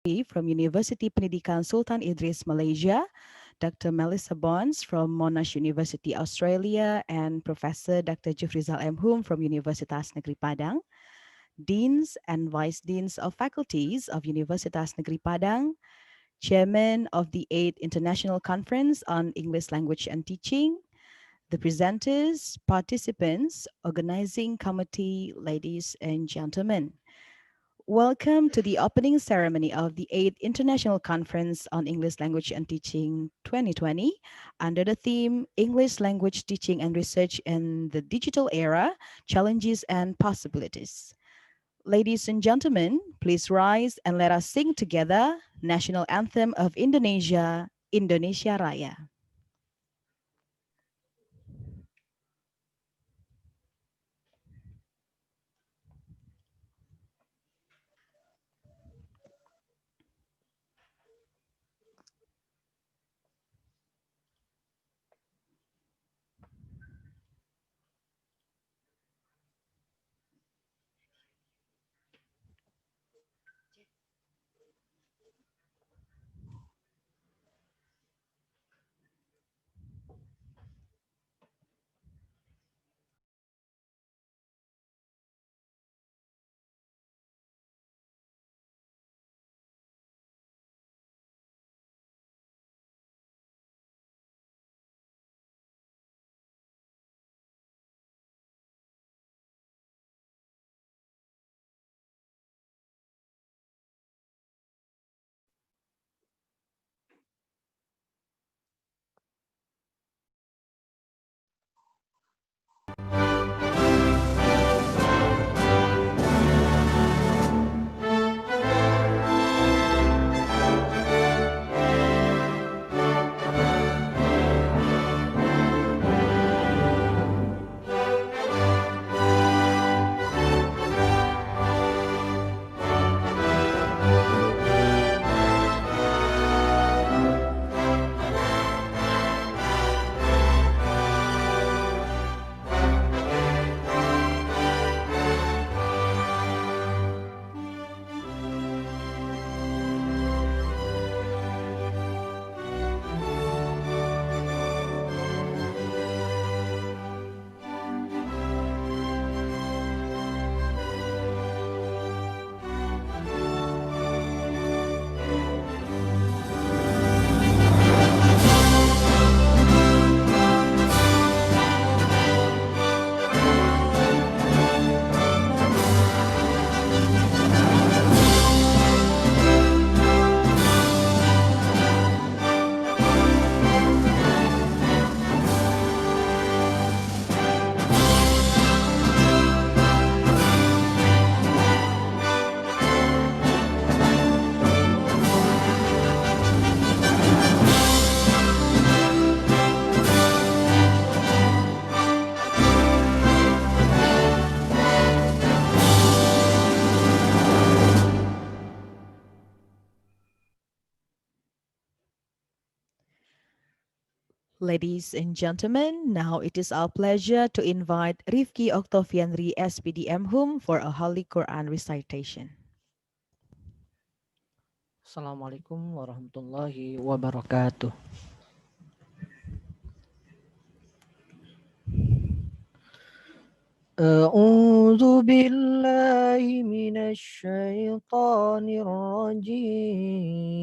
from Universiti Pendidikan Sultan Idris, Malaysia, Dr. Melissa Bonds from Monash University, Australia, and Professor Dr. Jufrizal M.Hum from Universitas Negeri Padang, Deans and Vice Deans of Faculties of Universitas Negeri Padang, Chairman of the 8th International Conference on English Language and Teaching, the presenters, participants, organizing committee, ladies and gentlemen. Welcome to the opening ceremony of the 8th International Conference on English Language and Teaching 2020 under the theme English Language Teaching and Research in the Digital Era, Challenges and Possibilities. Ladies and gentlemen, please rise and let us sing together National Anthem of Indonesia, Indonesia Raya. Ladies and gentlemen, now it is our pleasure to invite Rifky Oktoviandry S.Pd M.Hum for a Holy Quran recitation. Assalamualaikum warahmatullahi wabarakatuh. A'udzu billahi minasy syaithanir rajim.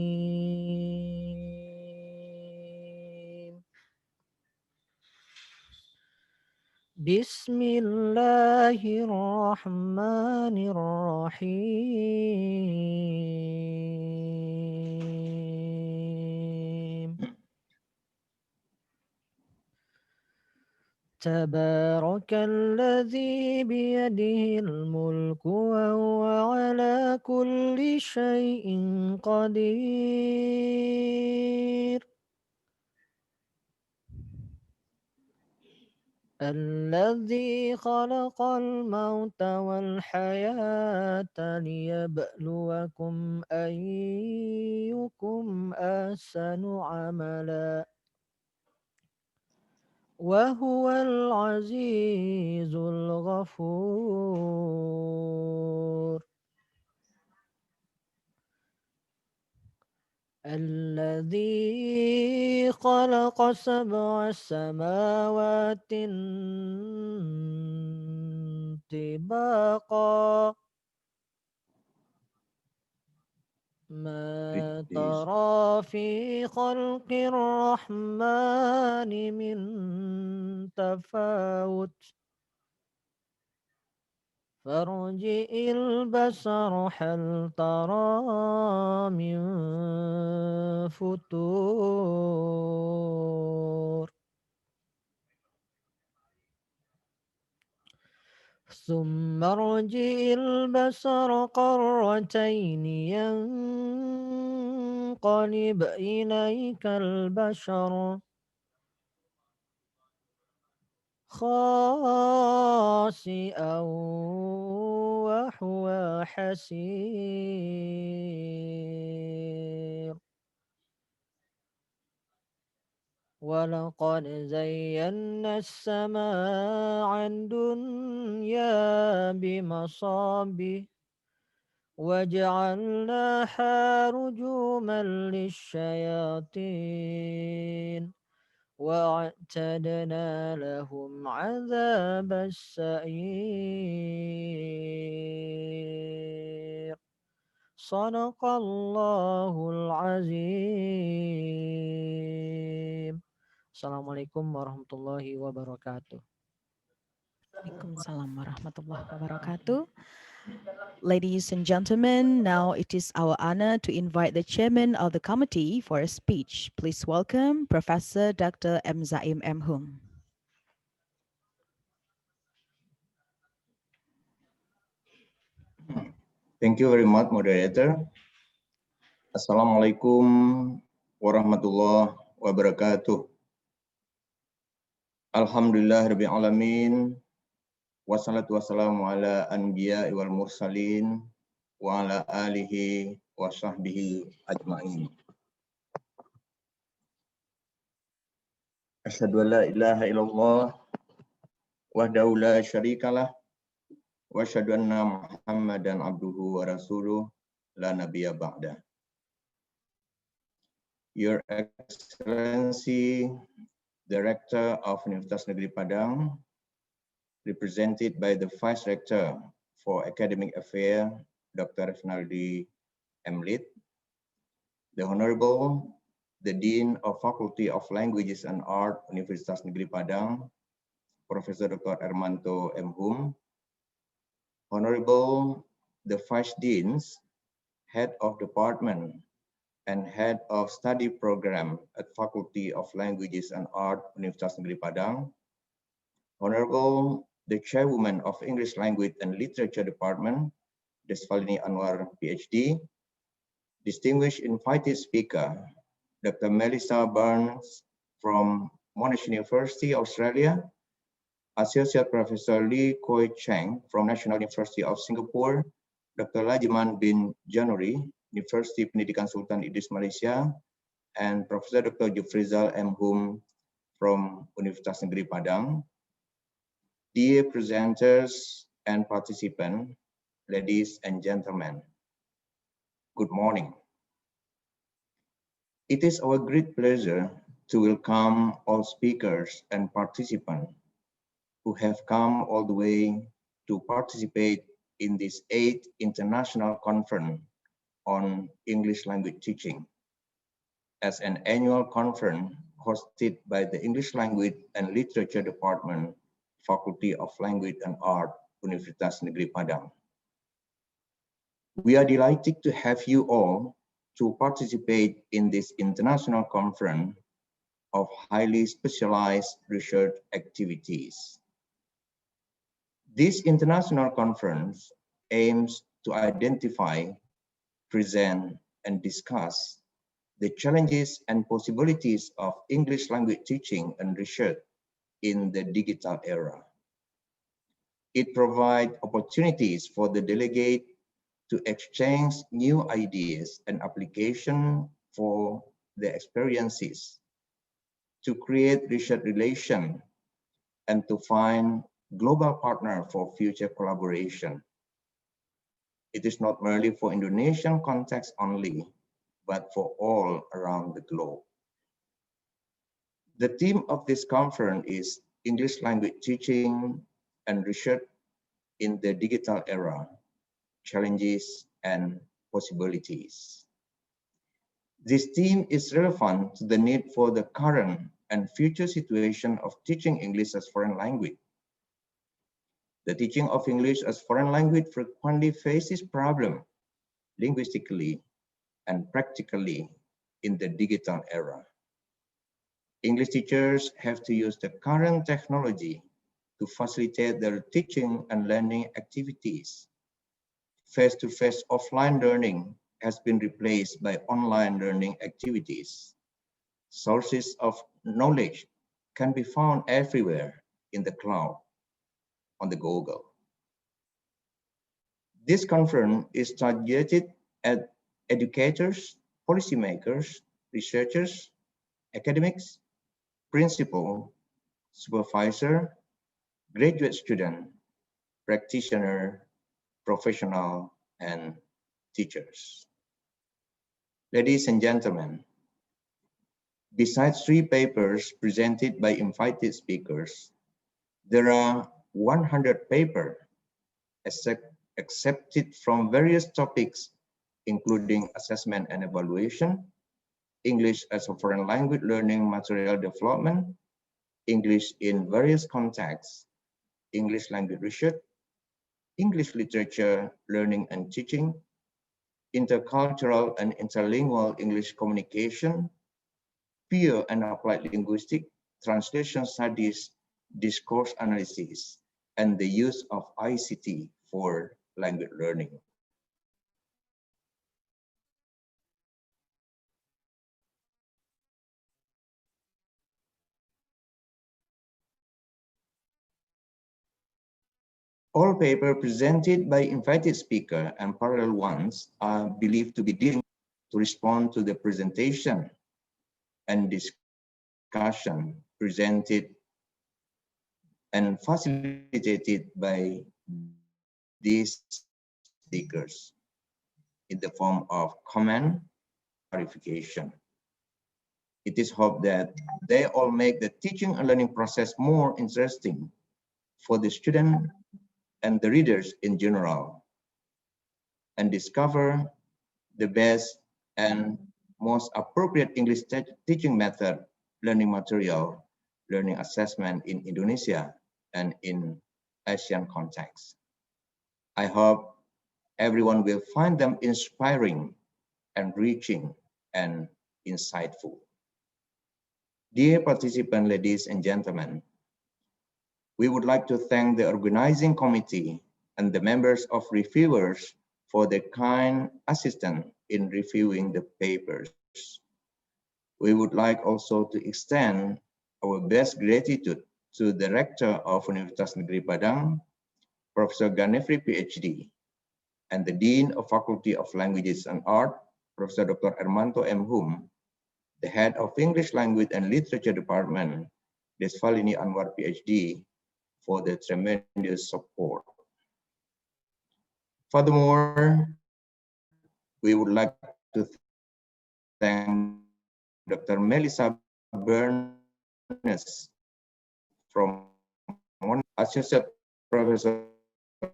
Bismillahirrahmanirrahim. Tabarakalladzi biyadihil mulku wa huwa ala kulli syai'in qadir. Alladzi khalaqal mauta wal hayata liyabluwakum ayyukum ahsanu amala. وهو العزيز الغفور. الذي خلق سبع سماوات طباقا Read, ما please. ترى في خلق الرحمن من تفاوت فارجع البصر هل ترى من فتور ثم ارجع البصر قرتين ينقلب إليك البشر خاسئا وهو حسير ولقد زينا السماء الدنيا بمصابيح وجعلناها رجوما للشياطين وأعتدنا لهم عذاب السعير صدق الله العظيم. Assalamualaikum warahmatullahi wabarakatuh. Waalaikumsalam warahmatullahi wabarakatuh. Ladies and gentlemen, now it is our honor to invite the chairman of the committee for a speech. Please welcome Professor Dr. M. Zaim M.Hum. Thank you very much, Moderator. Assalamualaikum warahmatullahi wabarakatuh. Alhamdulillah Rabbil Alamin. Wassalatu wassalamu ala anbiya wal mursalin wa ala alihi wa sahbihi ajma'in. Asyhadu an la ilaha illallah wahdahu la syarikalah wa asyhadu anna Muhammadan abduhu wa rasuluh la nabiyya ba'da. Your Excellency, the Rector of Universitas Negeri Padang, represented by the Vice Rector for Academic Affairs, Dr. Refnaldi, M.Litt, the Honorable, the Dean of Faculty of Languages and Art, Universitas Negeri Padang, Professor Dr. M.Hum, Honorable, the Vice Deans, Head of Department, and Head of Study Program at Faculty of Languages and Art, Universitas Negeri Padang, Honorable, the Chairwoman of English Language and Literature Department, Desvalini Anwar, PhD, distinguished invited speaker, Dr. Melissa Burns from Monash University, Australia, Associate Professor Lee Koi Cheng from National University of Singapore, Dr. Lajiman bin Janoory, University Pendidikan Sultan Idris, Malaysia, and Professor Dr. Rizal M.Hum from Universitas Negeri Padang. Dear presenters and participants, ladies and gentlemen, good morning. It is our great pleasure to welcome all speakers and participants who have come all the way to participate in this 8th International Conference on English Language Teaching, as an annual conference hosted by the English Language and Literature Department, Faculty of Language and Art, Universitas Negeri Padang. We are delighted to have you all to participate in this international conference of highly specialized research activities. This international conference aims to identify, present, and discuss the challenges and possibilities of English language teaching and research in the digital era. It provides opportunities for the delegate to exchange new ideas and application for their experiences, to create research relations, and to find global partner for future collaboration. It is not merely for Indonesian context only, but for all around the globe. The theme of this conference is English language teaching and research in the digital era, challenges and possibilities. This theme is relevant to the need for the current and future situation of teaching English as foreign language. The teaching of English as foreign language frequently faces problems linguistically and practically in the digital era. English teachers have to use the current technology to facilitate their teaching and learning activities. Face-to-face offline learning has been replaced by online learning activities. Sources of knowledge can be found everywhere in the cloud, on the Google. This conference is targeted at educators, policymakers, researchers, academics, principal, supervisor, graduate student, practitioner, professional, and teachers. Ladies and gentlemen, besides 3 papers presented by invited speakers, there are 100 papers accepted from various topics, including assessment and evaluation, English as a foreign language learning material development, English in various contexts, English language research, English literature learning and teaching, intercultural and interlingual English communication, peer and applied linguistics, translation studies, discourse analysis, and the use of ICT for language learning. All papers presented by invited speaker and parallel ones are believed to be dealing to respond to the presentation and discussion presented and facilitated by these speakers in the form of comment, clarification. It is hoped that they all make the teaching and learning process more interesting for the student and the readers in general, and discover the best and most appropriate English teaching method, learning material, learning assessment in Indonesia and in Asian context. I hope everyone will find them inspiring, enriching, and insightful. Dear participants, ladies and gentlemen, we would like to thank the organizing committee and the members of reviewers for their kind assistance in reviewing the papers. We would like also to extend our best gratitude to the Rector of Universitas Negeri Padang, Professor Ganefri, PhD, and the Dean of Faculty of Languages and Art, Professor Dr. Hermanto M.Hum, the Head of English Language and Literature Department, Desvalini Anwar, PhD, for the tremendous support. Furthermore, we would like to thank Dr. Melissa Bernes from Monash, Associate Professor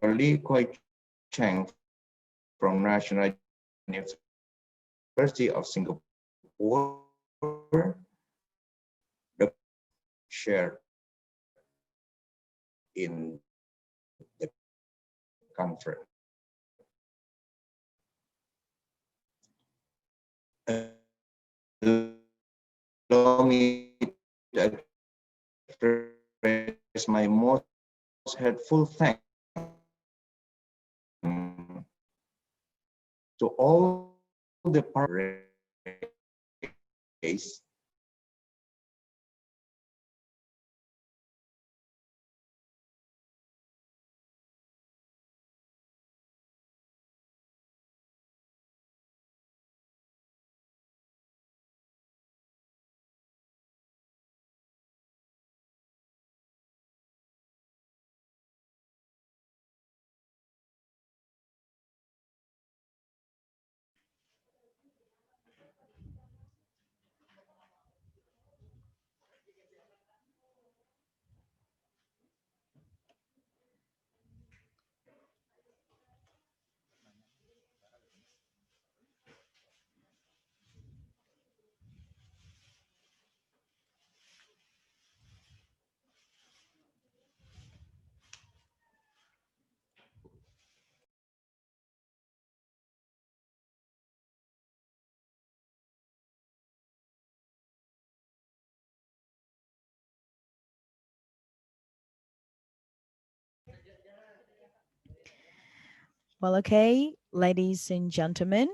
Lee Koi Cheng from National University of Singapore, the share in the conference. Allow me to express my most heartfelt thanks to all the parties Well, okay, ladies and gentlemen,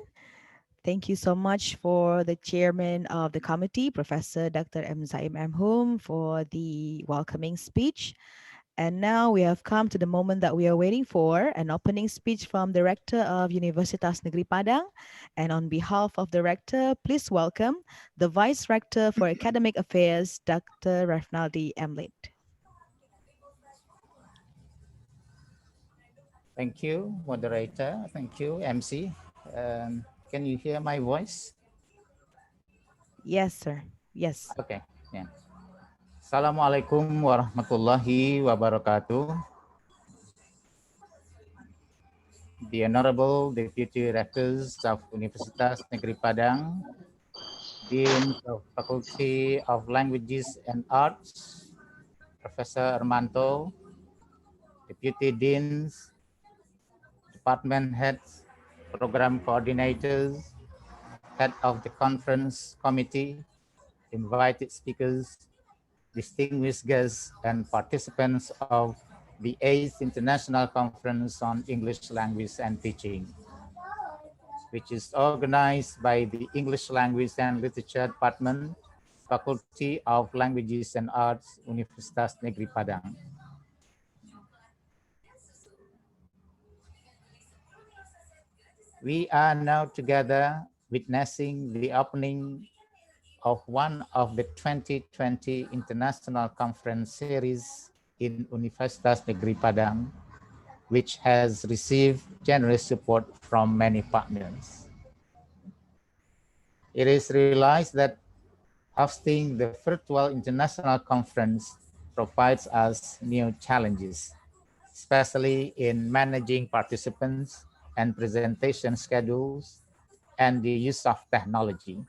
thank you so much for the chairman of the committee, Professor Dr. Zaim M.Hum, for the welcoming speech. And now we have come to the moment that we are waiting for, an opening speech from the Rector of Universitas Negeri Padang. And on behalf of the Rector, please welcome the Vice Rector for Academic Affairs, Dr. Refnaldi M.Litt. Thank you, moderator. Thank you, MC. Can you hear my voice? Yes, sir. Yes. Okay. Yeah. Assalamualaikum warahmatullahi wabarakatuh. The Honorable Deputy Rectors of Universitas Negeri Padang, Deans of Faculty of Languages and Arts, Professor Armanto, Deputy Deans, Department Heads, Program Coordinators, Head of the Conference Committee, invited speakers, distinguished guests, and participants of the 8th International Conference on English Language and Teaching, which is organized by the English Language and Literature Department, Faculty of Languages and Arts, Universitas Negeri Padang. We are now together witnessing the opening of one of the 2020 International Conference Series in Universitas Negeri Padang, which has received generous support from many partners. It is realized that hosting the virtual international conference provides us new challenges, especially in managing participants and presentation schedules and the use of technology.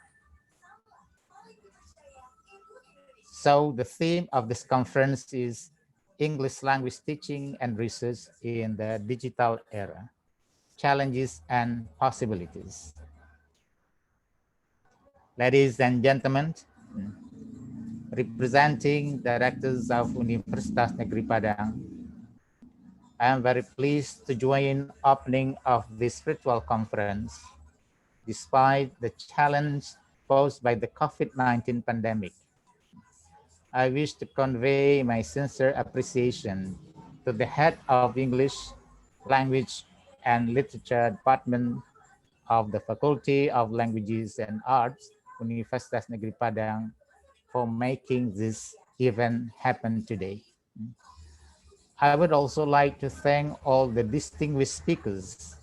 So the theme of this conference is English language teaching and research in the digital era, challenges and possibilities. Ladies and gentlemen, representing directors of Universitas Negeri Padang, I am very pleased to join opening of this virtual conference, despite the challenge posed by the COVID-19 pandemic. I wish to convey my sincere appreciation to the head of English Language and Literature Department of the Faculty of Languages and Arts, Universitas Negeri Padang, for making this event happen today. I would also like to thank all the distinguished speakers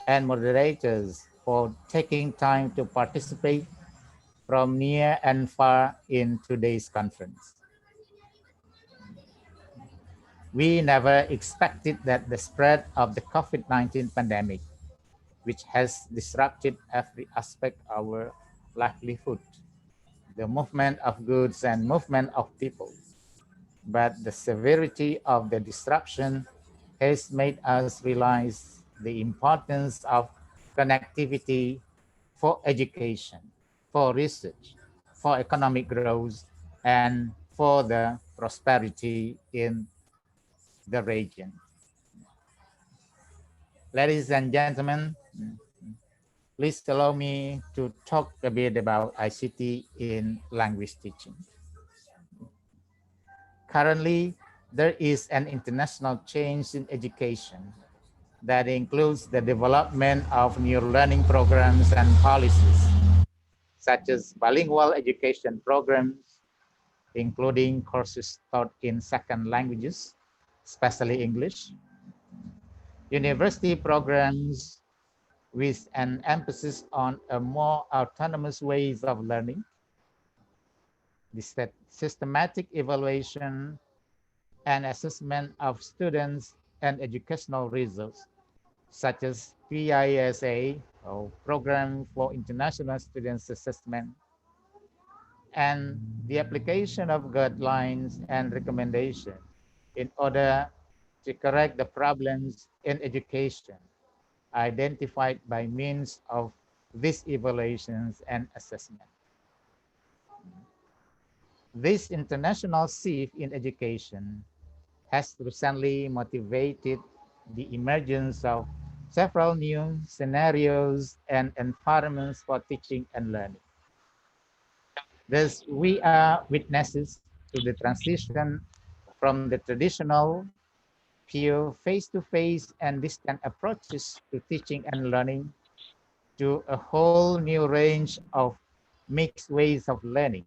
and moderators for taking time to participate from near and far in today's conference. We never expected that the spread of the COVID-19 pandemic, which has disrupted every aspect of our livelihood, the movement of goods and movement of people. But the severity of the disruption has made us realize the importance of connectivity for education, for research, for economic growth, and for the prosperity in the region. Ladies and gentlemen, please allow me to talk a bit about ICT in language teaching. Currently, there is an international change in education that includes the development of new learning programs and policies, such as bilingual education programs, including courses taught in second languages, especially English, university programs with an emphasis on a more autonomous ways of learning, the systematic evaluation and assessment of students and educational results, such as PISA, or Program for International Students Assessment, and the application of guidelines and recommendations in order to correct the problems in education identified by means of these evaluations and assessment. This international shift in education has recently motivated the emergence of several new scenarios and environments for teaching and learning. Thus, we are witnesses to the transition from the traditional, pure face-to-face and distant approaches to teaching and learning to a whole new range of mixed ways of learning,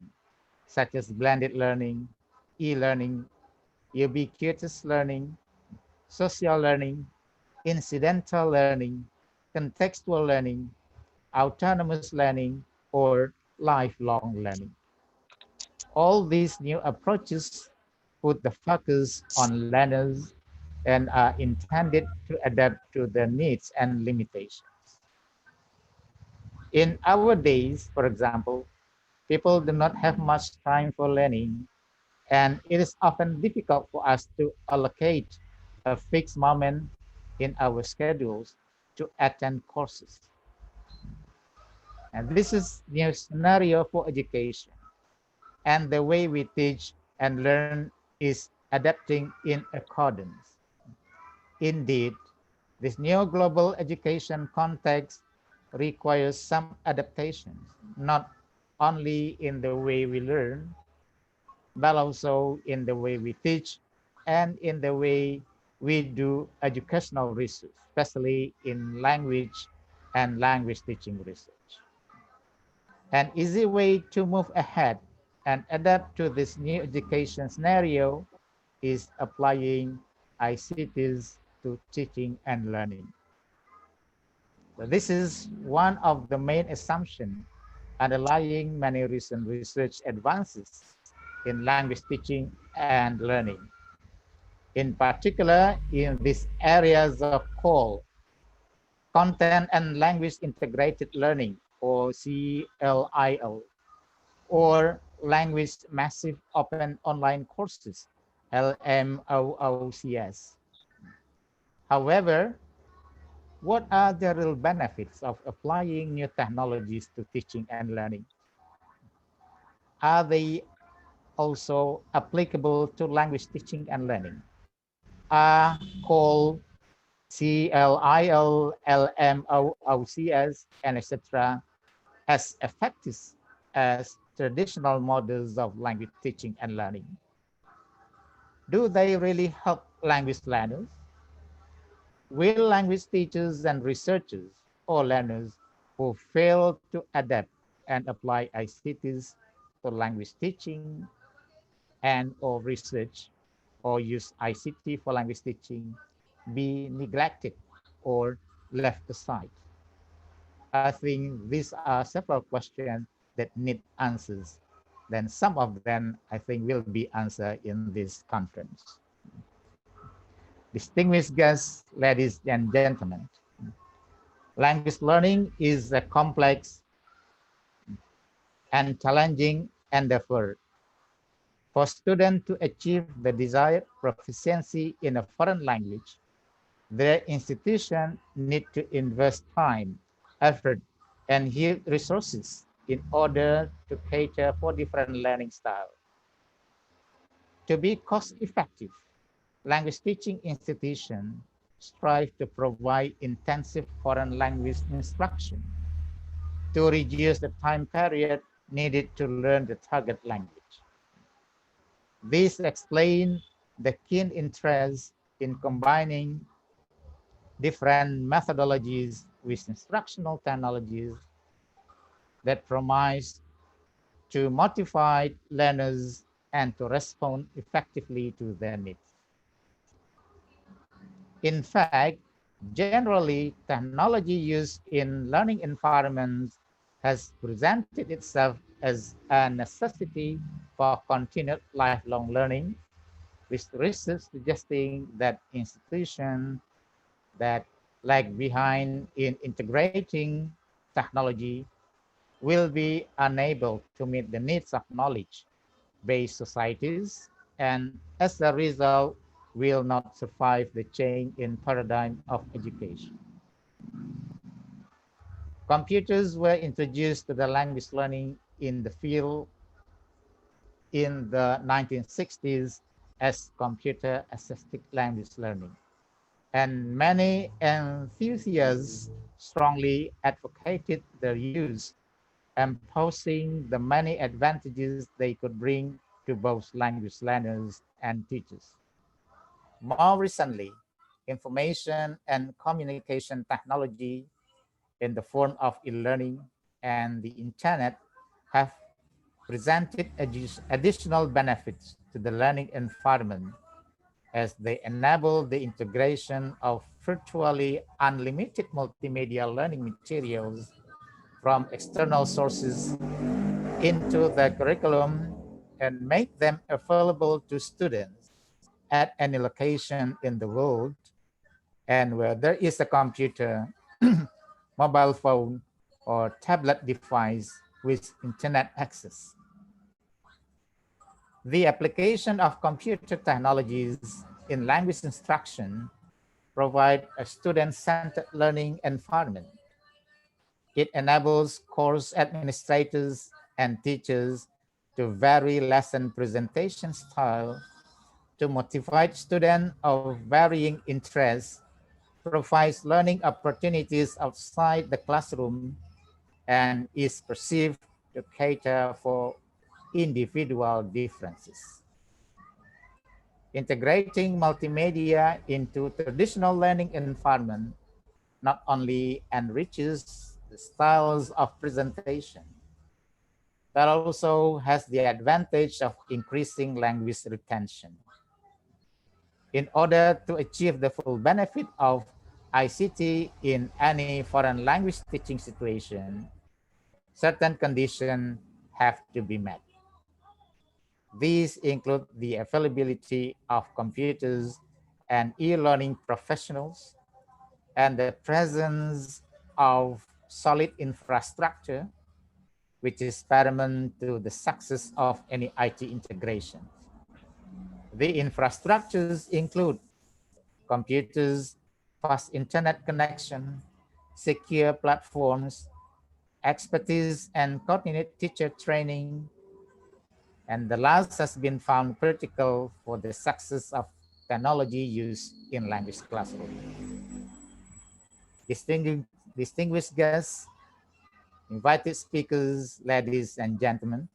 such as blended learning, e-learning, ubiquitous learning, social learning, incidental learning, contextual learning, autonomous learning, or lifelong learning. All these new approaches put the focus on learners and are intended to adapt to their needs and limitations. In our days, for example, people do not have much time for learning, and it is often difficult for us to allocate a fixed moment in our schedules to attend courses. And this is new scenario for education, and the way we teach and learn is adapting in accordance. Indeed, this new global education context requires some adaptations, not only in the way we learn, but also in the way we teach and in the way we do educational research, especially in language and language teaching research. An easy way to move ahead and adapt to this new education scenario is applying ICTs to teaching and learning. So this is one of the main assumptions underlying many recent research advances in language teaching and learning. In particular, in these areas of COL, content and language integrated learning, or CLIL, or language massive open online courses, LMOOCs. However, what are the real benefits of applying new technologies to teaching and learning? Are they also applicable to language teaching and learning? Are called CLIL, LMOOCs, and etc. as effective as traditional models of language teaching and learning? Do they really help language learners? Will language teachers and researchers or learners who fail to adapt and apply ICTs to language teaching and or research or use ICT for language teaching be neglected or left aside? I think these are several questions that need answers. Then some of them I think will be answered in this conference. Distinguished guests, ladies and gentlemen, language learning is a complex and challenging endeavor. For students to achieve the desired proficiency in a foreign language, their institution need to invest time, effort, and resources in order to cater for different learning styles. To be cost effective, language teaching institutions strive to provide intensive foreign language instruction to reduce the time period needed to learn the target language. This explains the keen interest in combining different methodologies with instructional technologies that promise to motivate learners and to respond effectively to their needs. In fact, generally, technology used in learning environments has presented itself as a necessity for continued lifelong learning, with research suggesting that institutions that lag behind in integrating technology will be unable to meet the needs of knowledge-based societies, and as a result, will not survive the change in paradigm of education. Computers were introduced to the language learning in the field in the 1960s as computer-assisted language learning, and many enthusiasts strongly advocated their use, emphasizing the many advantages they could bring to both language learners and teachers. More recently, information and communication technology in the form of e-learning and the internet have presented additional benefits to the learning environment as they enable the integration of virtually unlimited multimedia learning materials from external sources into the curriculum and make them available to students at any location in the world and where there is a computer, mobile phone, or tablet device with internet access. The application of computer technologies in language instruction provide a student-centered learning environment. It enables course administrators and teachers to vary lesson presentation style to motivate students of varying interests, provides learning opportunities outside the classroom, and is perceived to cater for individual differences. Integrating multimedia into traditional learning environment not only enriches the styles of presentation, but also has the advantage of increasing language retention. In order to achieve the full benefit of ICT in any foreign language teaching situation, certain conditions have to be met. These include the availability of computers and e-learning professionals, and the presence of solid infrastructure, which is paramount to the success of any IT integration. The infrastructures include computers, fast internet connection, secure platforms, expertise and coordinate teacher training, and the last has been found critical for the success of technology used in language classroom. Distinguished guests, invited speakers, ladies and gentlemen,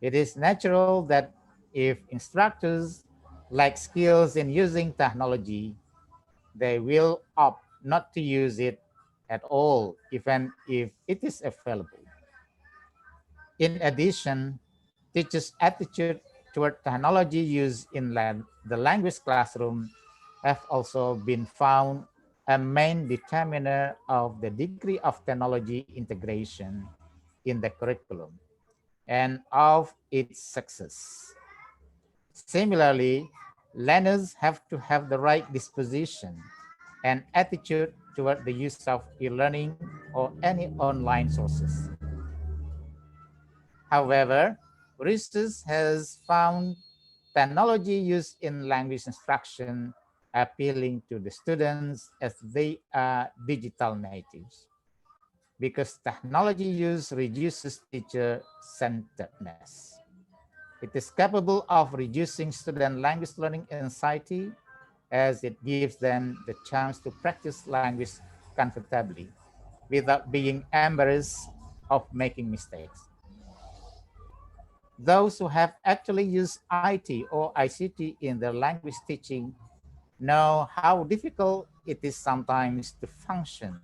it is natural that if instructors lack skills in using technology, they will opt not to use it at all, even if it is available. In addition, teachers' attitude toward technology used in the language classroom have also been found a main determiner of the degree of technology integration in the curriculum and of its success. Similarly, learners have to have the right disposition and attitude toward the use of e-learning or any online sources. However, research has found technology used in language instruction appealing to the students as they are digital natives, because technology use reduces teacher centeredness. It is capable of reducing student language learning anxiety as it gives them the chance to practice language comfortably without being embarrassed of making mistakes. Those who have actually used IT or ICT in their language teaching know how difficult it is sometimes to function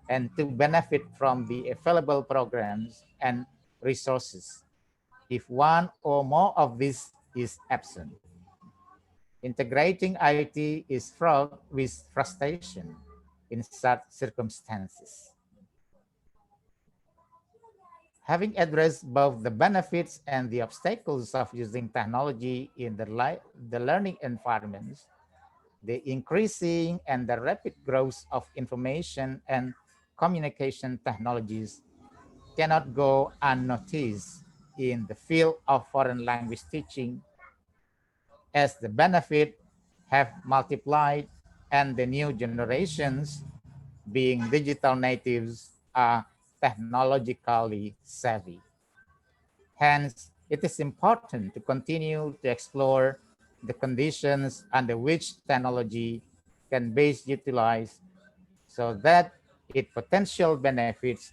and to benefit from the available programs and resources if one or more of these is absent. Integrating IT is fraught with frustration in such circumstances. Having addressed both the benefits and the obstacles of using technology in the learning environments, the increasing and the rapid growth of information and communication technologies cannot go unnoticed in the field of foreign language teaching, as the benefit have multiplied and the new generations, being digital natives, are technologically savvy. Hence, it is important to continue to explore the conditions under which technology can best utilize so that its potential benefits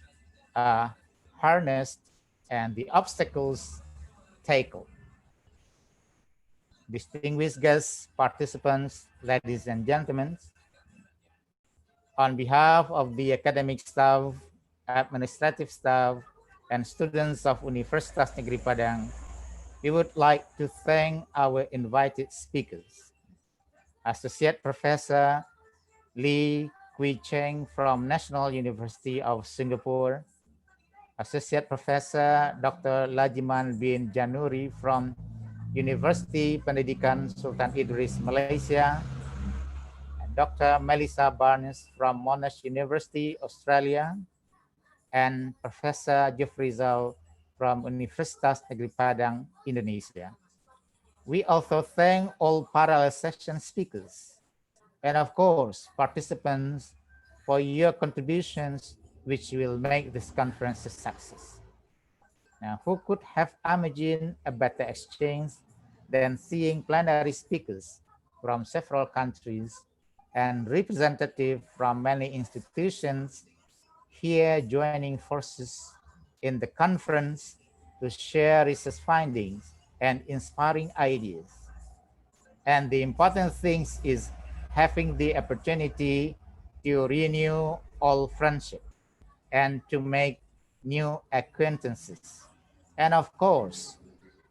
are harnessed and the obstacles tackled. Distinguished guests, participants, ladies and gentlemen, on behalf of the academic staff, administrative staff, and students of Universitas Negeri Padang, we would like to thank our invited speakers. Associate Professor Lee Kui Cheng from National University of Singapore, Associate Professor Dr. Lajiman bin Janoory from Universiti Pendidikan Sultan Idris, Malaysia, and Dr. Melissa Barnes from Monash University, Australia, and Professor Rizal from Universitas Negeri Padang, Indonesia. We also thank all parallel session speakers and of course participants for your contributions which will make this conference a success. Now, who could have imagined a better exchange than seeing plenary speakers from several countries and representatives from many institutions here joining forces in the conference to share research findings and inspiring ideas. And the important thing is having the opportunity to renew old friendship and to make new acquaintances. And of course,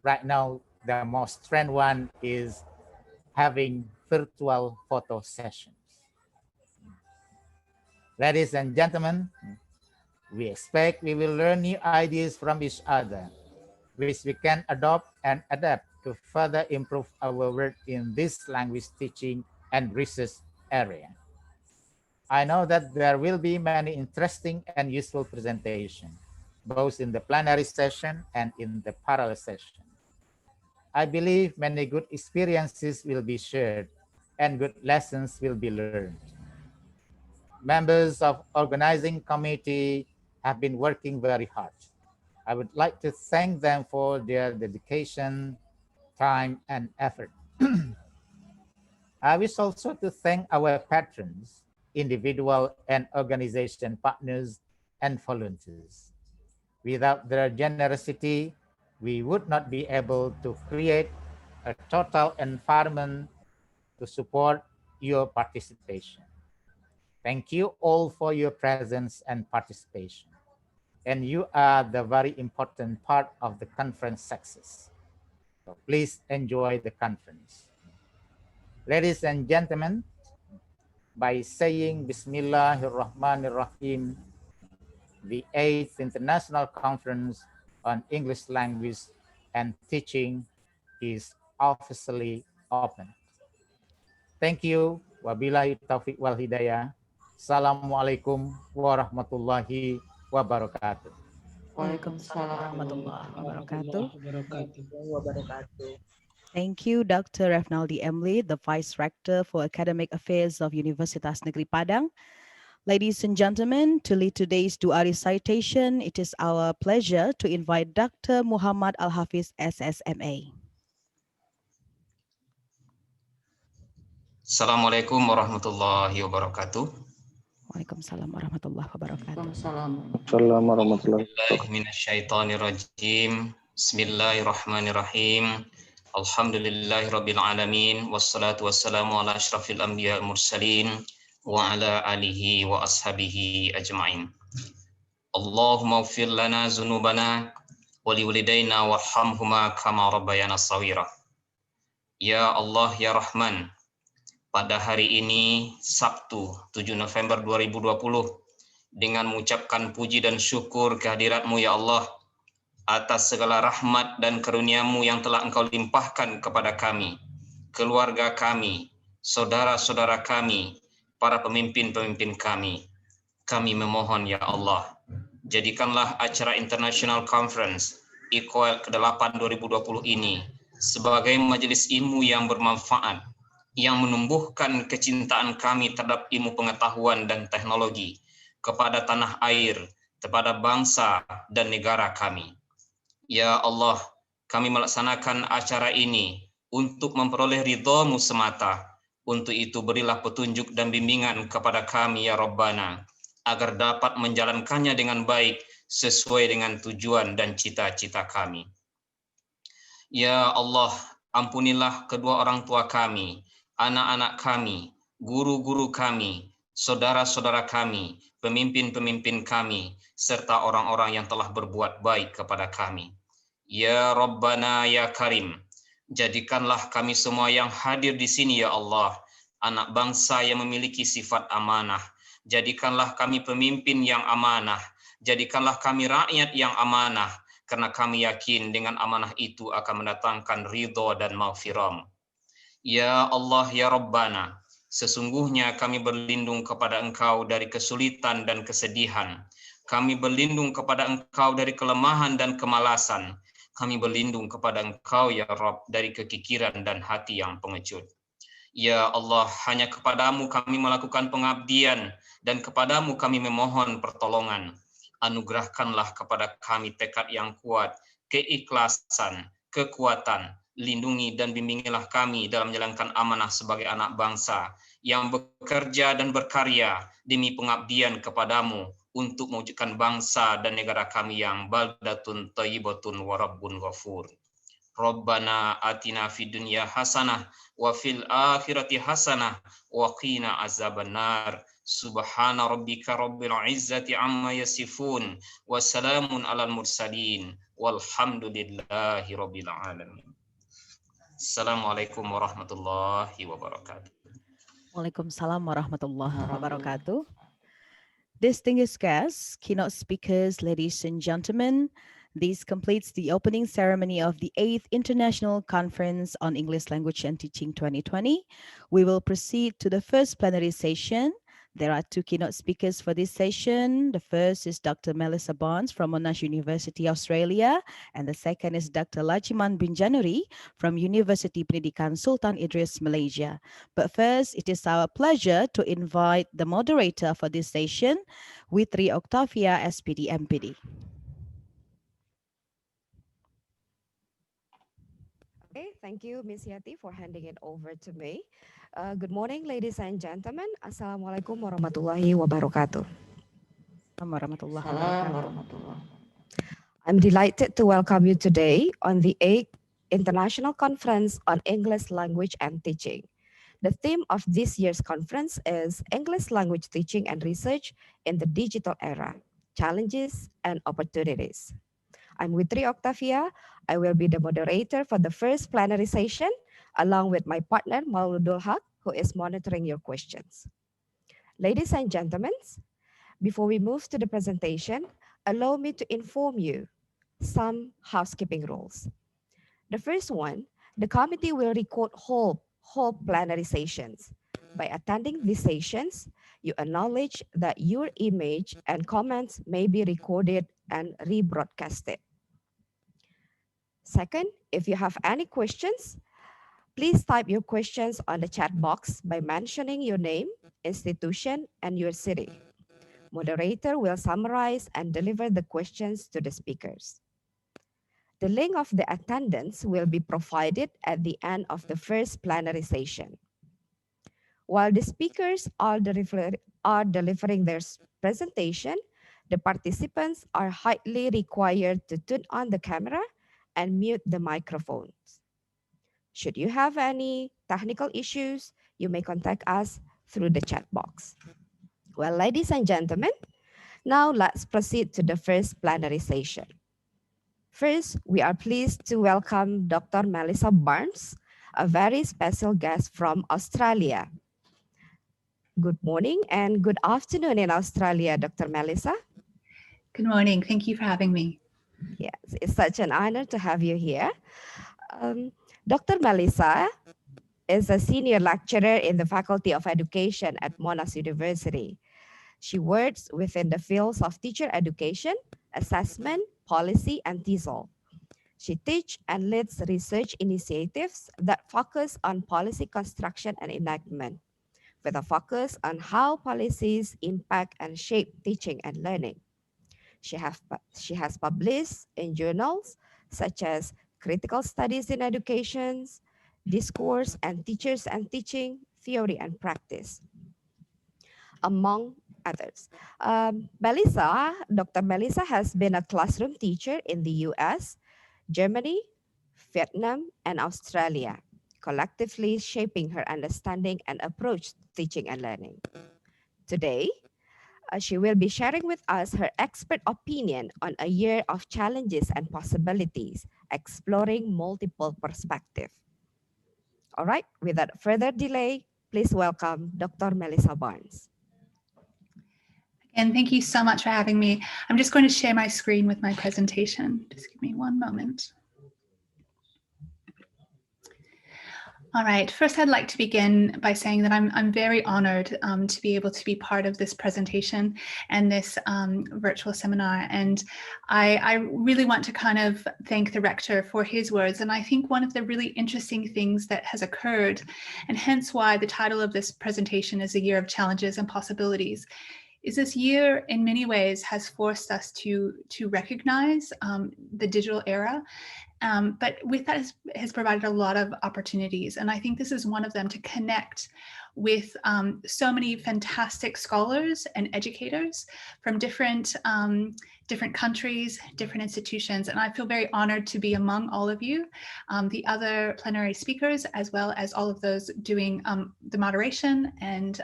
right now, the most trend one is having virtual photo sessions. Ladies and gentlemen, we expect we will learn new ideas from each other, which we can adopt and adapt to further improve our work in this language teaching and research area. I know that there will be many interesting and useful presentations, both in the plenary session and in the parallel session. I believe many good experiences will be shared and good lessons will be learned. Members of organizing committee have been working very hard. I would like to thank them for their dedication, time, and effort. I wish also to thank our patrons, individual and organization partners, and volunteers. Without their generosity, we would not be able to create a total environment to support your participation. Thank you all for your presence and participation. And you are the very important part of the conference success. So please enjoy the conference. Ladies and gentlemen, by saying Bismillahirrahmanirrahim, the 8th International Conference on English Language and Teaching is officially open. Thank you. Wabillahi taufiq wal hidayah. Assalamualaikum warahmatullahi wabarakatuh. Waalaikumsalam warahmatullahi wabarakatuh. Wabarakatuh. Thank you, Dr. Refnaldi M.Litt, the Vice Rector for Academic Affairs of Universitas Negeri Padang. Ladies and gentlemen, to lead today's dua recitation, it is our pleasure to invite Dr. Muhammad Al-Hafizh, SSMA. Assalamualaikum warahmatullahi wabarakatuh. Waalaikumsalam warahmatullahi wabarakatuh. Assalamualaikum warahmatullahi wabarakatuh. Minasyaitonirrajim. Bismillahirrahmanirrahim. Alhamdulillahirabbil alamin wassalatu wassalamu ala asyrafil anbiya wal mursalin wa ala alihi wa ashabihi ajmain. Allahumma ighfir lana dzunubana wa liwalidayna warhamhuma kama rabbayana shaghira. Ya Allah ya Rahman, pada hari ini Sabtu 7 November 2020 dengan mengucapkan puji dan syukur kehadirat-Mu ya Allah atas segala rahmat dan karunia-Mu yang telah Engkau limpahkan kepada kami, keluarga kami, saudara-saudara kami, para pemimpin-pemimpin kami. Kami memohon ya Allah, jadikanlah acara International Conference ICOELT ke-8 2020 ini sebagai majelis ilmu yang bermanfaat, yang menumbuhkan kecintaan kami terhadap ilmu pengetahuan dan teknologi kepada tanah air, kepada bangsa dan negara kami. Ya Allah, kami melaksanakan acara ini untuk memperoleh ridha-Mu semata, Untuk itu berilah petunjuk dan bimbingan kepada kami ya Rabbana, agar dapat menjalankannya dengan baik sesuai dengan tujuan dan cita-cita kami. Ya Allah, ampunilah kedua orang tua kami, anak-anak kami, guru-guru kami, saudara-saudara kami, pemimpin-pemimpin kami, serta orang-orang yang telah berbuat baik kepada kami. Ya Rabbana ya Karim, jadikanlah kami semua yang hadir di sini ya Allah, anak bangsa yang memiliki sifat amanah. Jadikanlah kami pemimpin yang amanah. Jadikanlah kami rakyat yang amanah, karena kami yakin dengan amanah itu akan mendatangkan ridho dan maghfirah. Ya Allah ya Rabbana, sesungguhnya kami berlindung kepada Engkau dari kesulitan dan kesedihan. Kami berlindung kepada Engkau dari kelemahan dan kemalasan. Kami berlindung kepada Engkau ya Rabb dari kekikiran dan hati yang pengecut. Ya Allah, hanya kepadamu kami melakukan pengabdian dan kepadamu kami memohon pertolongan. Anugerahkanlah kepada kami tekad yang kuat, keikhlasan, kekuatan, lindungi dan bimbingilah kami dalam menjalankan amanah sebagai anak bangsa yang bekerja dan berkarya demi pengabdian kepadamu untuk mewujudkan bangsa dan negara kami yang baldatun thayyibatun wa rabbun ghafur. Rabbana atina fid dunya hasanah wa fil akhirati hasanah wa qina azabannar. Subhana rabbika rabbil izzati amma yasifun wa salamun alal mursalin walhamdulillahi rabbil alamin. Assalamualaikum warahmatullahi wabarakatuh. Waalaikumsalam warahmatullahi wabarakatuh. Distinguished guests, keynote speakers, ladies and gentlemen, this completes the opening ceremony of the 8th International Conference on English Language and Teaching 2020. We will proceed to the first plenary session. There are two keynote speakers for this session. The first is Dr. Melissa Bonds from Monash University, Australia, and the second is Dr. Lajiman bin Janoory from Universiti Pendidikan Sultan Idris, Malaysia. But first, it is our pleasure to invite the moderator for this session, Witri Octavia, S.Pd, M.Pd. Okay, thank you, Ms. Yati, for handing it over to me. Good morning, ladies and gentlemen. Assalamualaikum warahmatullahi wabarakatuh. Warahmatullahi wabarakatuh. I'm delighted to welcome you today on the 8th International Conference on English Language and Teaching. The theme of this year's conference is English Language Teaching and Research in the Digital Era, Challenges and Opportunities. I'm Witri Octavia. I will be the moderator for the first plenary session, along with my partner, Mauludul Haq, who is monitoring your questions. Ladies and gentlemen, before we move to the presentation, allow me to inform you some housekeeping rules. The first one, the committee will record whole plenary sessions. By attending these sessions, you acknowledge that your image and comments may be recorded and rebroadcasted. Second, if you have any questions, please type your questions on the chat box by mentioning your name, institution, and your city. Moderator will summarize and deliver the questions to the speakers. The link of the attendance will be provided at the end of the first plenary session. While the speakers are delivering their presentation, the participants are highly required to turn on the camera and mute the microphones. Should you have any technical issues, you may contact us through the chat box. Well, ladies and gentlemen, now let's proceed to the first plenary session. First, we are pleased to welcome Dr. Melissa Bonds, a very special guest from Australia. Good morning and good afternoon in Australia, Dr. Melissa. Good morning. Thank you for having me. Yes, it's such an honor to have you here. Dr. Melissa is a senior lecturer in the Faculty of Education at Monash University. She works within the fields of teacher education, assessment, policy, and TESOL. She teaches and leads research initiatives that focus on policy construction and enactment, with a focus on how policies impact and shape teaching and learning. She has published in journals such as Critical Studies in Education, Discourse and Teachers and Teaching, theory and practice, among others. Dr. Melissa has been a classroom teacher in the US, Germany, Vietnam, and Australia, collectively shaping her understanding and approach to teaching and learning. Today, she will be sharing with us her expert opinion on a year of challenges and possibilities, exploring multiple perspectives. All right, without further delay, please welcome Dr. Melissa Barnes. And thank you so much for having me. I'm just going to share my screen with my presentation. Just give me one moment. All right, first I'd like to begin by saying that I'm very honored to be able to be part of this presentation and this virtual seminar. And I really want to kind of thank the Rector for his words. And I think one of the really interesting things that has occurred, and hence why the title of this presentation is A Year of Challenges and Possibilities, is this year in many ways has forced us to recognize the digital era. But with that has provided a lot of opportunities. And I think this is one of them, to connect with so many fantastic scholars and educators from different countries, different institutions. And I feel very honored to be among all of you, the other plenary speakers, as well as all of those doing the moderation and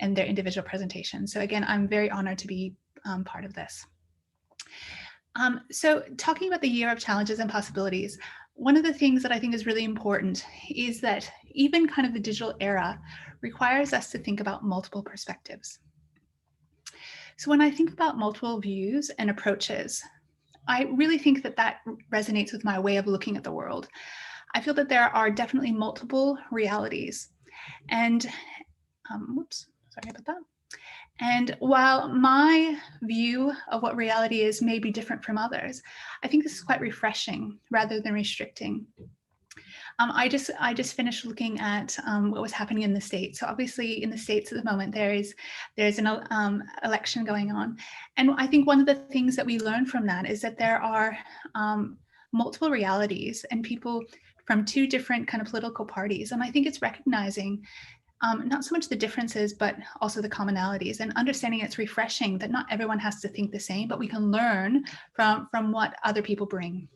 their individual presentations. So again, I'm very honored to be part of this. So talking about the year of challenges and possibilities, one of the things that I think is really important is that even kind of the digital era requires us to think about multiple perspectives. So when I think about multiple views and approaches, I really think that that resonates with my way of looking at the world. I feel that there are definitely multiple realities. And, whoops, sorry about that. And while my view of what reality is may be different from others, I think this is quite refreshing rather than restricting. I just finished looking at what was happening in the States. So obviously in the States at the moment, there's an election going on. And I think one of the things that we learn from that is that there are multiple realities and people from two different kind of political parties. And I think it's recognizing not so much the differences, but also the commonalities, and understanding it's refreshing that not everyone has to think the same, but we can learn from what other people bring.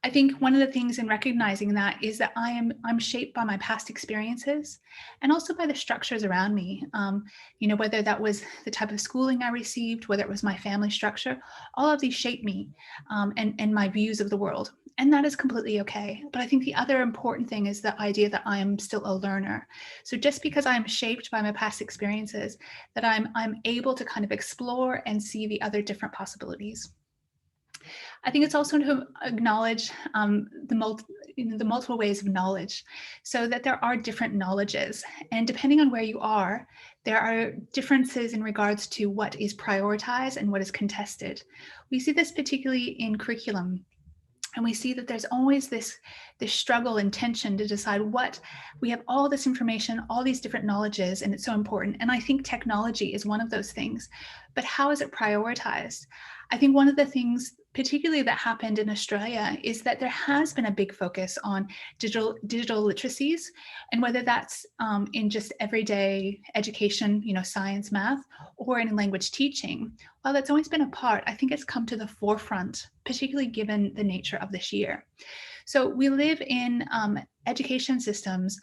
I think one of the things in recognizing that is that I'm shaped by my past experiences and also by the structures around me. You know, whether that was the type of schooling I received, whether it was my family structure, all of these shape me and my views of the world. And that is completely okay. But I think the other important thing is the idea that I am still a learner. So just because I'm shaped by my past experiences, that I'm able to kind of explore and see the other different possibilities. I think it's also to acknowledge the multiple ways of knowledge, so that there are different knowledges. And depending on where you are, there are differences in regards to what is prioritized and what is contested. We see this particularly in curriculum. And we see that there's always this struggle and tension to decide what, we have all this information, all these different knowledges, and it's so important. And I think technology is one of those things, but how is it prioritized? I think one of the things particularly that happened in Australia is that there has been a big focus on digital literacies, and whether that's in just everyday education, you know, science, math, or in language teaching. While that's always been a part, I think it's come to the forefront, particularly given the nature of this year. So we live in education systems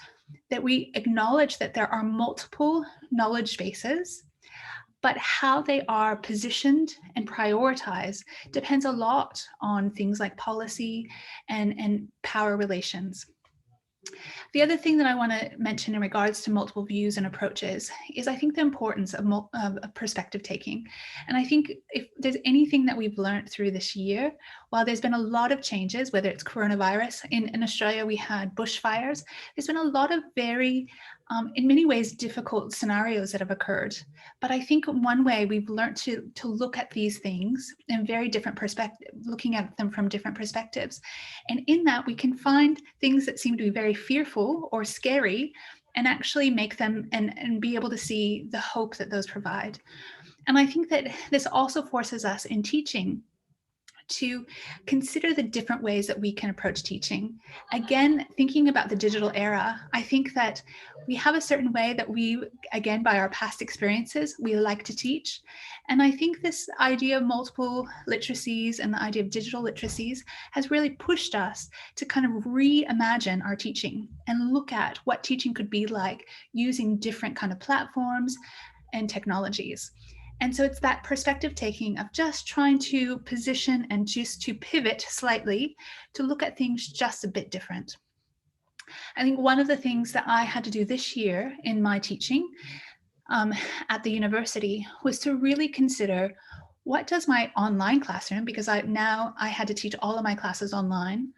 that we acknowledge that there are multiple knowledge bases, but how they are positioned and prioritized depends a lot on things like policy and power relations. The other thing that I want to mention in regards to multiple views and approaches is I think the importance of perspective taking. And I think if there's anything that we've learned through this year, while there's been a lot of changes, whether it's coronavirus, in Australia we had bushfires, there's been a lot of very, in many ways, difficult scenarios that have occurred. But I think one way we've learned to look at these things in very different perspectives, looking at them from different perspectives. And in that we can find things that seem to be very fearful or scary and actually make them and be able to see the hope that those provide. And I think that this also forces us in teaching to consider the different ways that we can approach teaching. Again, thinking about the digital era, I think that we have a certain way that we, again, by our past experiences, we like to teach. And I think this idea of multiple literacies and the idea of digital literacies has really pushed us to kind of reimagine our teaching and look at what teaching could be like using different kind of platforms and technologies. And so it's that perspective taking of just trying to position and just to pivot slightly to look at things just a bit different. I think one of the things that I had to do this year in my teaching at the university was to really consider, what does my online classroom, because I had to teach all of my classes online,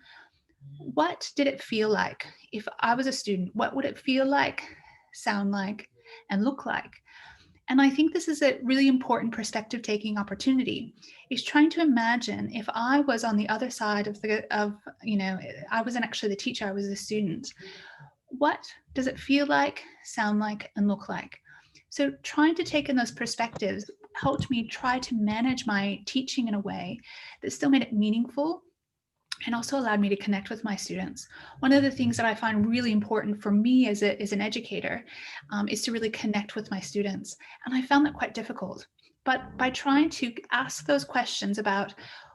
what did it feel like if I was a student? What would it feel like, sound like, and look like? And I think this is a really important perspective taking opportunity, is trying to imagine if I was on the other side I wasn't actually the teacher, I was the student. What does it feel like, sound like, and look like? So trying to take in those perspectives helped me try to manage my teaching in a way that still made it meaningful and also allowed me to connect with my students. One of the things that I find really important for me as an educator is to really connect with my students. And I found that quite difficult. But by trying to ask those questions about,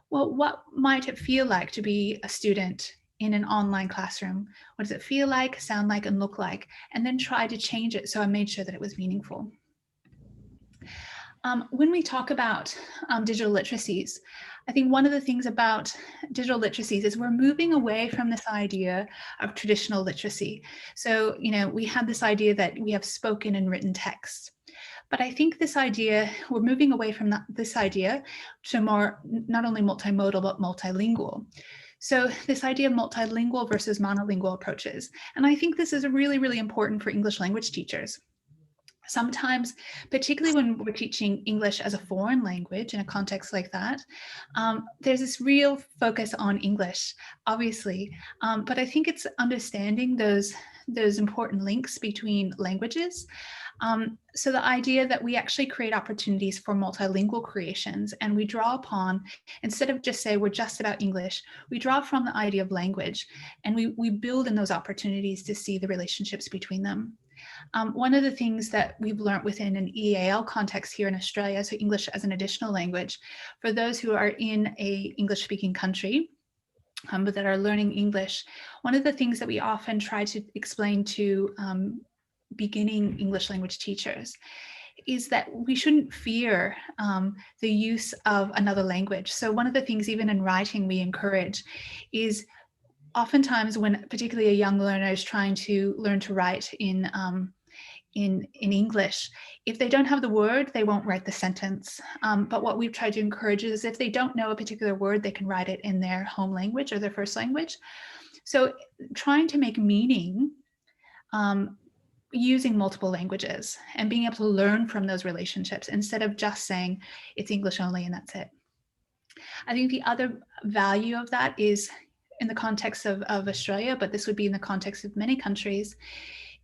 well, what might it feel like to be a student in an online classroom? What does it feel like, sound like, and look like? And then try to change it so I made sure that it was meaningful. When we talk about digital literacies, I think one of the things about digital literacies is we're moving away from this idea of traditional literacy. So, we have this idea that we have spoken and written text. But I think this idea, we're moving away from this idea to more, not only multimodal, but multilingual. So this idea of multilingual versus monolingual approaches. And I think this is really, really important for English language teachers. Sometimes, particularly when we're teaching English as a foreign language in a context like that, there's this real focus on English, obviously, but I think it's understanding those important links between languages. So the idea that we actually create opportunities for multilingual creations, and we draw upon, instead of just say we're just about English, we draw from the idea of language, and we build in those opportunities to see the relationships between them. One of the things that we've learned within an EAL context here in Australia, so English as an additional language, for those who are in a English-speaking country, but that are learning English, one of the things that we often try to explain to beginning English language teachers is that we shouldn't fear the use of another language. So one of the things even in writing we encourage is oftentimes when particularly a young learner is trying to learn to write in English, if they don't have the word, they won't write the sentence. But what we've tried to encourage is if they don't know a particular word, they can write it in their home language or their first language. So trying to make meaning using multiple languages and being able to learn from those relationships instead of just saying it's English only and that's it. I think the other value of that is in the context of Australia, but this would be in the context of many countries,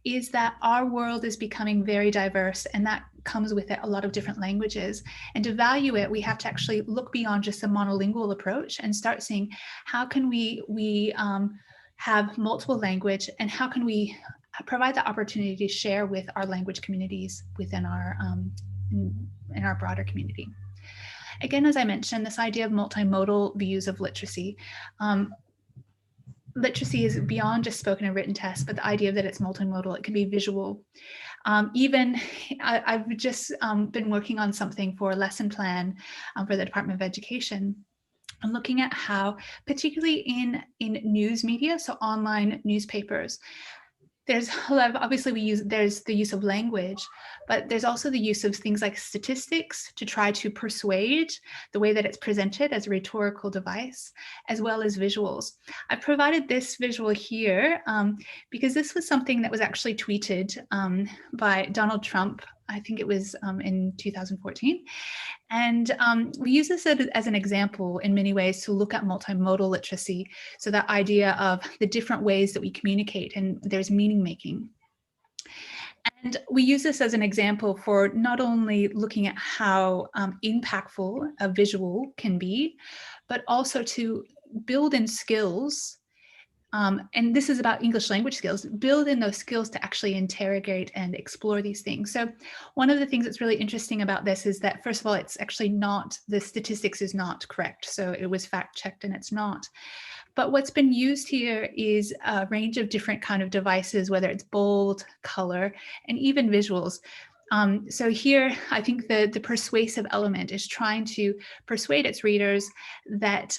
is that our world is becoming very diverse, and that comes with it a lot of different languages. And to value it, we have to actually look beyond just a monolingual approach and start seeing how can we have multiple language, and how can we provide the opportunity to share with our language communities within our in our broader community. Again, as I mentioned, this idea of multimodal views of literacy. Literacy is beyond just spoken and written tests, but the idea that it's multimodal, it can be visual. I've just been working on something for a lesson plan for the Department of Education. I'm looking at how, particularly in news media, so online newspapers, there's a lot of, obviously there's the use of language, but there's also the use of things like statistics to try to persuade the way that it's presented as a rhetorical device, as well as visuals. I provided this visual here because this was something that was actually tweeted by Donald Trump. I think it was in 2014. And we use this as an example in many ways to look at multimodal literacy. So that idea of the different ways that we communicate and there's meaning making. And we use this as an example for not only looking at how impactful a visual can be, but also to build in skills. And this is about English language skills, build in those skills to actually interrogate and explore these things. So one of the things that's really interesting about this is that, first of all, it's actually not, the statistics is not correct. So it was fact checked and it's not. But what's been used here is a range of different kind of devices, whether it's bold, color, and even visuals. So here, I think the persuasive element is trying to persuade its readers that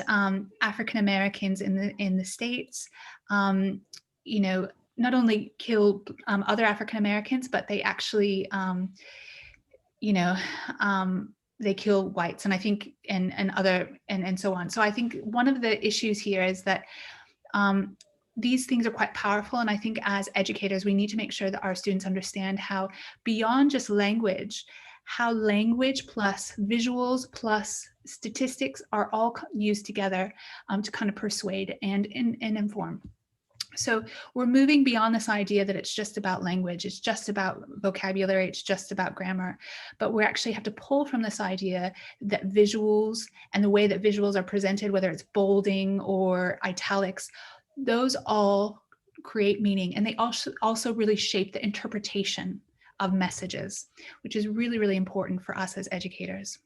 African Americans in the States, you know, not only kill other African Americans, but they actually, you know, they kill whites, and I think and so on. So I think one of the issues here is that these things are quite powerful, and I think as educators we need to make sure that our students understand how beyond just language, how language plus visuals plus statistics are all used together to kind of persuade and inform. So we're moving beyond this idea that it's just about language, it's just about vocabulary, it's just about grammar, but we actually have to pull from this idea that visuals and the way that visuals are presented, whether it's bolding or italics, those all create meaning, and they also really shape the interpretation of messages, which is really, really important for us as educators.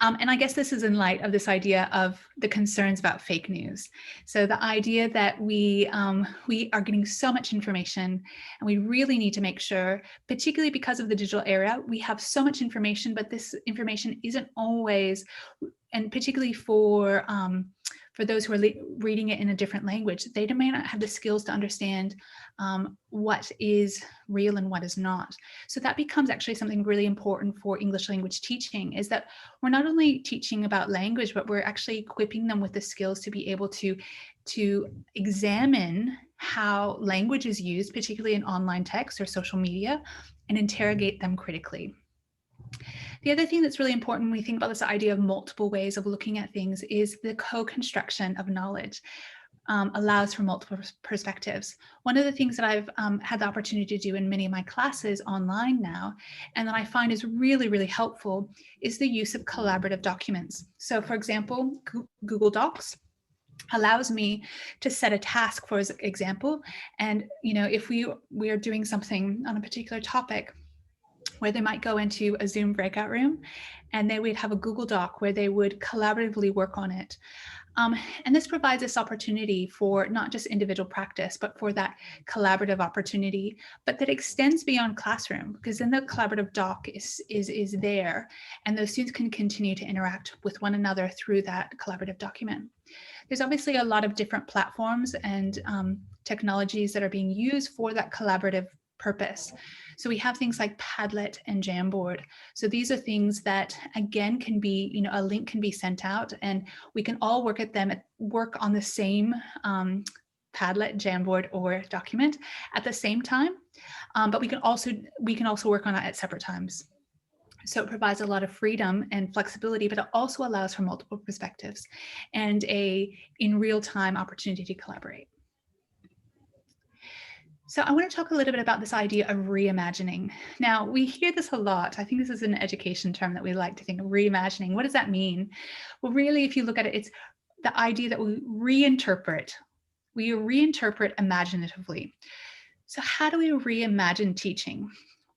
And I guess this is in light of this idea of the concerns about fake news. So the idea that we are getting so much information, and we really need to make sure, particularly because of the digital era, we have so much information, but this information isn't always, and particularly for those who are reading it in a different language, they may not have the skills to understand what is real and what is not. So that becomes actually something really important for English language teaching, is that we're not only teaching about language, but we're actually equipping them with the skills to be able to examine how language is used, particularly in online text or social media, and interrogate them critically. The other thing that's really important when we think about this idea of multiple ways of looking at things is the co-construction of knowledge allows for multiple perspectives. One of the things that I've had the opportunity to do in many of my classes online now, and that I find is really, really helpful, is the use of collaborative documents. So for example, Google Docs allows me to set a task, for example, and if we are doing something on a particular topic, where they might go into a Zoom breakout room and they would have a Google Doc where they would collaboratively work on it. And this provides this opportunity for not just individual practice, but for that collaborative opportunity, but that extends beyond classroom, because then the collaborative doc is there, and those students can continue to interact with one another through that collaborative document. There's obviously a lot of different platforms and technologies that are being used for that collaborative purpose. So we have things like Padlet and Jamboard. So these are things that, again, can be, a link can be sent out, and we can all work on the same Padlet, Jamboard, or document at the same time. But we can also work on it at separate times. So it provides a lot of freedom and flexibility, but it also allows for multiple perspectives and in real-time opportunity to collaborate. So I want to talk a little bit about this idea of reimagining. Now, we hear this a lot. I think this is an education term that we like to think of, reimagining. What does that mean? Well, really, if you look at it, it's the idea that we reinterpret imaginatively. So how do we reimagine teaching?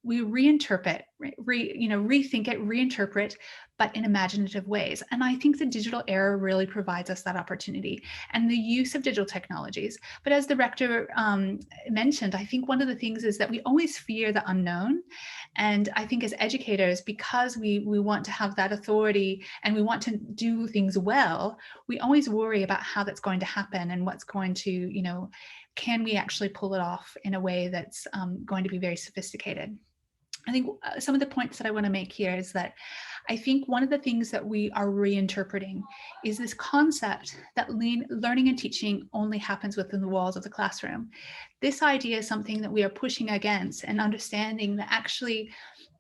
We reinterpret, rethink it, reinterpret, but in imaginative ways. And I think the digital era really provides us that opportunity, and the use of digital technologies. But as the rector mentioned, I think one of the things is that we always fear the unknown. And I think as educators, because we want to have that authority and we want to do things well, we always worry about how that's going to happen and what's going to, can we actually pull it off in a way that's going to be very sophisticated. I think some of the points that I want to make here is that I think one of the things that we are reinterpreting is this concept that learning and teaching only happens within the walls of the classroom. This idea is something that we are pushing against, and understanding that actually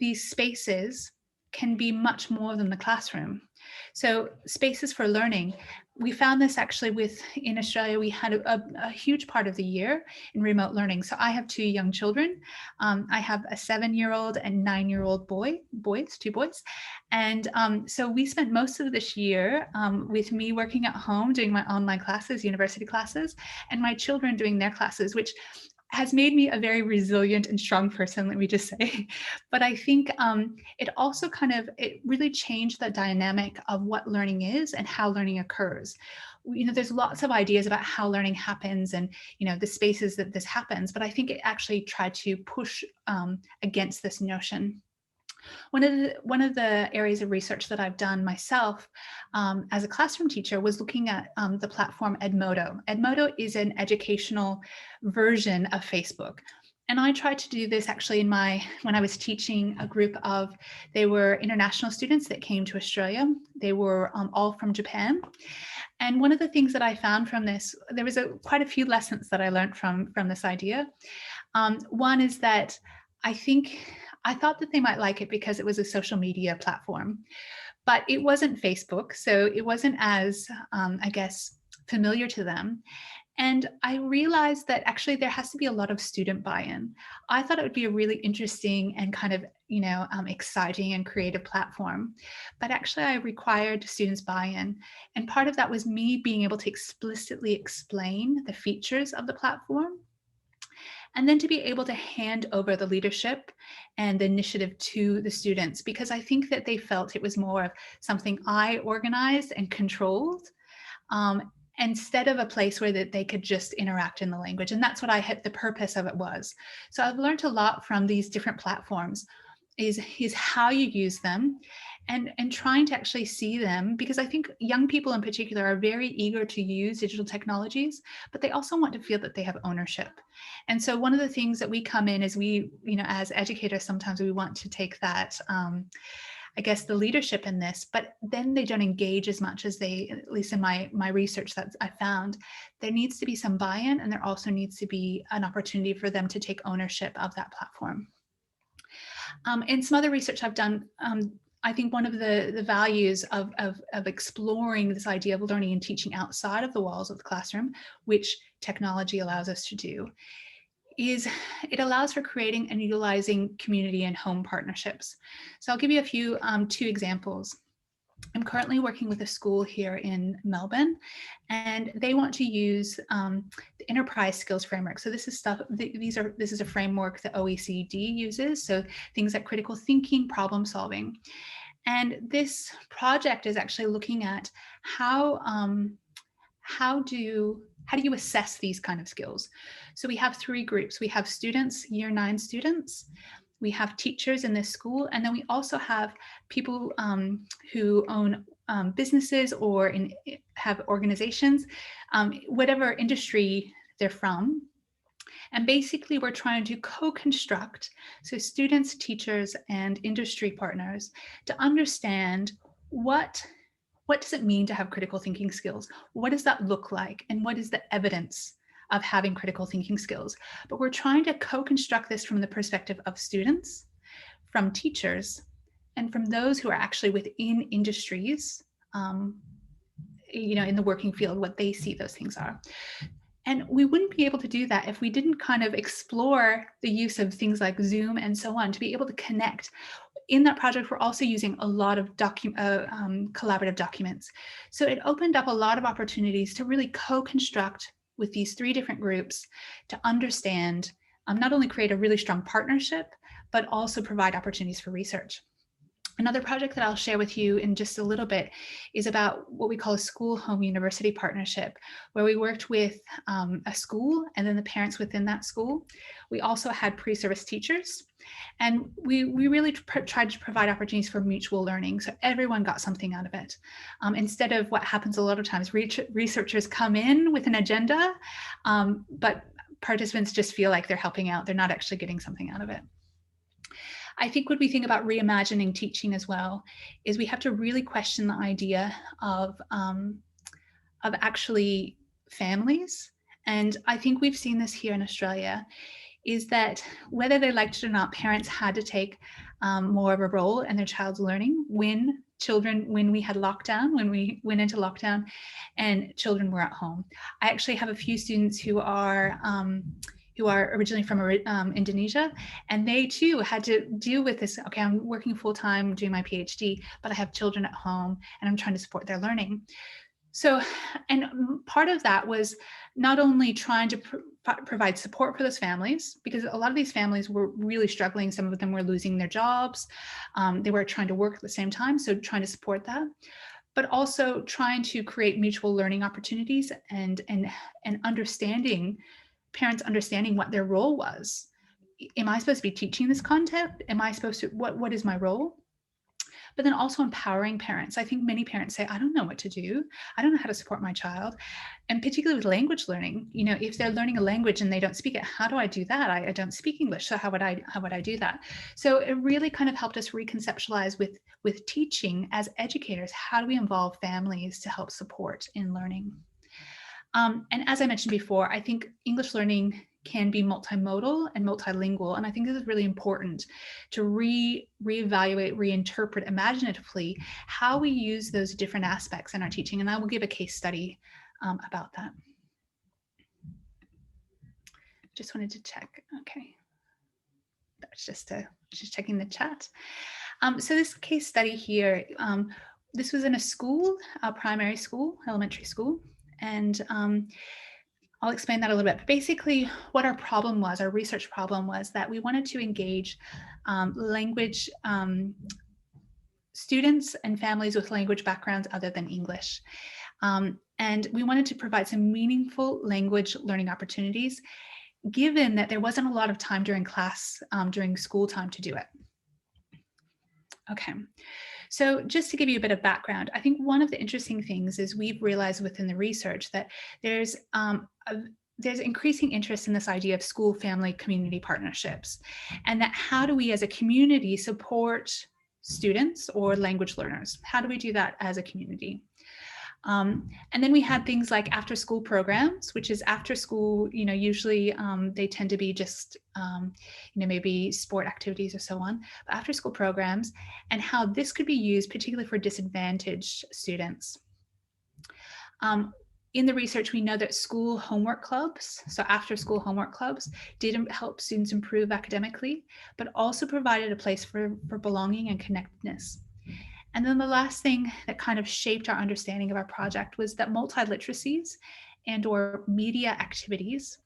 these spaces can be much more than the classroom. So spaces for learning, we found this actually in Australia, we had a huge part of the year in remote learning. So I have two young children. I have a 7-year-old and 9-year-old two boys. And so we spent most of this year with me working at home, doing my online classes, university classes, and my children doing their classes, which has made me a very resilient and strong person, let me just say. But I think it also it really changed the dynamic of what learning is and how learning occurs. There's lots of ideas about how learning happens and, the spaces that this happens, but I think it actually tried to push against this notion. One of the areas of research that I've done myself as a classroom teacher was looking at the platform Edmodo. Edmodo is an educational version of Facebook. And I tried to do this actually when I was teaching a group they were international students that came to Australia. They were all from Japan. And one of the things that I found from this, there was quite a few lessons that I learned from this idea. One is that I thought that they might like it because it was a social media platform, but it wasn't Facebook. So it wasn't as, I guess, familiar to them. And I realized that actually there has to be a lot of student buy-in. I thought it would be a really interesting and kind of, exciting and creative platform, but actually I required students buy-in. And part of that was me being able to explicitly explain the features of the platform, and then to be able to hand over the leadership and the initiative to the students, because I think that they felt it was more of something I organized and controlled, instead of a place where they could just interact in the language. And that's what the purpose of it was. So I've learned a lot from these different platforms is how you use them and trying to actually see them, because I think young people in particular are very eager to use digital technologies, but they also want to feel that they have ownership. And so one of the things that we come in is as educators, sometimes we want to take that, I guess, the leadership in this, but then they don't engage as much as at least in my research that I found. There needs to be some buy-in, and there also needs to be an opportunity for them to take ownership of that platform. In some other research I've done, I think one of the values of exploring this idea of learning and teaching outside of the walls of the classroom, which technology allows us to do, is it allows for creating and utilizing community and home partnerships. So I'll give you two examples. I'm currently working with a school here in Melbourne, and they want to use the enterprise skills framework. So this is this is a framework that OECD uses. So things like critical thinking, problem solving. And this project is actually looking at how do you assess these kind of skills? So we have 3 groups. We have students, year 9 students. We have teachers in this school, and then we also have people who own businesses or have organizations, whatever industry they're from. And basically we're trying to co-construct, so students, teachers, and industry partners, to understand what does it mean to have critical thinking skills? What does that look like? And what is the evidence of having critical thinking skills? But we're trying to co-construct this from the perspective of students, from teachers, and from those who are actually within industries, in the working field, what they see those things are. And we wouldn't be able to do that if we didn't kind of explore the use of things like Zoom and so on to be able to connect. In that project, we're also using a lot of collaborative documents. So it opened up a lot of opportunities to really co-construct with these 3 different groups to understand, not only create a really strong partnership, but also provide opportunities for research. Another project that I'll share with you in just a little bit is about what we call a school-home-university partnership, where we worked with a school and then the parents within that school. We also had pre-service teachers, and we really tried to provide opportunities for mutual learning, so everyone got something out of it. Instead of what happens a lot of times, researchers come in with an agenda, but participants just feel like they're helping out. They're not actually getting something out of it. I think when we think about reimagining teaching as well, is we have to really question the idea of actually families. And I think we've seen this here in Australia, is that whether they liked it or not, parents had to take more of a role in their child's learning when children when we had lockdown, when we went into lockdown and children were at home. I actually have a few students who are originally from Indonesia, and they too had to deal with this. Okay, I'm working full-time doing my PhD, but I have children at home and I'm trying to support their learning. So, and part of that was not only trying to provide support for those families, because a lot of these families were really struggling. Some of them were losing their jobs. They were trying to work at the same time, so trying to support that, but also trying to create mutual learning opportunities and understanding, parents understanding what their role was. Am I supposed to be teaching this content? Am I supposed to, what is my role? But then also empowering parents. I think many parents say, I don't know what to do. I don't know how to support my child. And particularly with language learning, you know, if they're learning a language and they don't speak it, how do I do that? I don't speak English, so how would I do that? So it really kind of helped us reconceptualize with teaching as educators, how do we involve families to help support in learning? And as I mentioned before, I think English learning can be multimodal and multilingual. And I think this is really important to reevaluate, reinterpret imaginatively how we use those different aspects in our teaching. And I will give a case study about that. Just wanted to check. Okay. That's just checking the chat. So this case study here, this was in a school, a primary school, elementary school. And I'll explain that a little bit. But basically, what our problem was, our research problem was that we wanted to engage language students and families with language backgrounds other than English. And we wanted to provide some meaningful language learning opportunities, given that there wasn't a lot of time during class, during school time to do it. Okay. So just to give you a bit of background, I think one of the interesting things is we've realized within the research that there's increasing interest in this idea of school, family, community partnerships, and that how do we as a community support students or language learners? How do we do that as a community? And then we had things like after school programs, which is after school, you know, usually they tend to be just, you know, maybe sport activities or so on, but after school programs, and how this could be used particularly for disadvantaged students. In the research, we know that school homework clubs, so after school homework clubs, did help students improve academically, but also provided a place for belonging and connectedness. And then the last thing that kind of shaped our understanding of our project was that multiliteracies and or media activities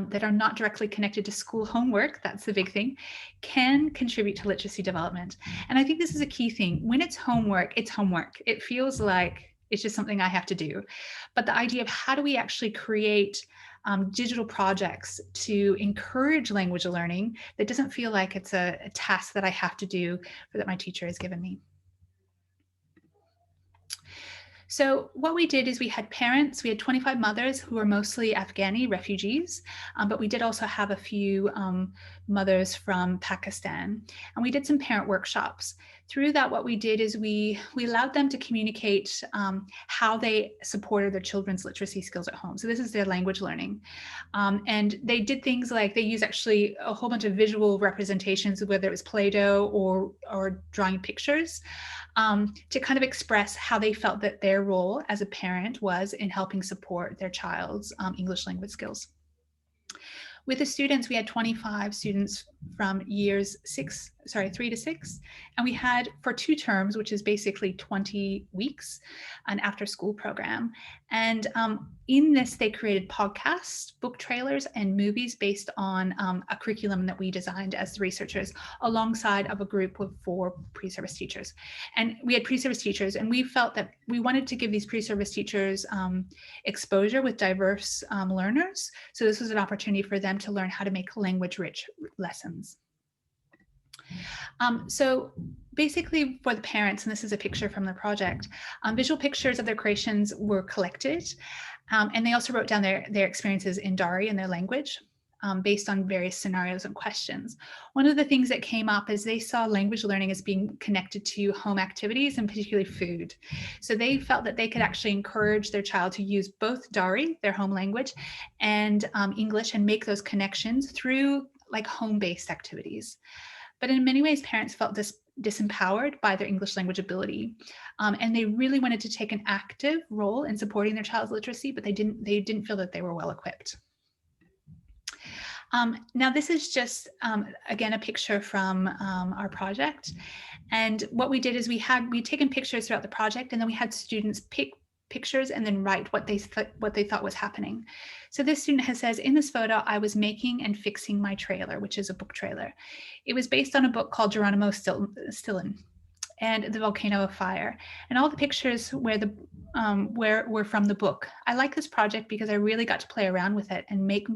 that are not directly connected to school homework, that's the big thing, can contribute to literacy development. And I think this is a key thing. When it's homework, it's homework. It feels like it's just something I have to do. But the idea of how do we actually create digital projects to encourage language learning that doesn't feel like it's a task that I have to do or that my teacher has given me. So what we did is we had parents, we had 25 mothers who were mostly Afghani refugees, but we did also have a few mothers from Pakistan, and we did some parent workshops. Through that, what we did is we allowed them to communicate how they supported their children's literacy skills at home. So this is their language learning. And they did things like they use actually a whole bunch of visual representations, whether it was Play-Doh or drawing pictures, to kind of express how they felt that their role as a parent was in helping support their child's English language skills. With the students, we had 25 students from years 3 to 6, and we had for 2 terms, which is basically 20 weeks, an after school program. And in this, they created podcasts, book trailers, and movies based on a curriculum that we designed as the researchers alongside of a group of 4 pre-service teachers. And we had pre-service teachers, and we felt that we wanted to give these pre-service teachers exposure with diverse learners. So this was an opportunity for them to learn how to make language-rich lessons. So basically for the parents, and this is a picture from the project, visual pictures of their creations were collected, and they also wrote down their experiences in Dari and their language based on various scenarios and questions. One of the things that came up is they saw language learning as being connected to home activities and particularly food. So they felt that they could actually encourage their child to use both Dari, their home language, and English, and make those connections through like home-based activities. But in many ways, parents felt disempowered by their English language ability. And they really wanted to take an active role in supporting their child's literacy, but they didn't feel that they were well equipped. Now this is just, again, a picture from our project. And what we did is we'd taken pictures throughout the project, and then we had students pick pictures and then write what they thought was happening. So this student says, in this photo, I was making and fixing my trailer, which is a book trailer. It was based on a book called Geronimo Stilton and the Volcano of Fire. And all the pictures were from the book. I like this project because I really got to play around with it and make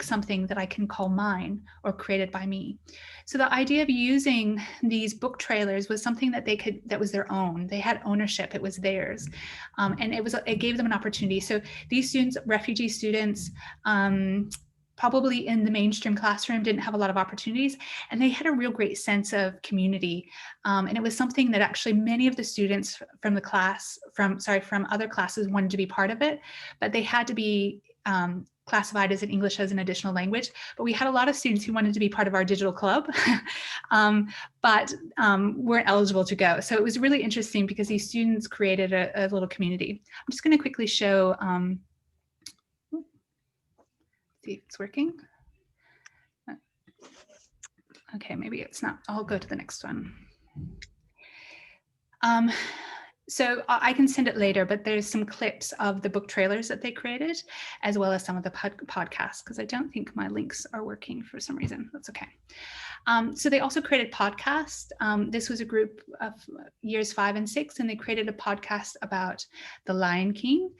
something that I can call mine or created by me. So the idea of using these book trailers was something that was their own. They had ownership, it was theirs. And it gave them an opportunity. So these students, refugee students, probably in the mainstream classroom didn't have a lot of opportunities, and they had a real great sense of community. And it was something that actually many of the students from other classes wanted to be part of it, but they had to be classified as English as an additional language. But we had a lot of students who wanted to be part of our digital club, but weren't eligible to go. So it was really interesting because these students created a little community. I'm just going to quickly show, see if it's working. Okay, maybe it's not. I'll go to the next one. So I can send it later, but there's some clips of the book trailers that they created, as well as some of the podcasts, because I don't think my links are working for some reason. That's okay. So they also created podcasts. This was a group of years 5 and 6, and they created a podcast about The Lion King.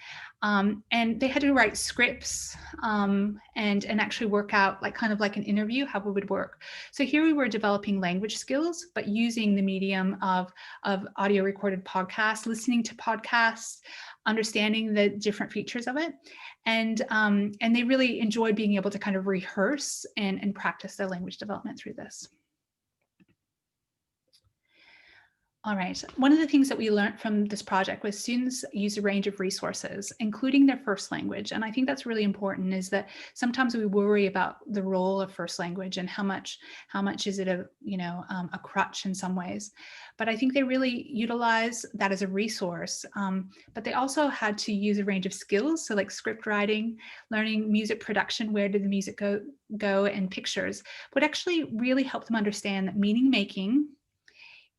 And they had to write scripts and actually work out kind of like an interview, how it would work. So here we were developing language skills, but using the medium of audio recorded podcasts, listening to podcasts, understanding the different features of it. And they really enjoyed being able to kind of rehearse and practice their language development through this. All right, one of the things that we learned from this project was students use a range of resources, including their first language. And I think that's really important, is that sometimes we worry about the role of first language and how much is it a crutch in some ways. But I think they really utilize that as a resource. But they also had to use a range of skills. So like script writing, learning music production, where did the music go, and pictures would actually really help them understand that meaning making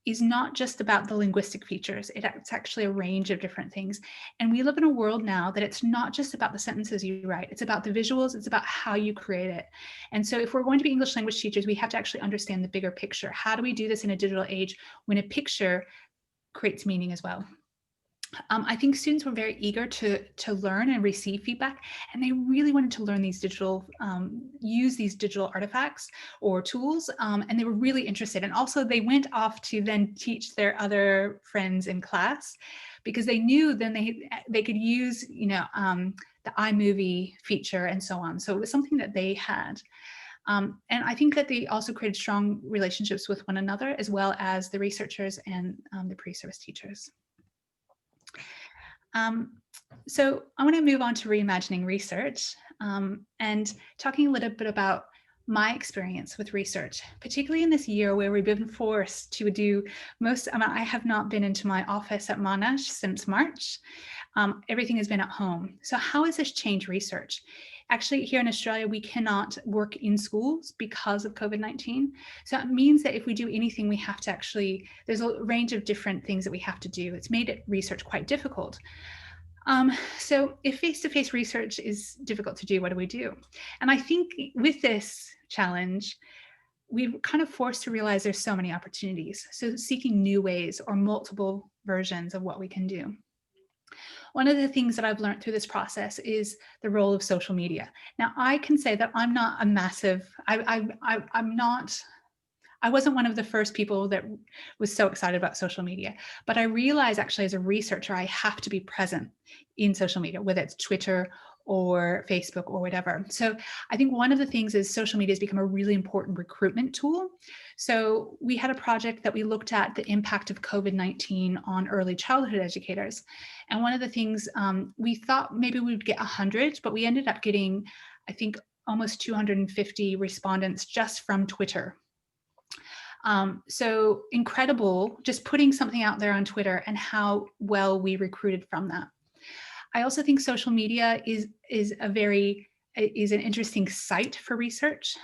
is not just about the linguistic features. It's actually a range of different things. And we live in a world now that it's not just about the sentences you write, it's about the visuals, it's about how you create it. And so if we're going to be English language teachers, we have to actually understand the bigger picture. How do we do this in a digital age when a picture creates meaning as well? I think students were very eager to learn and receive feedback, and they really wanted to learn these use these digital artifacts or tools, and they were really interested. And also they went off to then teach their other friends in class, because they knew then they could use the iMovie feature and so on. So it was something that they had. And I think that they also created strong relationships with one another, as well as the researchers and the pre-service teachers. So I want to move on to reimagining research and talking a little bit about my experience with research, particularly in this year where we've been forced to do I have not been into my office at Monash since March. Everything has been at home. So how has this changed research? Actually, here in Australia, we cannot work in schools because of COVID-19. So it means that if we do anything, we have to there's a range of different things that we have to do. It's made research quite difficult. So if face-to-face research is difficult to do, what do we do? And I think with this challenge, we're kind of forced to realize there's so many opportunities. So seeking new ways or multiple versions of what we can do. One of the things that I've learned through this process is the role of social media. Now, I can say that I'm not a massive, I wasn't one of the first people that was so excited about social media, but I realized actually as a researcher, I have to be present in social media, whether it's Twitter or Facebook or whatever. So I think one of the things is social media has become a really important recruitment tool. So we had a project that we looked at the impact of COVID-19 on early childhood educators. And one of the things we thought maybe we would get 100, but we ended up getting, I think, almost 250 respondents just from Twitter. So incredible, just putting something out there on Twitter and how well we recruited from that. I also think social media is an interesting site for research,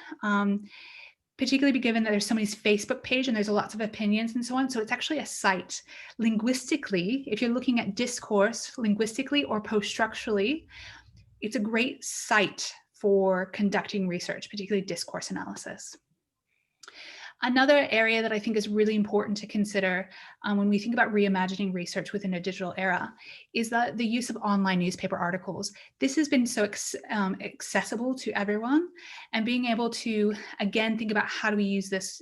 particularly given that there's somebody's Facebook page and there's lots of opinions and so on. So it's actually a site. Linguistically, if you're looking at discourse linguistically or post-structurally, it's a great site for conducting research, particularly discourse analysis. Another area that I think is really important to consider when we think about reimagining research within a digital era is that the use of online newspaper articles. This has been so accessible to everyone, and being able to, again, think about how do we use this,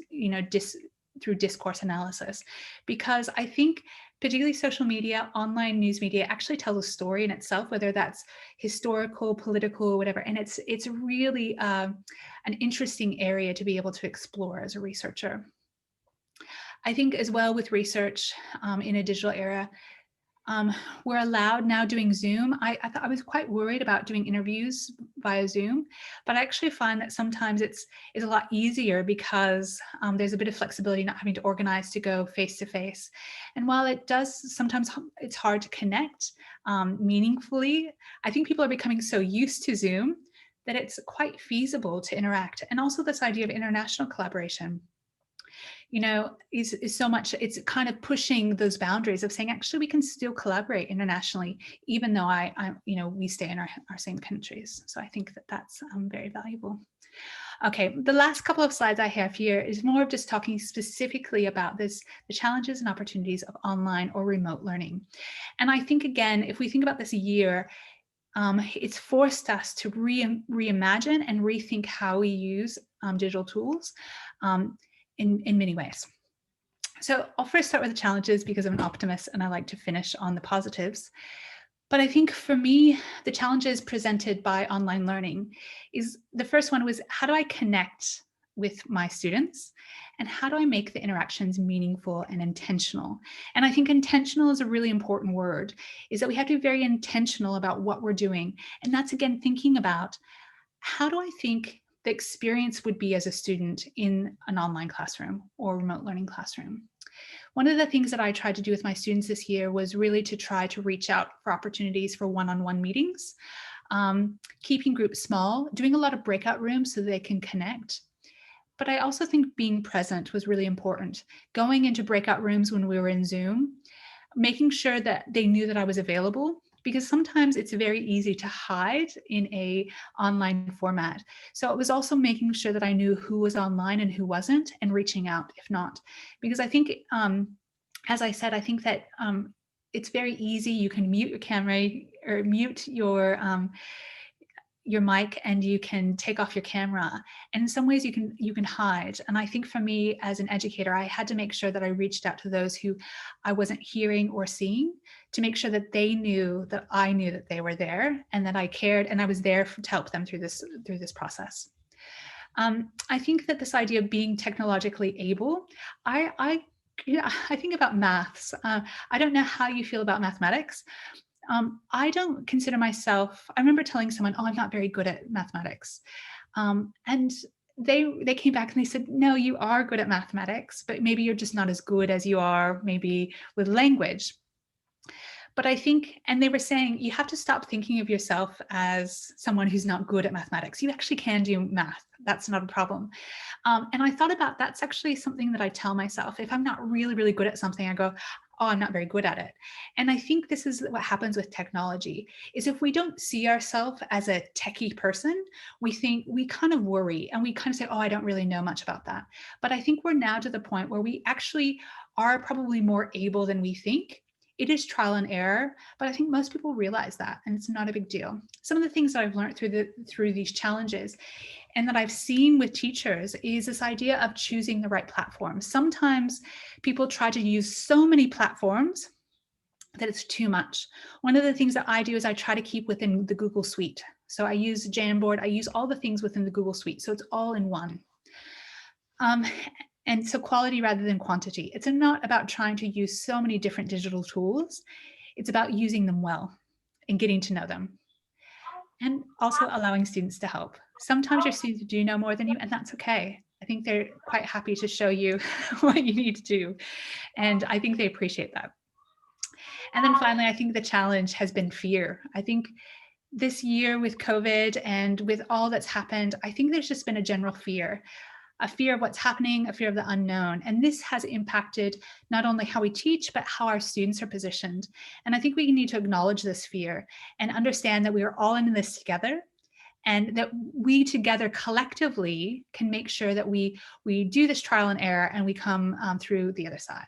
through discourse analysis, because I think particularly social media, online news media actually tells a story in itself, whether that's historical, political, whatever. And it's really an interesting area to be able to explore as a researcher. I think as well with research in a digital era, we're allowed now doing Zoom. I was quite worried about doing interviews via Zoom, but I actually find that sometimes it's a lot easier because there's a bit of flexibility, not having to organize to go face to face. And while it does, sometimes it's hard to connect meaningfully, I think people are becoming so used to Zoom that it's quite feasible to interact. And also this idea of international collaboration, is so much, it's kind of pushing those boundaries of saying, actually, we can still collaborate internationally, even though we stay in our same countries. So I think that that's very valuable. Okay, the last couple of slides I have here is more of just talking specifically about the challenges and opportunities of online or remote learning. And I think, again, if we think about this year, it's forced us to reimagine and rethink how we use digital tools in many ways. So I'll first start with the challenges because I'm an optimist and I like to finish on the positives. But I think for me, the challenges presented by online learning is, the first one was, how do I connect with my students? And how do I make the interactions meaningful and intentional? And I think intentional is a really important word, is that we have to be very intentional about what we're doing. And that's, again, thinking about, how do I think the experience would be as a student in an online classroom or remote learning classroom? One of the things that I tried to do with my students this year was really to try to reach out for opportunities for one-on-one meetings, keeping groups small, doing a lot of breakout rooms so they can connect. But I also think being present was really important. Going into breakout rooms when we were in Zoom, making sure that they knew that I was available, because sometimes it's very easy to hide in a online format. So it was also making sure that I knew who was online and who wasn't, and reaching out if not. Because I think, as I said, I think that it's very easy. You can mute your camera or mute your mic, and you can take off your camera. And in some ways you can hide. And I think for me as an educator, I had to make sure that I reached out to those who I wasn't hearing or seeing, to make sure that they knew that I knew that they were there and that I cared, and I was there to help them through this process. I think that this idea of being technologically able, I think about maths. I don't know how you feel about mathematics. I don't consider myself, I remember telling someone, oh, I'm not very good at mathematics. And they came back and they said, no, you are good at mathematics, but maybe you're just not as good as you are maybe with language. But I think, and they were saying, you have to stop thinking of yourself as someone who's not good at mathematics. You actually can do math. That's not a problem. And I thought about, that's actually something that I tell myself. If I'm not really, really good at something, I go, oh, I'm not very good at it. And I think this is what happens with technology, is if we don't see ourselves as a techie person, we kind of worry and we kind of say, oh, I don't really know much about that. But I think we're now to the point where we actually are probably more able than we think. It is trial and error, but I think most people realize that, and it's not a big deal. Some of the things that I've learned through these challenges and that I've seen with teachers is this idea of choosing the right platform. Sometimes people try to use so many platforms that it's too much. One of the things that I do is I try to keep within the Google Suite. So I use Jamboard, I use all the things within the Google Suite, so it's all in one. And so quality rather than quantity. It's not about trying to use so many different digital tools. It's about using them well and getting to know them. And also allowing students to help. Sometimes your students do know more than you, and that's okay. I think they're quite happy to show you what you need to do. And I think they appreciate that. And then finally, I think the challenge has been fear. I think this year with COVID and with all that's happened, I think there's just been a general fear. A fear of what's happening, a fear of the unknown. And this has impacted not only how we teach, but how our students are positioned. And I think we need to acknowledge this fear and understand that we are all in this together, and that we together collectively can make sure that we do this trial and error and we come through the other side.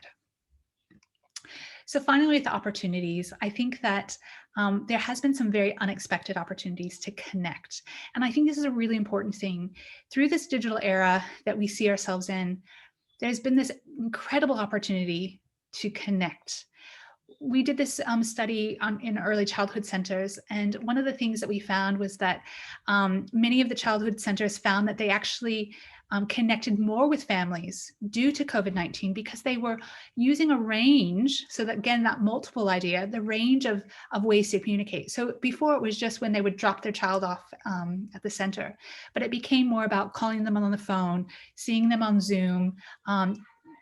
So finally, with the opportunities, I think that there has been some very unexpected opportunities to connect. And I think this is a really important thing. Through this digital era that we see ourselves in, there's been this incredible opportunity to connect. We did this study in early childhood centers, and one of the things that we found was that many of the childhood centers found that they actually connected more with families due to COVID-19 because they were using a range. So that, again, that multiple idea, the range of ways to communicate. So before it was just when they would drop their child off at the center, but it became more about calling them on the phone, seeing them on Zoom,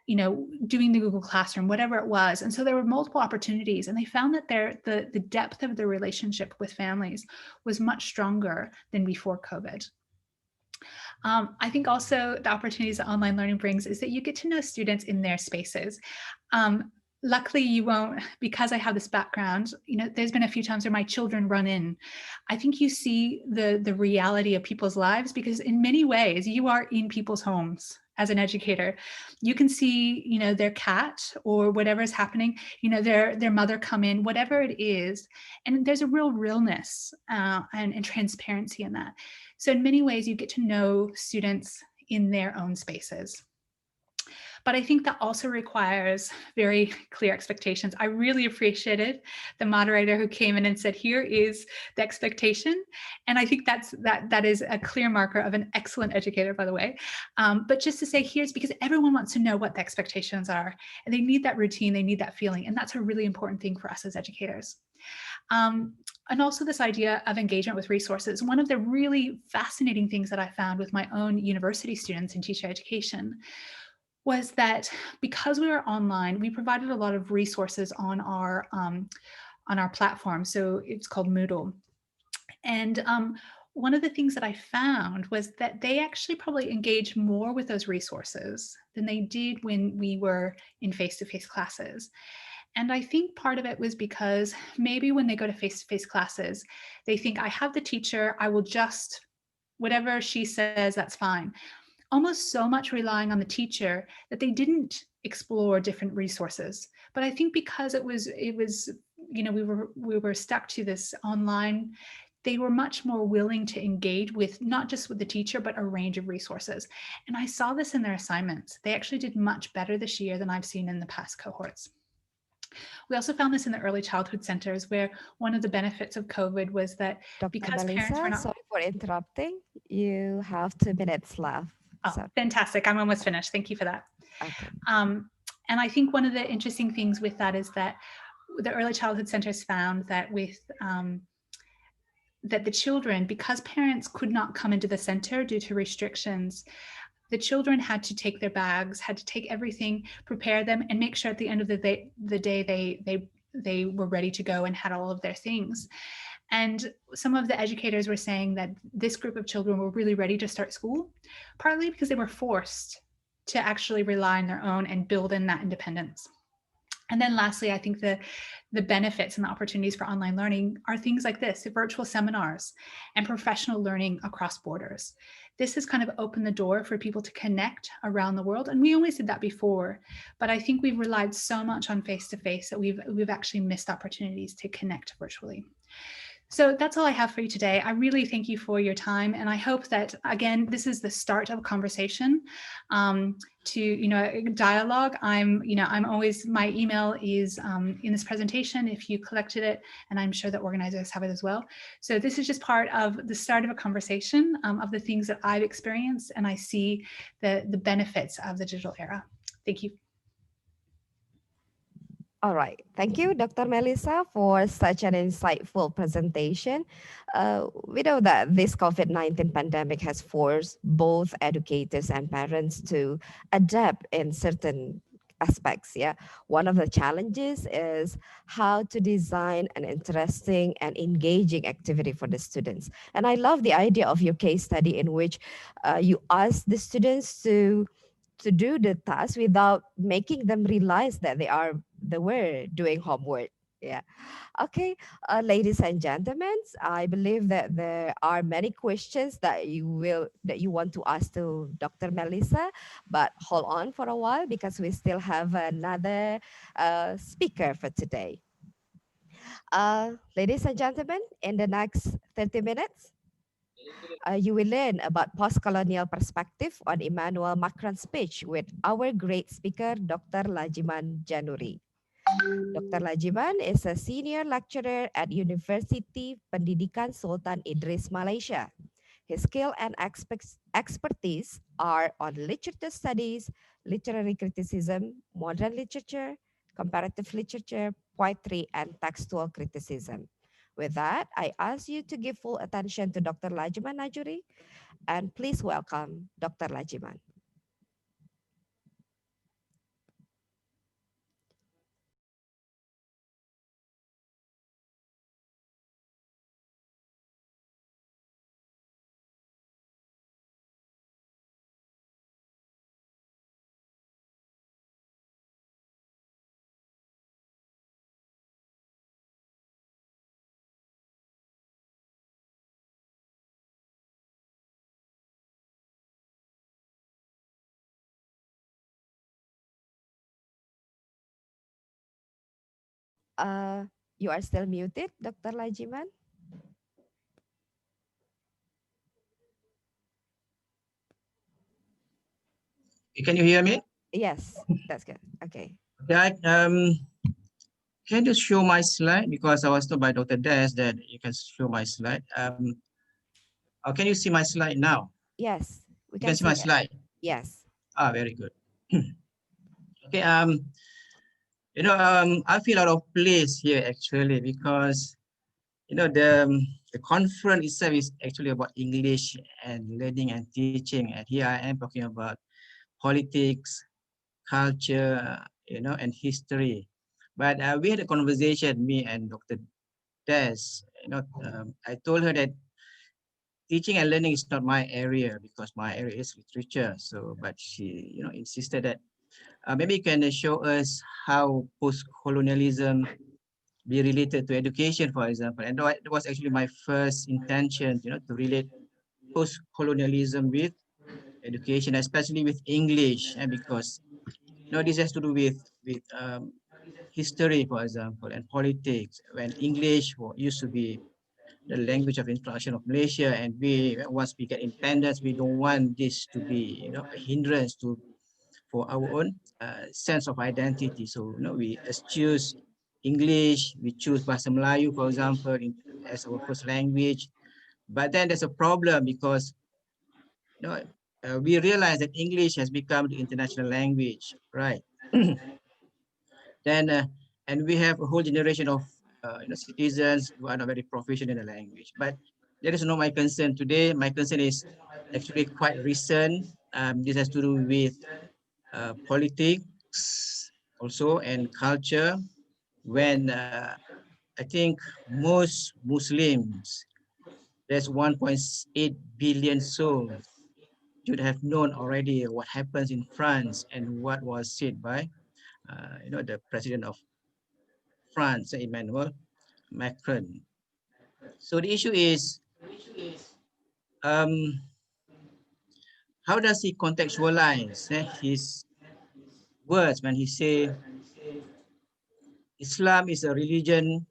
you know, doing the Google Classroom, whatever it was. And so there were multiple opportunities, and they found that the depth of the relationship with families was much stronger than before COVID. I think also the opportunities that online learning brings is that you get to know students in their spaces. Luckily, you won't, because I have this background, you know, there's been a few times where my children run in. I think you see the reality of people's lives, because in many ways you are in people's homes. As an educator, you can see, you know, their cat or whatever is happening, you know, their mother come in, whatever it is. And there's a real realness and transparency in that. So in many ways, you get to know students in their own spaces. But I think that also requires very clear expectations. I really appreciated the moderator who came in and said, here is the expectation. And I think that is a clear marker of an excellent educator, by the way. But just to say, here's because everyone wants to know what the expectations are, and they need that routine, they need that feeling. And that's a really important thing for us as educators. And also this idea of engagement with resources. One of the really fascinating things that I found with my own university students in teacher education was that because we were online, we provided a lot of resources on our platform. So it's called Moodle. And one of the things that I found was that they actually probably engaged more with those resources than they did when we were in face-to-face classes. And I think part of it was because maybe when they go to face-to-face classes, they think, I have the teacher, I will just, whatever she says, that's fine. Almost so much relying on the teacher that they didn't explore different resources. But I think because it was, you know, we were stuck to this online, they were much more willing to engage with not just with the teacher, but a range of resources. And I saw this in their assignments. They actually did much better this year than I've seen in the past cohorts. We also found this in the early childhood centers, where one of the benefits of COVID was that Dr. because Melissa, parents were not— sorry for interrupting. You have 2 minutes left. Oh, so. Fantastic. I'm almost finished. Thank you for that. Okay. And I think one of the interesting things with that is that the early childhood centers found that with that the children, because parents could not come into the center due to restrictions, the children had to take their bags, had to take everything, prepare them, and make sure at the end of the day they were ready to go and had all of their things. And some of the educators were saying that this group of children were really ready to start school, partly because they were forced to actually rely on their own and build in that independence. And then lastly, I think the benefits and the opportunities for online learning are things like this, virtual seminars and professional learning across borders. This has kind of opened the door for people to connect around the world. And we always did that before, but I think we've relied so much on face-to-face that we've actually missed opportunities to connect virtually. So that's all I have for you today. I really thank you for your time. And I hope that, again, this is the start of a conversation to, you know, dialogue. I'm always, my email is in this presentation if you collected it, and I'm sure that organizers have it as well. So this is just part of the start of a conversation of the things that I've experienced, and I see the benefits of the digital era. Thank you. All right. Thank you, Dr. Melissa, for such an insightful presentation. We know that this COVID-19 pandemic has forced both educators and parents to adapt in certain aspects. Yeah. One of the challenges is how to design an interesting and engaging activity for the students. And I love the idea of your case study in which you ask the students to do the task without making them realize that they were doing homework. Yeah. Okay, ladies and gentlemen, I believe that there are many questions that you want to ask to Dr. Melissa, but hold on for a while because we still have another speaker for today. Ladies and gentlemen, in the next 30 minutes, you will learn about post-colonial perspective on Emmanuel Macron's speech with our great speaker, Dr. Lajiman Janoory. Dr. Lajiman is a senior lecturer at Universiti Pendidikan Sultan Idris, Malaysia. His skill and expertise are on literature studies, literary criticism, modern literature, comparative literature, poetry, and textual criticism. With that, I ask you to give full attention to Dr. Lajiman Janoory, and please welcome Dr. Lajiman. Uh, you are still muted, Dr. Lajiman? Can you hear me? Yes, that's good. Okay. Yeah, can you show my slide? Because I was told by Dr. Des that you can show my slide. Can you see my slide now? Yes, we You can can see my see that. slide. Yes. Ah, very good. Okay. I feel out of place here actually because the conference itself is actually about English and learning and teaching, and here I am talking about politics, culture, and history. But we had a conversation, me and Dr. Des. I told her that teaching and learning is not my area because my area is literature. So, but she, insisted that maybe you can show us how post-colonialism be related to education, for example. And that was actually my first intention, to relate post-colonialism with education, especially with English, and because this has to do with history, for example, and politics. When English used to be the language of instruction of Malaysia, and once we get independence, we don't want this to be a hindrance for our own sense of identity. So we choose English, we choose Bahasa Melayu, for example, as our first language. But then there's a problem because we realize that English has become the international language, right? Then and we have a whole generation of citizens who are not very proficient in the language. But that is not my concern today. My concern is actually quite recent. This has to do with politics also and culture. When I think most Muslims, there's 1.8 billion souls, should have known already what happens in France and what was said by the president of France, Emmanuel Macron. So the issue is, um, how does he contextualize his words when he say Islam is a religion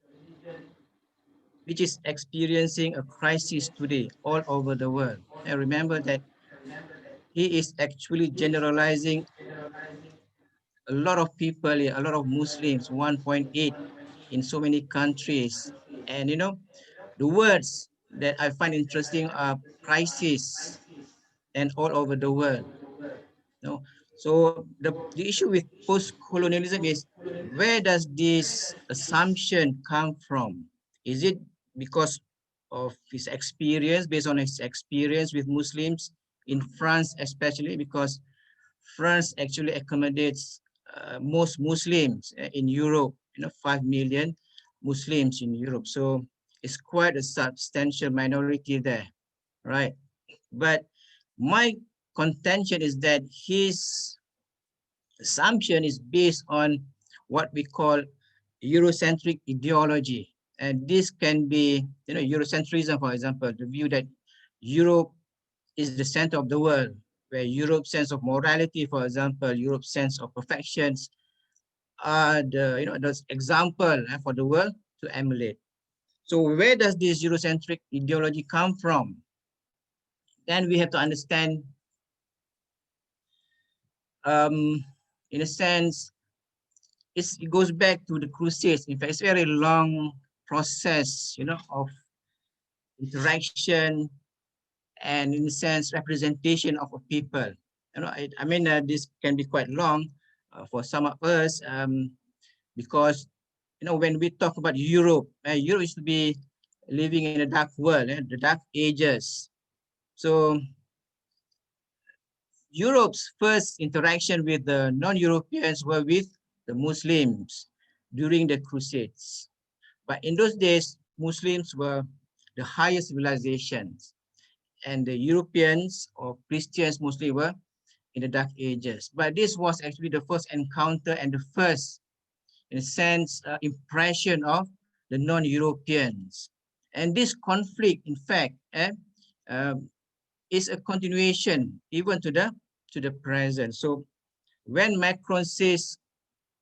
which is experiencing a crisis today all over the world? And remember that he is actually generalizing a lot of people, a lot of Muslims, 1.8 in so many countries. And the words that I find interesting are crisis and all over the world. So the issue with post-colonialism is, where does this assumption come from? Is it because of his experience, based on his experience with Muslims in France, especially because France actually accommodates most Muslims in Europe, 5 million Muslims in Europe. So it's quite a substantial minority there, right? But my contention is that his assumption is based on what we call Eurocentric ideology. And this can be, Eurocentrism, for example, the view that Europe is the center of the world, where Europe's sense of morality, for example, Europe's sense of perfections are the example for the world to emulate. So where does this Eurocentric ideology come from? Then we have to understand, in a sense, it goes back to the Crusades. In fact, it's a very long process, of interaction and, in a sense, representation of a people. This can be quite long for some of us, because, when we talk about Europe, Europe used to be living in a dark world, the dark ages. So Europe's first interaction with the non-Europeans were with the Muslims during the Crusades. But in those days, Muslims were the highest civilizations, and the Europeans or Christians mostly were in the Dark Ages. But this was actually the first encounter and the first, in a sense, impression of the non-Europeans. And this conflict, in fact, is a continuation even to the present. So when Macron says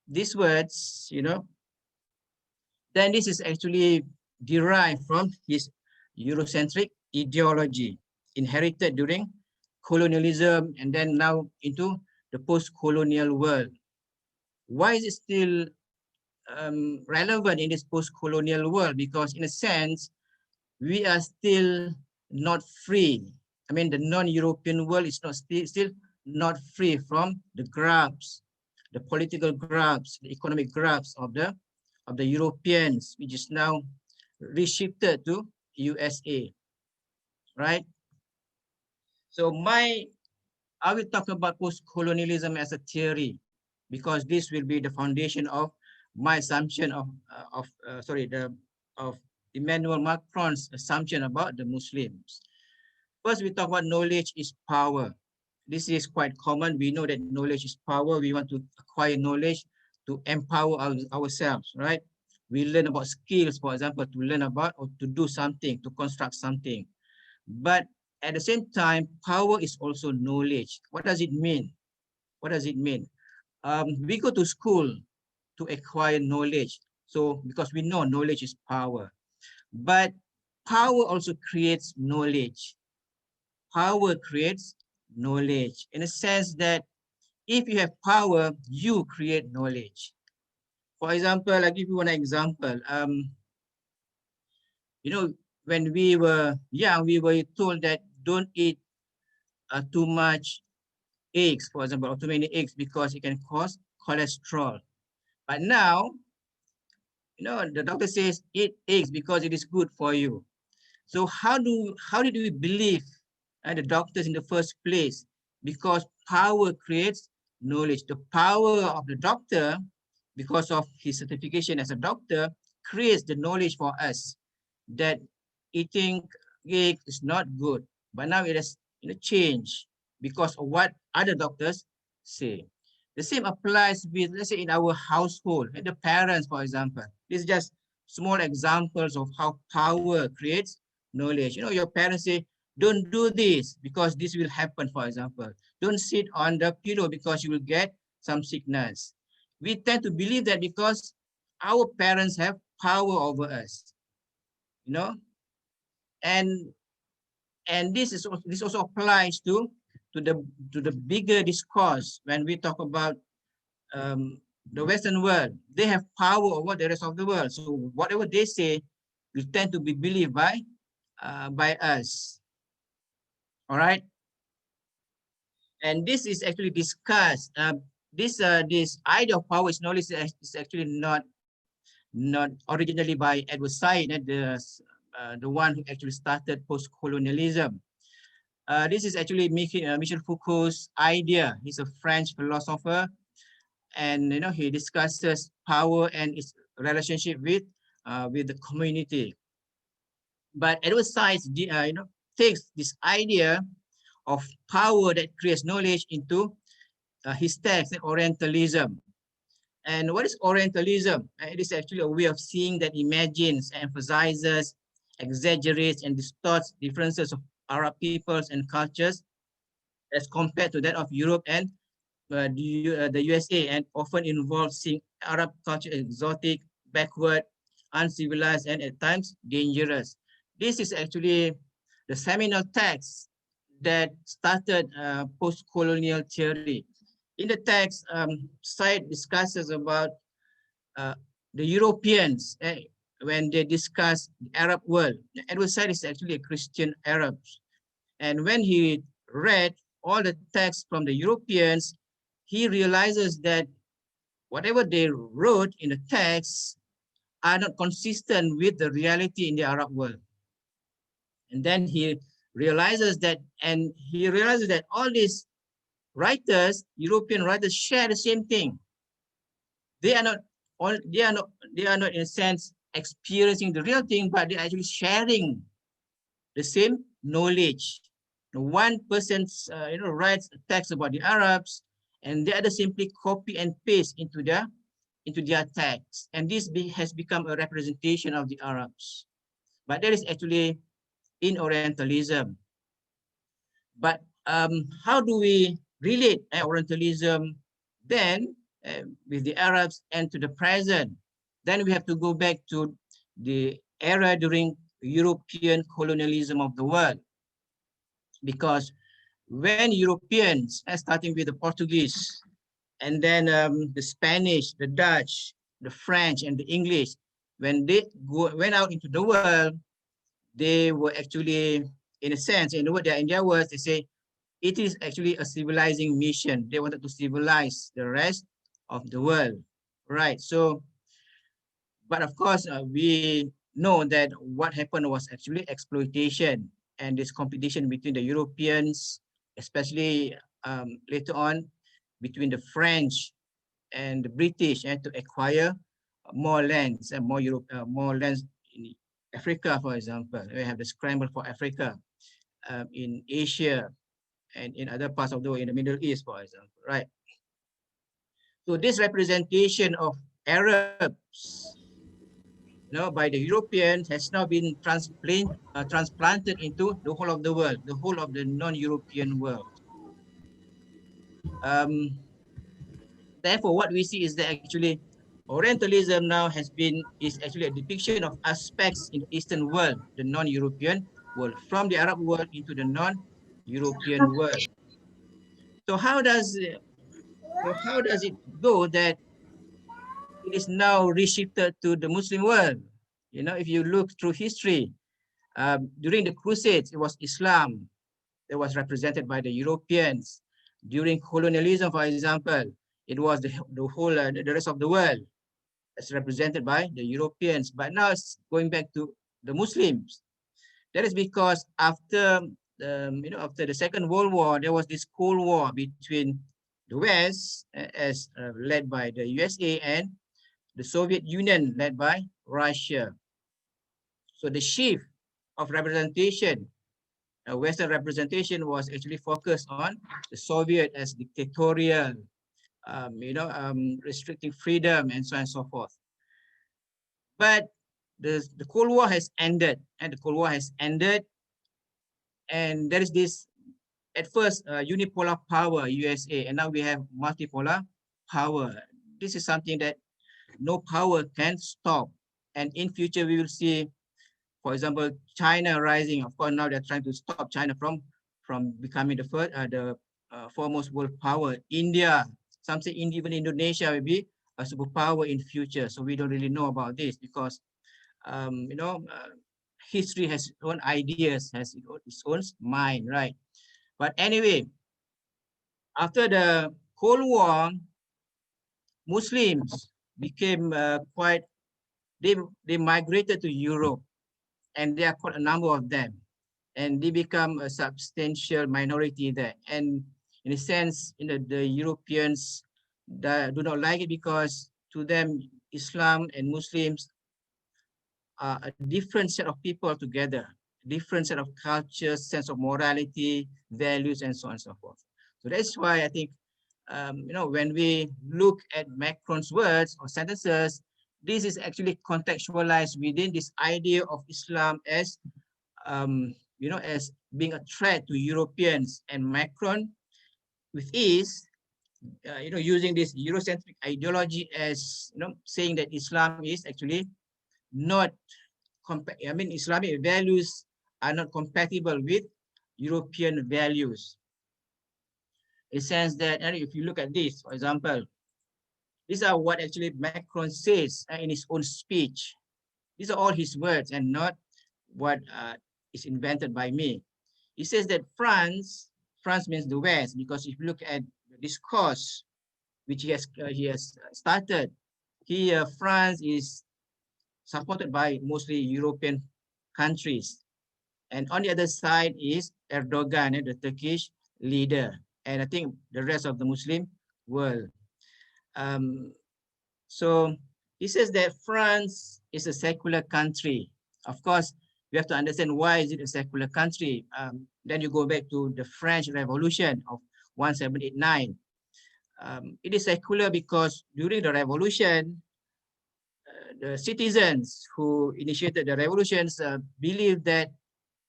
these words, then this is actually derived from his Eurocentric ideology inherited during colonialism and then now into the post-colonial world. Why is it still relevant in this post-colonial world? Because in a sense, we are still not free. The non-European world is not still not free from the grabs, the political grabs, the economic grabs of the Europeans, which is now reshifted to USA, right? So I will talk about post-colonialism as a theory, because this will be the foundation of my assumption of Emmanuel Macron's assumption about the Muslims. First, we talk about knowledge is power. This is quite common. We know that knowledge is power. We want to acquire knowledge to empower ourselves, right? We learn about skills, for example, to learn about or to do something, to construct something. But at the same time, power is also knowledge. What does it mean? What does it mean? We go to school to acquire knowledge. So because we know knowledge is power, but power also creates knowledge. Power creates knowledge in a sense that if you have power, you create knowledge. For example, I'll give you one example. When we were young, we were told that don't eat too much eggs, for example, or too many eggs, because it can cause cholesterol. But now, the doctor says eat eggs because it is good for you. So how did we believe the doctors in the first place? Because power creates knowledge. The power of the doctor, because of his certification as a doctor, creates the knowledge for us that eating egg is not good. But now it has changed because of what other doctors say. The same applies with, let's say, in our household, the parents, for example. This is just small examples of how power creates knowledge. Your parents say, don't do this because this will happen, for example. Don't sit on the pillow because you will get some sickness. We tend to believe that because our parents have power over us, and this also applies to the bigger discourse when we talk about the Western world. They have power over the rest of the world. So whatever they say will tend to be believed by us. All right. And this is actually discussed. This idea of power is knowledge is actually not originally by Edward Said, the one who actually started post-colonialism. This is actually Michel Foucault's idea. He's a French philosopher, and he discusses power and its relationship with the community. But Edward Said takes this idea of power that creates knowledge into his text, Orientalism. And what is Orientalism? It is actually a way of seeing that imagines, emphasizes, exaggerates, and distorts differences of Arab peoples and cultures as compared to that of Europe and the USA, and often involves seeing Arab culture exotic, backward, uncivilized, and at times dangerous. This is actually the seminal text that started post-colonial theory. In the text, Said discusses about the Europeans when they discuss the Arab world. Edward Said is actually a Christian Arab. And when he read all the texts from the Europeans, he realizes that whatever they wrote in the text are not consistent with the reality in the Arab world. And then he realizes that all these writers, European writers, share the same thing. They are not in a sense experiencing the real thing, but they're actually sharing the same knowledge. One person writes a text about the Arabs, and the other simply copy and paste into their text. And this has become a representation of the Arabs. But that is actually in Orientalism. But how do we relate Orientalism then with the Arabs and to the present? Then we have to go back to the era during European colonialism of the world. Because when Europeans, starting with the Portuguese, and then the Spanish, the Dutch, the French, and the English, when they went out into the world, they were actually, in a sense, in their words, they say, it is actually a civilizing mission. They wanted to civilize the rest of the world, right? So, but of course, we know that what happened was actually exploitation and this competition between the Europeans, especially later on between the French and the British, and to acquire more lands and more lands in Africa, for example. We have the scramble for Africa, in Asia, and in other parts of the world, in the Middle East, for example, right? So this representation of Arabs, by the Europeans has now been transplanted into the whole of the world, the whole of the non-European world. Therefore, what we see is that actually Orientalism now is actually a depiction of aspects in the Eastern world, the non-European world, from the Arab world into the non-European world. So how does it go that it is now reshifted to the Muslim world? If you look through history, during the Crusades, it was Islam that was represented by the Europeans. During colonialism, for example, it was the rest of the world that's represented by the Europeans. But now it's going back to the Muslims. That is because after the Second World War, there was this Cold War between the West, as led by the USA, and the Soviet Union, led by Russia. So the shift of representation, Western representation, was actually focused on the Soviet as dictatorial, restricting freedom, and so on and so forth. But the Cold War has ended, and and there is this, at first, unipolar power, USA, and now we have multipolar power. This is something that no power can stop. And in future, we will see, for example, China rising. Of course, now they're trying to stop China from becoming the foremost world power. India, some say even Indonesia will be a superpower in future. So we don't really know about this because, history has its own ideas, has its own mind, right? But anyway, after the Cold War, Muslims became they migrated to Europe, and there are quite a number of them, and they become a substantial minority there. And in a sense, the Europeans do not like it, because to them, Islam and Muslims are a different set of people together, different set of cultures, sense of morality, values, and so on and so forth. So that's why I think, when we look at Macron's words or sentences, this is actually contextualized within this idea of Islam as, as being a threat to Europeans, and Macron, with ease, using this Eurocentric ideology as, saying that Islam is actually not, Islamic values are not compatible with European values. In the sense that, if you look at this, for example, these are what actually Macron says in his own speech. These are all his words and not what is invented by me. He says that France means the West, because if you look at the discourse which he has started, here France is supported by mostly European countries. And on the other side is Erdogan, the Turkish leader, and I think the rest of the Muslim world. So he says that France is a secular country. Of course, we have to understand why is it a secular country. Then you go back to the French Revolution of 1789. It is secular because during the revolution, the citizens who initiated the revolutions believed that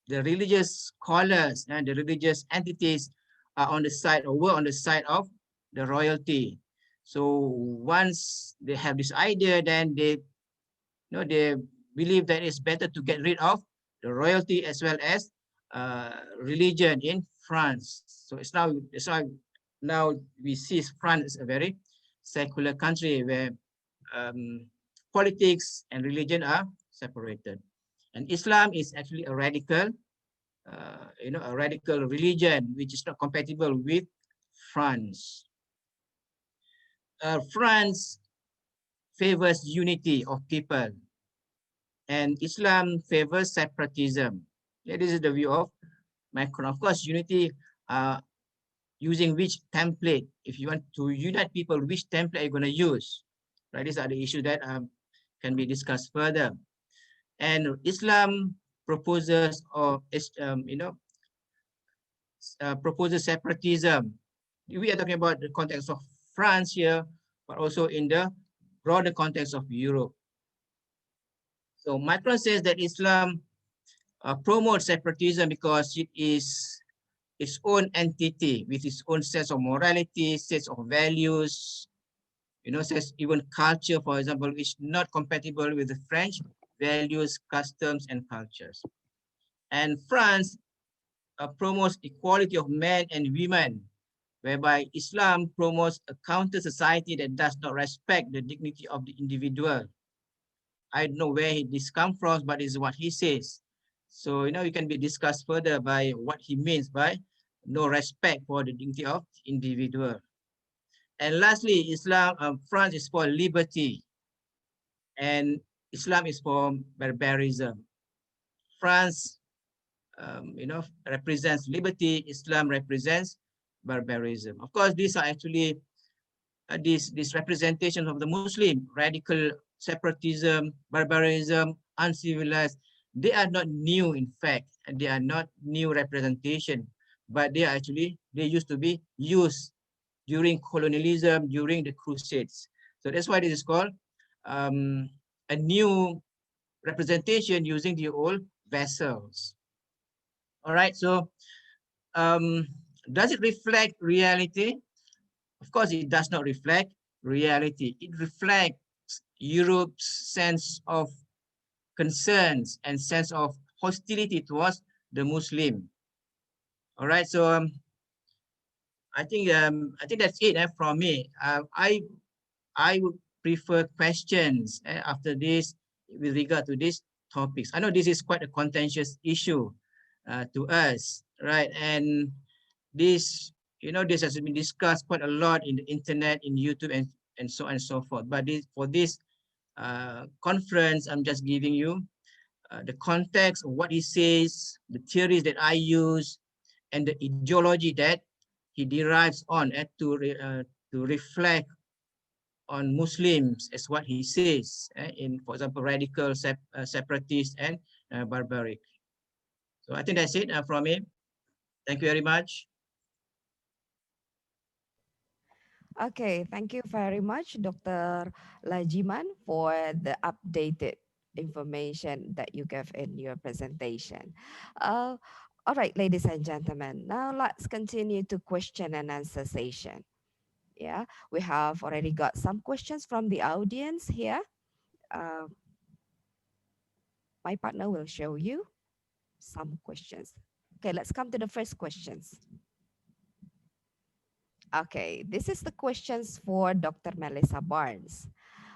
the religious scholars and the religious entities are on the side, or were on the side of the royalty. So once they have this idea, then they believe that it's better to get rid of the royalty as well as religion in France. So it's now we see France as a very secular country where politics and religion are separated. And Islam is actually a radical, a radical religion which is not compatible with France. France favors unity of people, and Islam favors separatism. Yeah, this is the view of Macron. Of course, unity, using which template? If you want to unite people, which template are you going to use? Right, these are the issues that can be discussed further. And Islam proposes, proposes separatism. We are talking about the context of France here, but also in the broader context of Europe. So Macron says that Islam promotes separatism because it is its own entity with its own sense of morality, sense of values, says even culture, for example, is not compatible with the French values, customs, and cultures. And France promotes equality of men and women, whereby Islam promotes a counter society that does not respect the dignity of the individual. I don't know where this comes from, but it's what he says. So, it can be discussed further by what he means by no respect for the dignity of the individual. And lastly, France is for liberty, and Islam is for barbarism. France, represents liberty. Islam represents barbarism. Of course, these are actually this representation of the Muslim, radical separatism, barbarism, uncivilized. They are not new, in fact, and they are not new representation, but they used to be used during colonialism, during the Crusades. So that's why this is called a new representation using the old vessels. All right, so does it reflect reality? Of course, it does not reflect reality. It reflects Europe's sense of concerns and sense of hostility towards the Muslim. All right, so I think that's it from me. I would prefer questions after this with regard to these topics. I know this is quite a contentious issue to us, right? And this, this has been discussed quite a lot in the internet, in YouTube, and so on and so forth. But for this conference, I'm just giving you the context of what he says, the theories that I use, and the ideology that he derives on to reflect on Muslims as what he says in, for example, radical, separatist, and barbaric. So I think that's it from me. Thank you very much. Okay, thank you very much, Dr. Lajiman, for the updated information that you gave in your presentation. All right, ladies and gentlemen, now let's continue to question and answer session. Yeah, we have already got some questions from the audience here. My partner will show you some questions. Okay, let's come to the first questions. Okay, this is the questions for Dr. Melissa Barnes.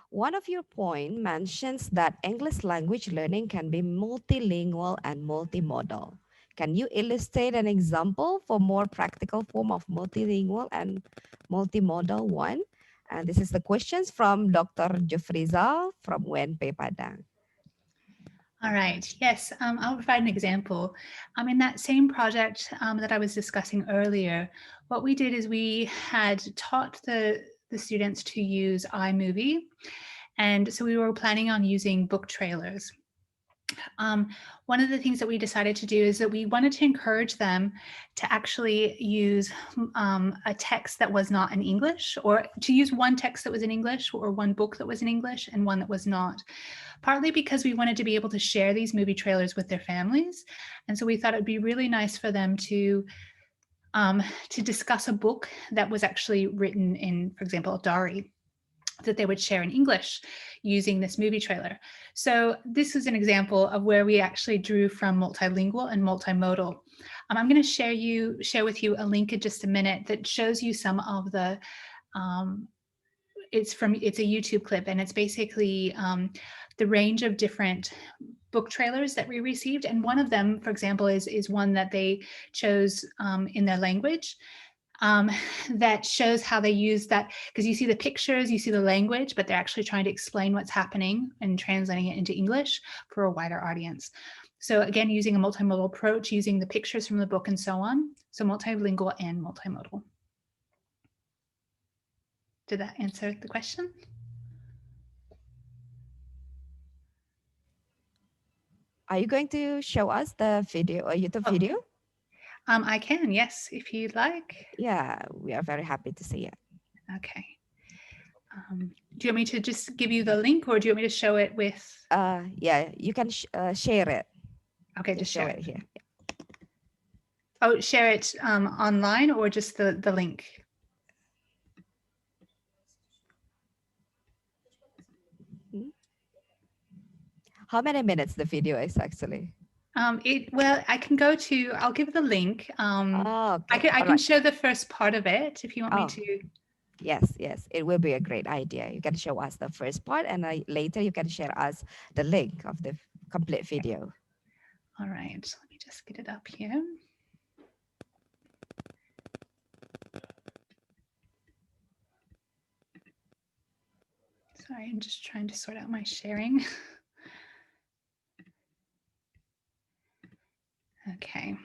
One of your point mentions that English language learning can be multilingual and multimodal. Can you illustrate an example for more practical form of multilingual and multimodal one? And this is the questions from Dr. Jufrizal from UNP Padang. All right, yes, I'll provide an example. In that same project that I was discussing earlier, what we did is we had taught the students to use iMovie. And so we were planning on using book trailers. One of the things that we decided to do is that we wanted to encourage them to actually use a text that was not in English, or to use one text that was in English or one book that was in English and one that was not. Partly because we wanted to be able to share these movie trailers with their families. And so we thought it'd be really nice for them to discuss a book that was actually written in, for example, a diary that they would share in English using this movie trailer. So this is an example of where we actually drew from multilingual and multimodal. I'm going to share with you a link in just a minute that shows you some of the, it's a YouTube clip, and it's basically the range of different book trailers that we received. And one of them, for example, is one that they chose in their language. That shows how they use that, because you see the pictures, you see the language, but they're actually trying to explain what's happening and translating it into English for a wider audience. So again, using a multimodal approach, using the pictures from the book and so on. So multilingual and multimodal. Did that answer the question? Are you going to show us the video or YouTube video? I can, yes, if you'd like. Yeah, we are very happy to see it. Okay. Do you want me to just give you the link, or do you want me to show it with? Yeah, you can share it. Okay, just show share it here. Oh, share it online, or just the link? How many minutes the video is actually? Well, I can go to, I'll give the link. Okay. I can show the first part of it if you want me to. Yes, it will be a great idea. You can show us the first part, and later you can share us the link of the complete video. All right, let me just get it up here. Sorry, I'm just trying to sort out my sharing. Okay.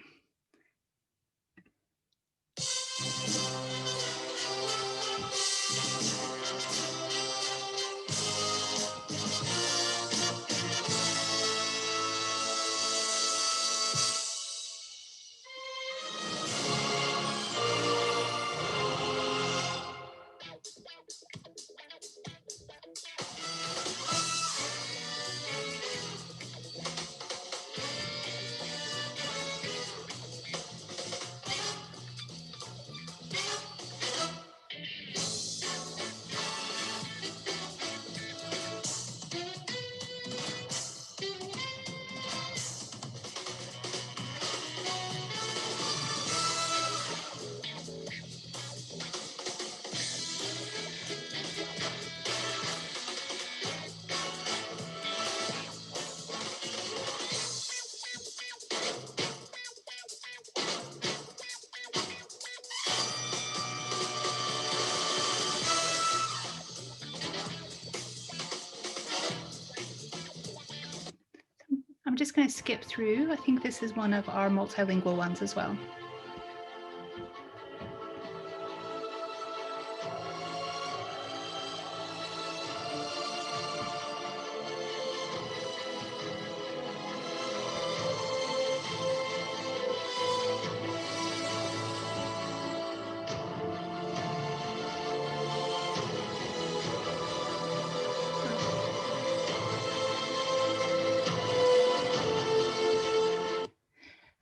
just going to skip through. I think this is one of our multilingual ones as well.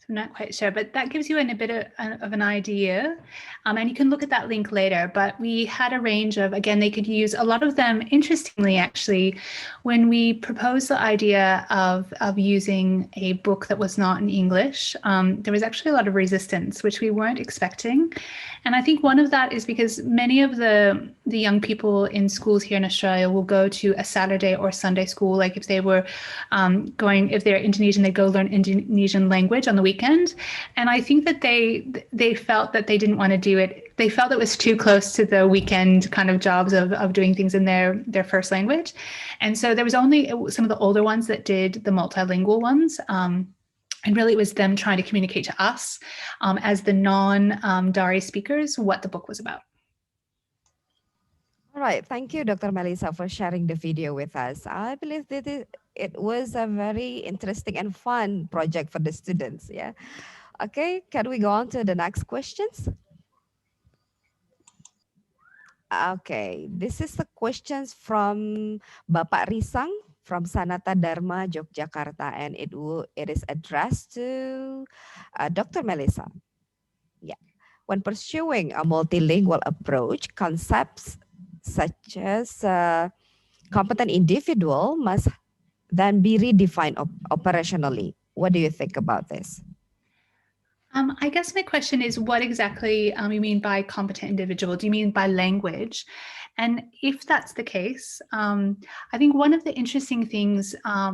I'm not quite sure, but that gives you a bit of an idea. And you can look at that link later, but we had a range of, again, they could use a lot of them. Interestingly, actually, when we proposed the idea of using a book that was not in English, there was actually a lot of resistance, which we weren't expecting. And I think one of that is because many of the young people in schools here in Australia will go to a Saturday or Sunday school. Like if they were if they're Indonesian, they go learn Indonesian language on the weekend. And I think that they felt that they didn't want to do it. They felt it was too close to the weekend kind of jobs of doing things in their first language. And so there was only some of the older ones that did the multilingual ones. And really, it was them trying to communicate to us as the non-Dari speakers what the book was about. All right. Thank you, Dr. Melissa, for sharing the video with us. I believe that it was a very interesting and fun project for the students. Yeah. Okay. Can we go on to the next questions? Okay. This is the questions from Bapak Risang from Sanata Dharma, Yogyakarta, and it is addressed to Dr. Melissa. Yeah. When pursuing a multilingual approach, concepts such as competent individual must then be redefined operationally. What do you think about this? I guess my question is, what exactly you mean by competent individual? Do you mean by language? And if that's the case, I think one of the interesting things I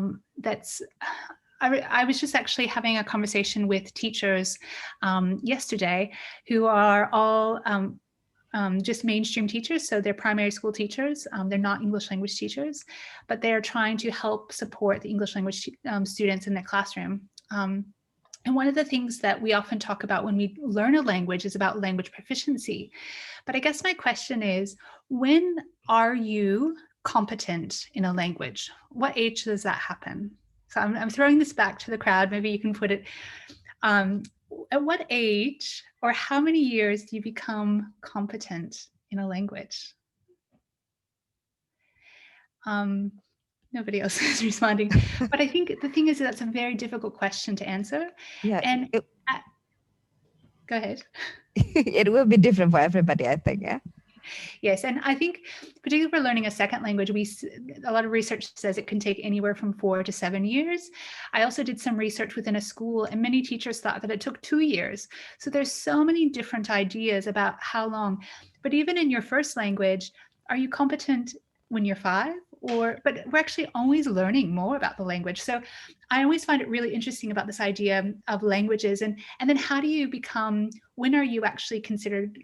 was just actually having a conversation with teachers yesterday who are all just mainstream teachers. So they're primary school teachers. They're not English language teachers, but they're trying to help support the English language students in their classroom. And one of the things that we often talk about when we learn a language is about language proficiency. But I guess my question is, when are you competent in a language? What age does that happen? So I'm throwing this back to the crowd. Maybe you can put it, at what age or how many years do you become competent in a language? Nobody else is responding, but I think the thing is that's a very difficult question to answer. Yeah. And go ahead. It will be different for everybody, I think. Yeah. Yes, and I think particularly for learning a second language, a lot of research says it can take anywhere from 4 to 7 years. I also did some research within a school, and many teachers thought that it took 2 years. So there's so many different ideas about how long. But even in your first language, are you competent when you're 5? But we're actually always learning more about the language. So I always find it really interesting about this idea of languages and then how do you become, when are you actually considered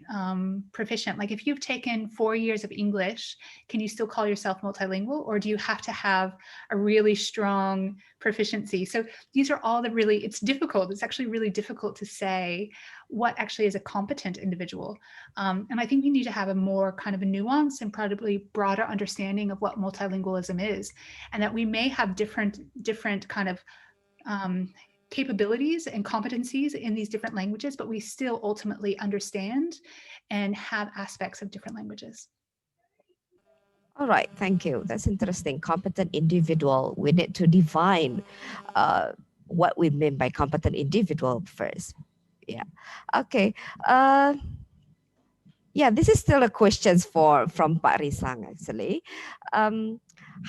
proficient? Like if you've taken 4 years of English, can you still call yourself multilingual, or do you have to have a really strong proficiency? So these are all it's difficult. It's actually really difficult to say what actually is a competent individual. And I think we need to have a more kind of a nuanced and probably broader understanding of what multilingualism is, and that we may have different kind of capabilities and competencies in these different languages, but we still ultimately understand and have aspects of different languages. All right, thank you. That's interesting. Competent individual. We need to define what we mean by competent individual first. Yeah. Okay. Yeah, this is still a question from Pak Risang actually.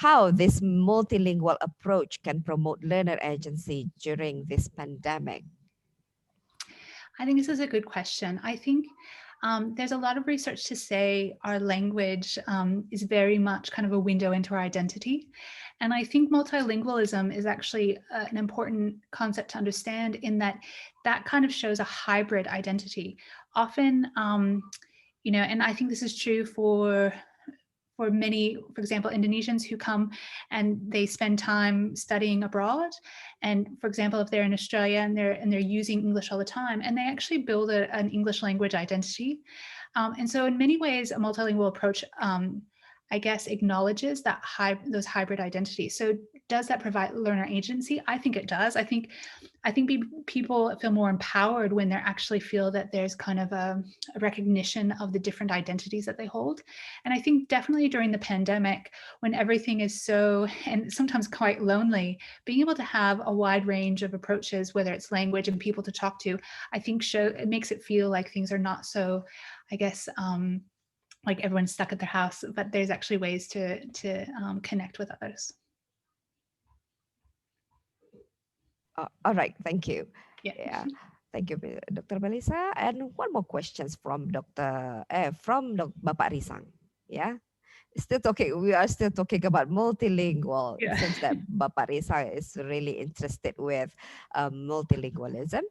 How this multilingual approach can promote learner agency during this pandemic? I think this is a good question. I think there's a lot of research to say our language is very much kind of a window into our identity. And I think multilingualism is actually an important concept to understand in that kind of shows a hybrid identity. Often, and I think this is true for for many, for example, Indonesians who come and they spend time studying abroad. And for example, if they're in Australia and they're using English all the time, and they actually build an English language identity. And so in many ways, a multilingual approach, I guess, acknowledges that those hybrid identities. So does that provide learner agency? I think it does. I think people feel more empowered when they actually feel that there's kind of a recognition of the different identities that they hold. And I think definitely during the pandemic, when everything is so, and sometimes quite lonely, being able to have a wide range of approaches, whether it's language and people to talk to, I think it makes it feel like things are not so, I guess, like everyone's stuck at their house, but there's actually ways to connect with others. All right, thank you. Yeah. Thank you, Dr. Melissa. And one more questions from Bapak Risang. Yeah, still talking. We are still talking about multilingual. Yeah. It seems that Bapak Risang is really interested with multilingualism.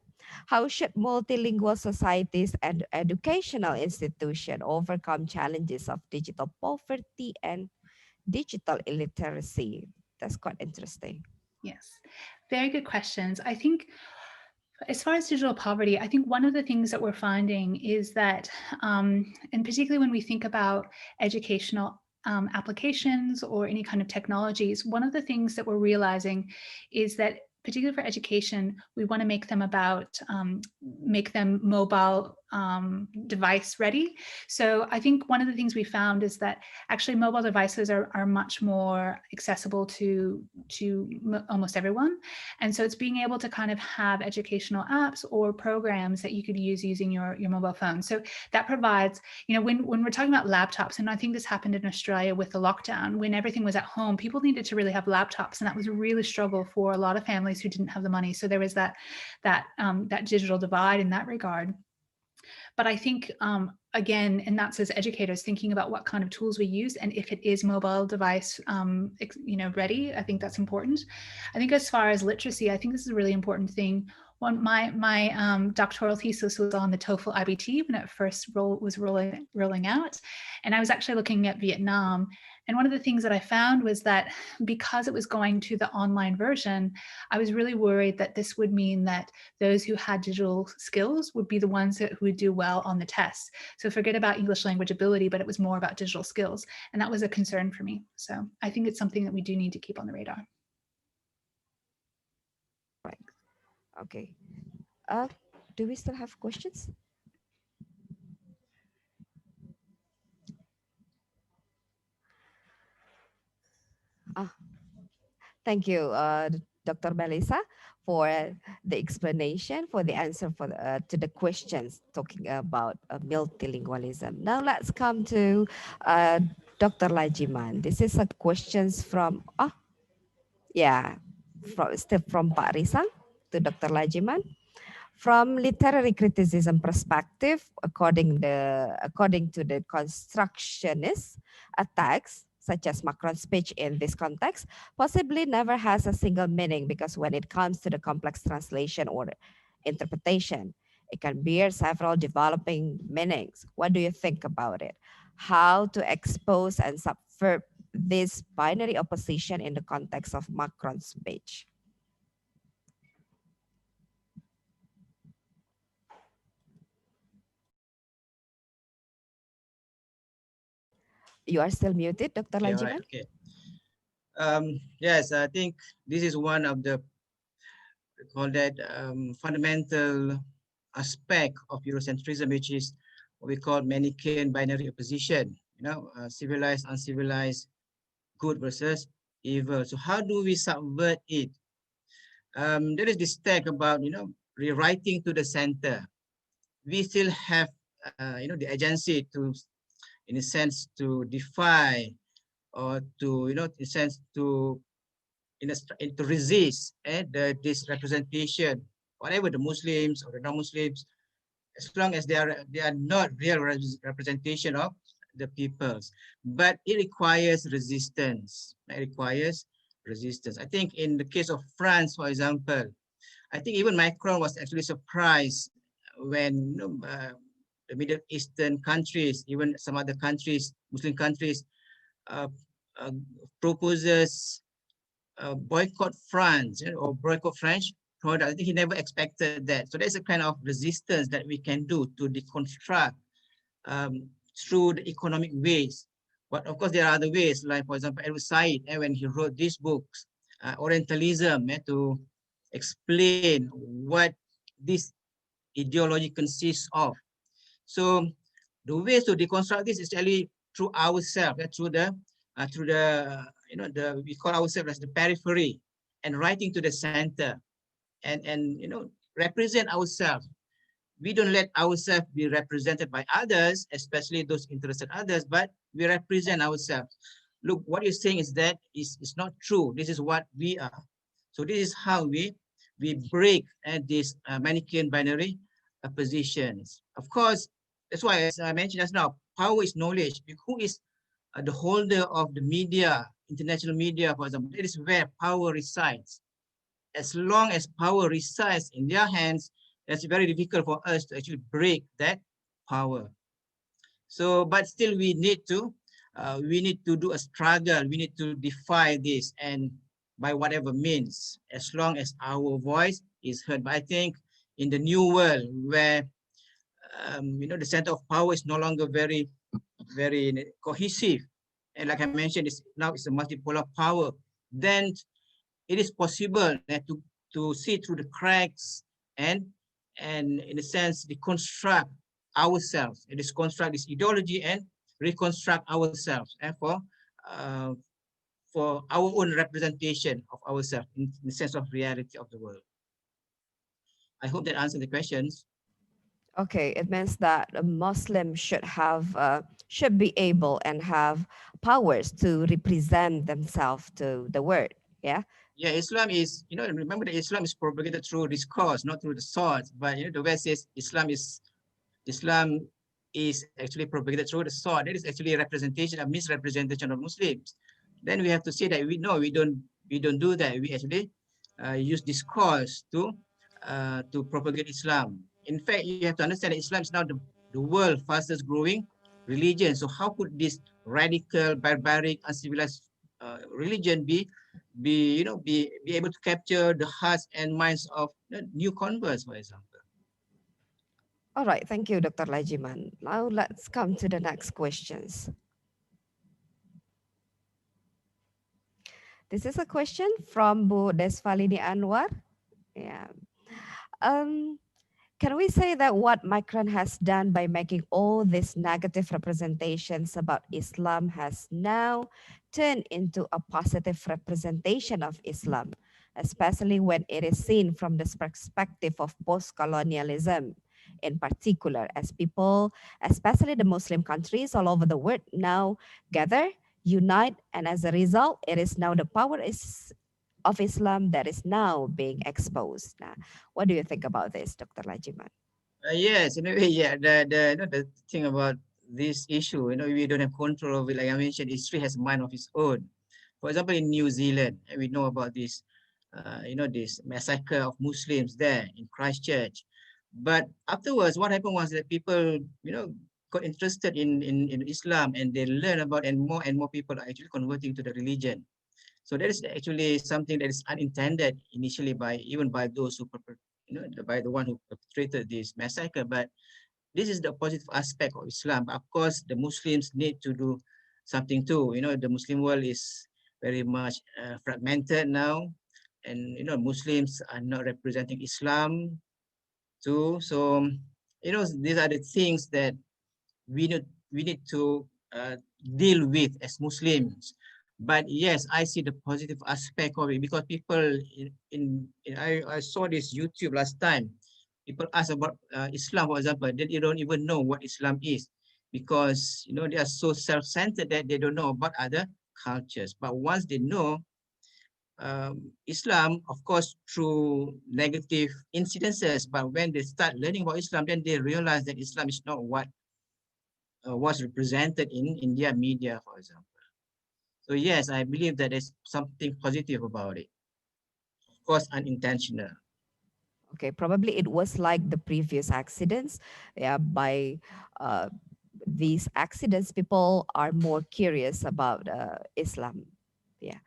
How should multilingual societies and educational institutions overcome challenges of digital poverty and digital illiteracy? That's quite interesting. Yes, very good questions. I think as far as digital poverty, I think one of the things that we're finding is that, and particularly when we think about educational applications or any kind of technologies, one of the things that we're realizing is that particularly for education, we want to make them mobile device ready. So I think one of the things we found is that actually mobile devices are much more accessible to almost everyone. And so it's being able to kind of have educational apps or programs that you could use using your mobile phone. So that provides, when we're talking about laptops, and I think this happened in Australia with the lockdown, when everything was at home, people needed to really have laptops, and that was a really struggle for a lot of families who didn't have the money. So there was that digital divide in that regard. But I think, again, and that's as educators thinking about what kind of tools we use and if it is mobile device, ready, I think that's important. I think as far as literacy, I think this is a really important thing. My doctoral thesis was on the TOEFL IBT when it first was rolling out. And I was actually looking at Vietnam. And one of the things that I found was that because it was going to the online version, I was really worried that this would mean that those who had digital skills would be the ones who would do well on the test. So forget about English language ability, but it was more about digital skills. And that was a concern for me. So I think it's something that we do need to keep on the radar. Right. Okay. Do we still have questions? Thank you, Dr. Melissa, for the explanation, for the answer to the questions talking about multilingualism. Now let's come to Dr. Lajiman. This is a questions from, still from Pak Risang to Dr. Lajiman. From literary criticism perspective, according to the constructionist attacks, such as Macron's speech in this context, possibly never has a single meaning, because when it comes to the complex translation or interpretation, it can bear several developing meanings. What do you think about it? How to expose and subvert this binary opposition in the context of Macron's speech? You are still muted, Dr. Lajiman. Okay. Yes, I think this is one of the fundamental aspect of Eurocentrism, which is what we call Manichaean binary opposition. Civilized, uncivilized, good versus evil. So how do we subvert it? There is this tag about rewriting to the center. We still have the agency to, in a sense, to defy or to in a sense to resist this representation, whatever the Muslims or the non-Muslims, as long as they are not real representation of the peoples. But it requires resistance. It requires resistance. I think in the case of France, for example, I think even Macron was actually surprised when the Middle Eastern countries, even some other countries, Muslim countries, uh, proposes boycott France, or boycott French product. I think he never expected that. So there's a kind of resistance that we can do to deconstruct through the economic ways. But of course, there are other ways, like for example, Edward Said, when he wrote these books, Orientalism, to explain what this ideology consists of. So the ways to deconstruct this is actually through ourselves, through the we call ourselves as the periphery, and writing to the center, and represent ourselves. We don't let ourselves be represented by others, especially those interested others, but we represent ourselves. Look, what you're saying is that is not true. This is what we are. So this is how we break these Manichaean binary positions. Of course, that's why, as I mentioned just now, power is knowledge. Who is the holder of the media, international media, for example? That is where power resides. As long as power resides in their hands, it's very difficult for us to actually break that power. So, but still we need to do a struggle. We need to defy this, and by whatever means, as long as our voice is heard. But I think in the new world where the center of power is no longer very cohesive, and like I mentioned, now it's a multipolar power, then it is possible to see through the cracks and in a sense deconstruct ourselves, and construct this ideology and reconstruct ourselves, and for our own representation of ourselves in the sense of reality of the world. I hope that answers the questions. Okay, it means that a Muslim should be able and have powers to represent themselves to the world. Yeah. Yeah, Islam is, remember that Islam is propagated through discourse, not through the sword. But the West says Islam is actually propagated through the sword. That is actually a representation, a misrepresentation of Muslims. Then we have to say that we don't do that. We actually use discourse to propagate Islam. In fact, you have to understand that Islam is now the world's fastest growing religion. So how could this radical, barbaric, uncivilized religion be able to capture the hearts and minds of new converts, for example? All right, thank you, Dr. Lajiman. Now let's come to the next questions. This is a question from Bu Desvalini Anwar. Yeah. Can we say that what MACRON has done by making all these negative representations about Islam has now turned into a positive representation of Islam, especially when it is seen from the perspective of post-colonialism? In particular, as people, especially the Muslim countries all over the world, now gather, unite, and as a result, it is now the power of Islam that is now being exposed. Now, what do you think about this, Dr. Lajiman? Yes, in a way, yeah. The thing about this issue, we don't have control of it. Like I mentioned, history has a mind of its own. For example, in New Zealand, we know about this, this massacre of Muslims there in Christchurch. But afterwards, what happened was that people, got interested in Islam, and they learn about, and more people are actually converting to the religion. So that is actually something that is unintended initially even by those who, by the one who perpetrated this massacre. But this is the positive aspect of Islam. Of course, the Muslims need to do something too. The Muslim world is very much fragmented now, and Muslims are not representing Islam too. So these are the things that we need to deal with as Muslims. But yes, I see the positive aspect of it, because people I saw this YouTube last time. People ask about Islam, for example, they don't even know what Islam is, because they are so self-centered that they don't know about other cultures. But once they know Islam, of course, through negative incidences, but when they start learning about Islam, then they realize that Islam is not what was represented in India media, for example. So yes, I believe that there's something positive about it. Of course, unintentional. Okay, probably it was like the previous accidents, yeah, by these accidents, people are more curious about Islam. Yeah.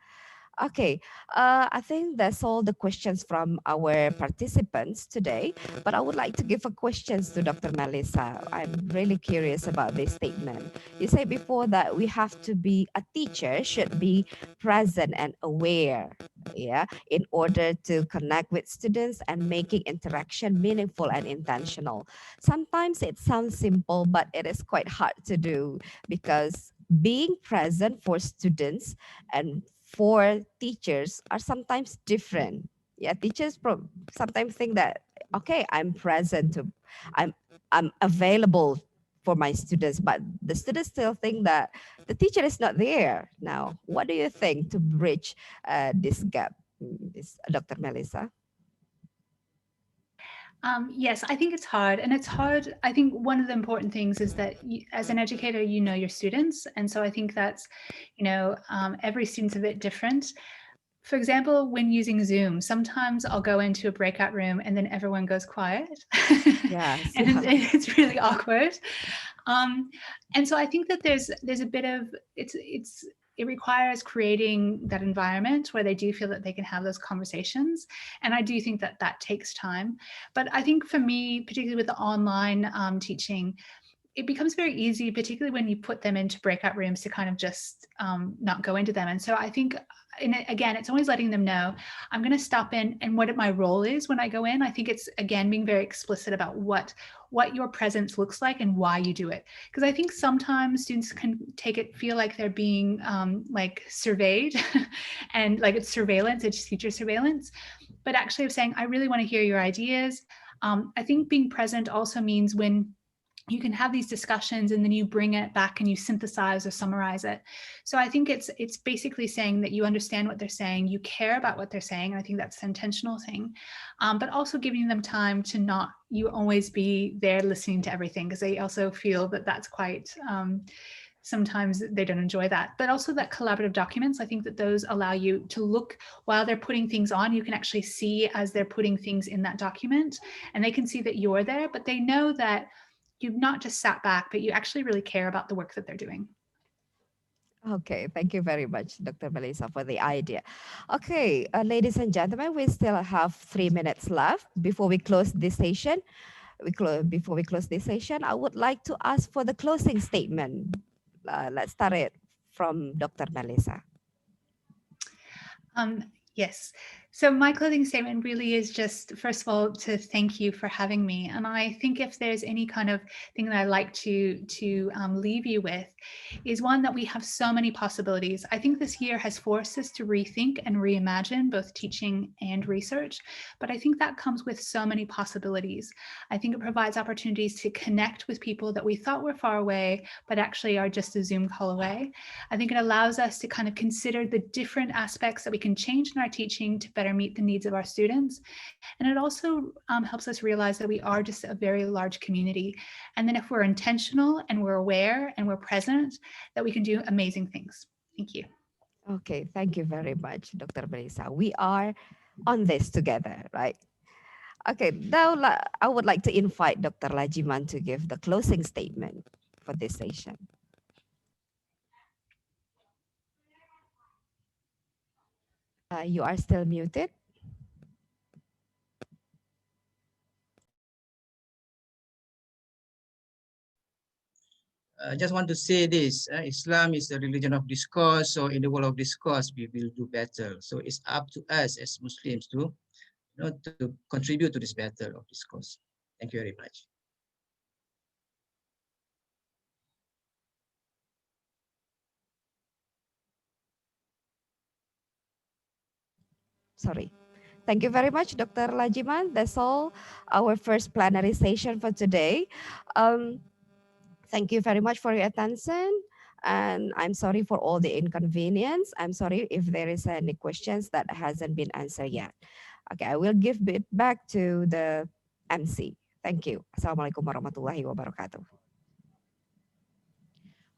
Okay, I think that's all the questions from our participants today, but I would like to give a questions to Dr. Melissa. I'm really curious about this statement. You said before that we have to be, a teacher should be present and aware, yeah, in order to connect with students and making interaction meaningful and intentional. Sometimes it sounds simple, but it is quite hard to do because being present for students and for teachers are sometimes different. Yeah, teachers sometimes think that, okay, I'm present to, I'm I'm available for my students, but the students still think that the teacher is not there. Now, what do you think to bridge this gap, Dr. Melissa? Yes, I think it's hard. And it's hard. I think one of the important things is that you, as an educator, you know your students. And so I think that's, every student's a bit different. For example, when using Zoom, sometimes I'll go into a breakout room and then everyone goes quiet. Yes, and it's really awkward. And so I think that there's a bit of, it requires creating that environment where they do feel that they can have those conversations. And I do think that that takes time. But I think for me, particularly with the online teaching, it becomes very easy, particularly when you put them into breakout rooms, to kind of just not go into them. And so I think, again, it's always letting them know, I'm going to stop in, and what my role is when I go in. I think it's, again, being very explicit about what your presence looks like and why you do it. Because I think sometimes students can feel like they're being like surveyed and like it's surveillance, it's teacher surveillance. But actually of saying, I really want to hear your ideas. I think being present also means when you can have these discussions and then you bring it back and you synthesize or summarize it. So I think it's basically saying that you understand what they're saying, you care about what they're saying, and I think that's an intentional thing. But also giving them time to not you always be there listening to everything, because they also feel that that's quite sometimes they don't enjoy that. But also that collaborative documents, I think that those allow you to look while they're putting things on, you can actually see as they're putting things in that document, and they can see that you're there, but they know that you've not just sat back, but you actually really care about the work that they're doing. Okay, thank you very much, Dr. Melissa, for the idea. Okay, ladies and gentlemen, we still have 3 minutes left before we close this session. Before we close this session, I would like to ask for the closing statement. Let's start it from Dr. Melissa. Yes. So my closing statement really is just, first of all, to thank you for having me. And I think if there's any kind of thing that I'd like to leave you with is one, that we have so many possibilities. I think this year has forced us to rethink and reimagine both teaching and research, but I think that comes with so many possibilities. I think it provides opportunities to connect with people that we thought were far away, but actually are just a Zoom call away. I think it allows us to kind of consider the different aspects that we can change in our teaching to better meet the needs of our students. And it also helps us realize that we are just a very large community. And then if we're intentional and we're aware and we're present, that we can do amazing things. Thank you. Okay, thank you very much, Dr. Melissa. We are on this together, right? Okay, now I would like to invite Dr. Lajiman to give the closing statement for this session. You are still muted. I just want to say this, Islam is a religion of discourse. So in the world of discourse, we will do better. So it's up to us as Muslims to, to contribute to this battle of discourse. Thank you very much. Sorry. Thank you very much, Dr. Lajiman. That's all our first plenary session for today. Thank you very much for your attention. And I'm sorry for all the inconvenience. I'm sorry if there is any questions that hasn't been answered yet. Okay, I will give it back to the MC. Thank you. Assalamualaikum warahmatullahi wabarakatuh.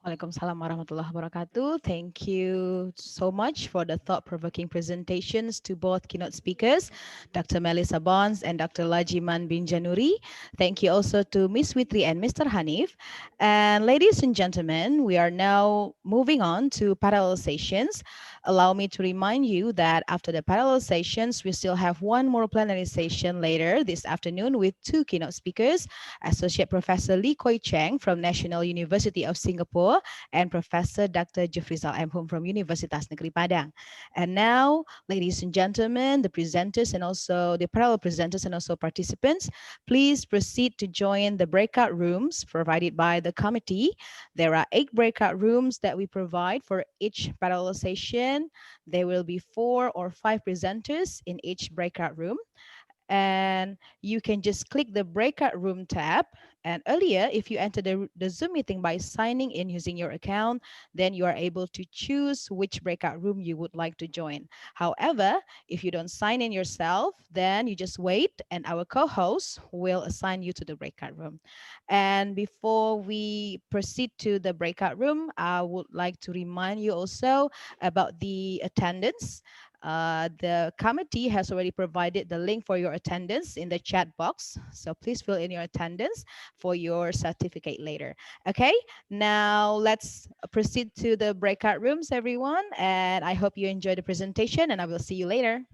Waalaikumsalam warahmatullahi wabarakatuh. Thank you so much for the thought-provoking presentations to both keynote speakers, Dr. Melissa Bonds and Dr. Lajiman bin Janoory. Thank you also to Ms. Witri and Mr. Hanif. And ladies and gentlemen, we are now moving on to parallel sessions. Allow me to remind you that after the parallel sessions, we still have one more plenary session later this afternoon with two keynote speakers, Associate Professor Lee Koi Cheng from National University of Singapore and Professor Dr. Jufrizal M.Hum from Universitas Negeri Padang. And now, ladies and gentlemen, the presenters and also the parallel presenters and also participants, please proceed to join the breakout rooms provided by the committee. There are 8 breakout rooms that we provide for each parallel session. There will be 4 or 5 presenters in each breakout room. And you can just click the breakout room tab. And earlier, if you enter the Zoom meeting by signing in using your account, then you are able to choose which breakout room you would like to join. However, if you don't sign in yourself, then you just wait and our co-host will assign you to the breakout room. And before we proceed to the breakout room, I would like to remind you also about the attendance. The committee has already provided the link for your attendance in the chat box. So please fill in your attendance for your certificate later. Okay, now let's proceed to the breakout rooms, everyone. And I hope you enjoy the presentation and I will see you later.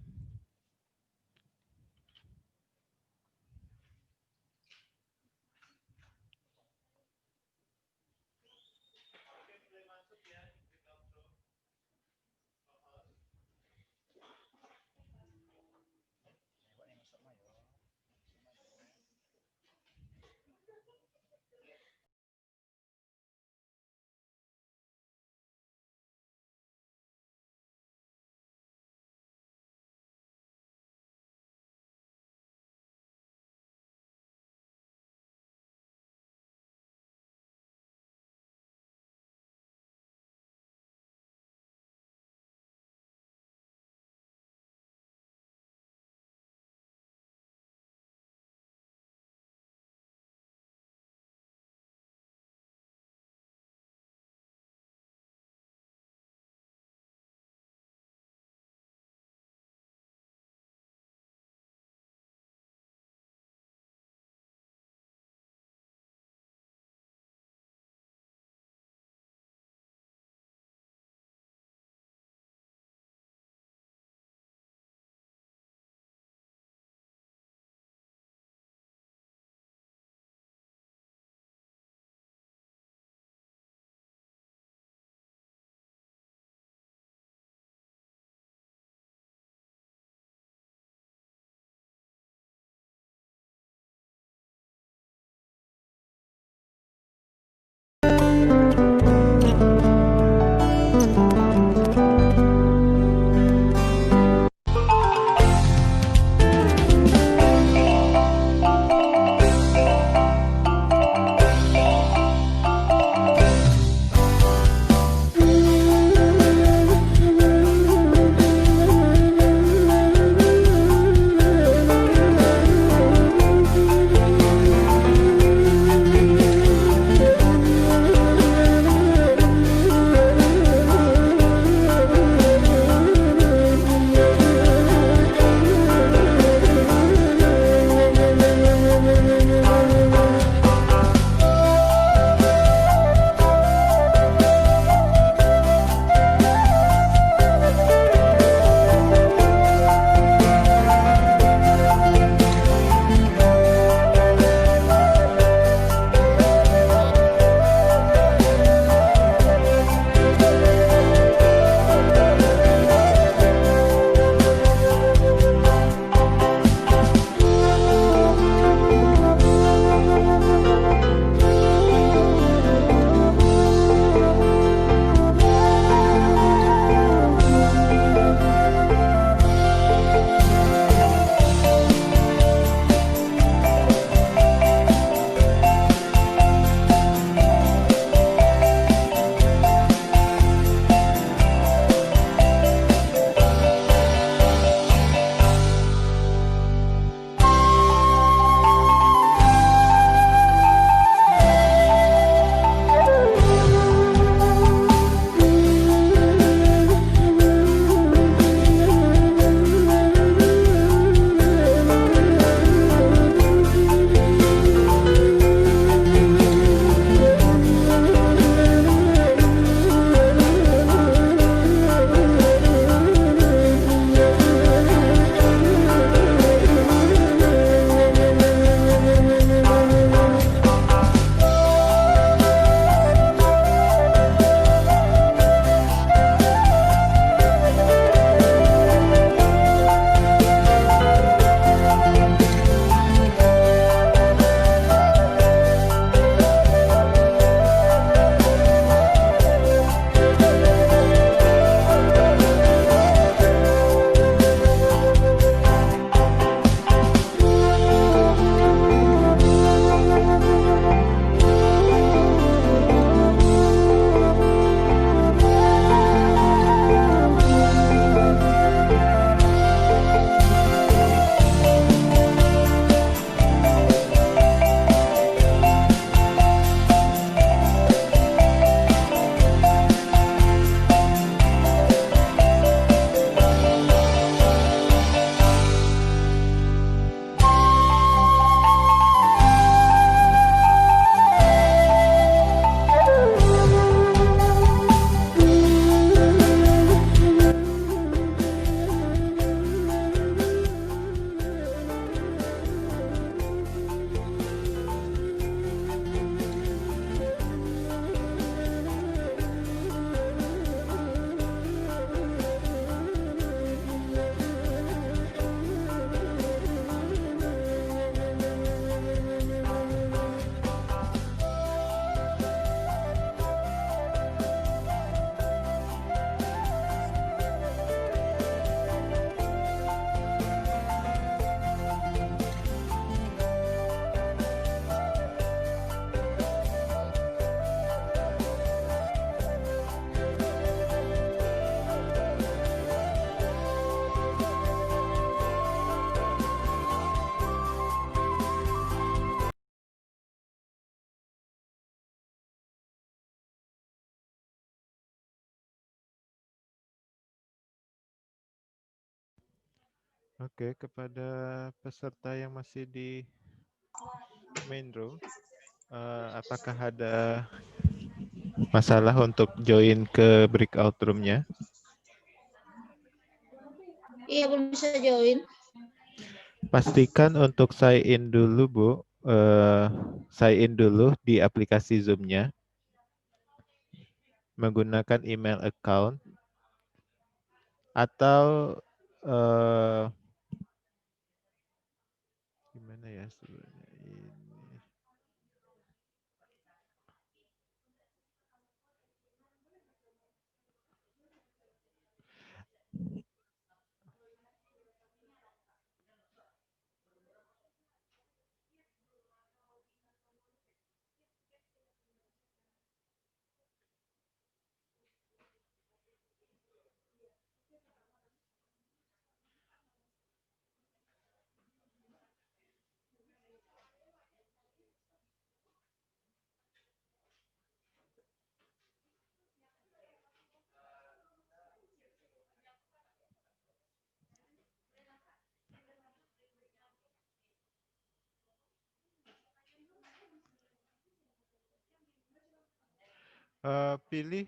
Oke, kepada peserta yang masih di main room, apakah ada masalah untuk join ke breakout room-nya? Iya, belum bisa join. Pastikan untuk sign in dulu, Bu. Sign in dulu di aplikasi Zoom-nya menggunakan email account atau gimana ya sebenarnya ini? Pilih,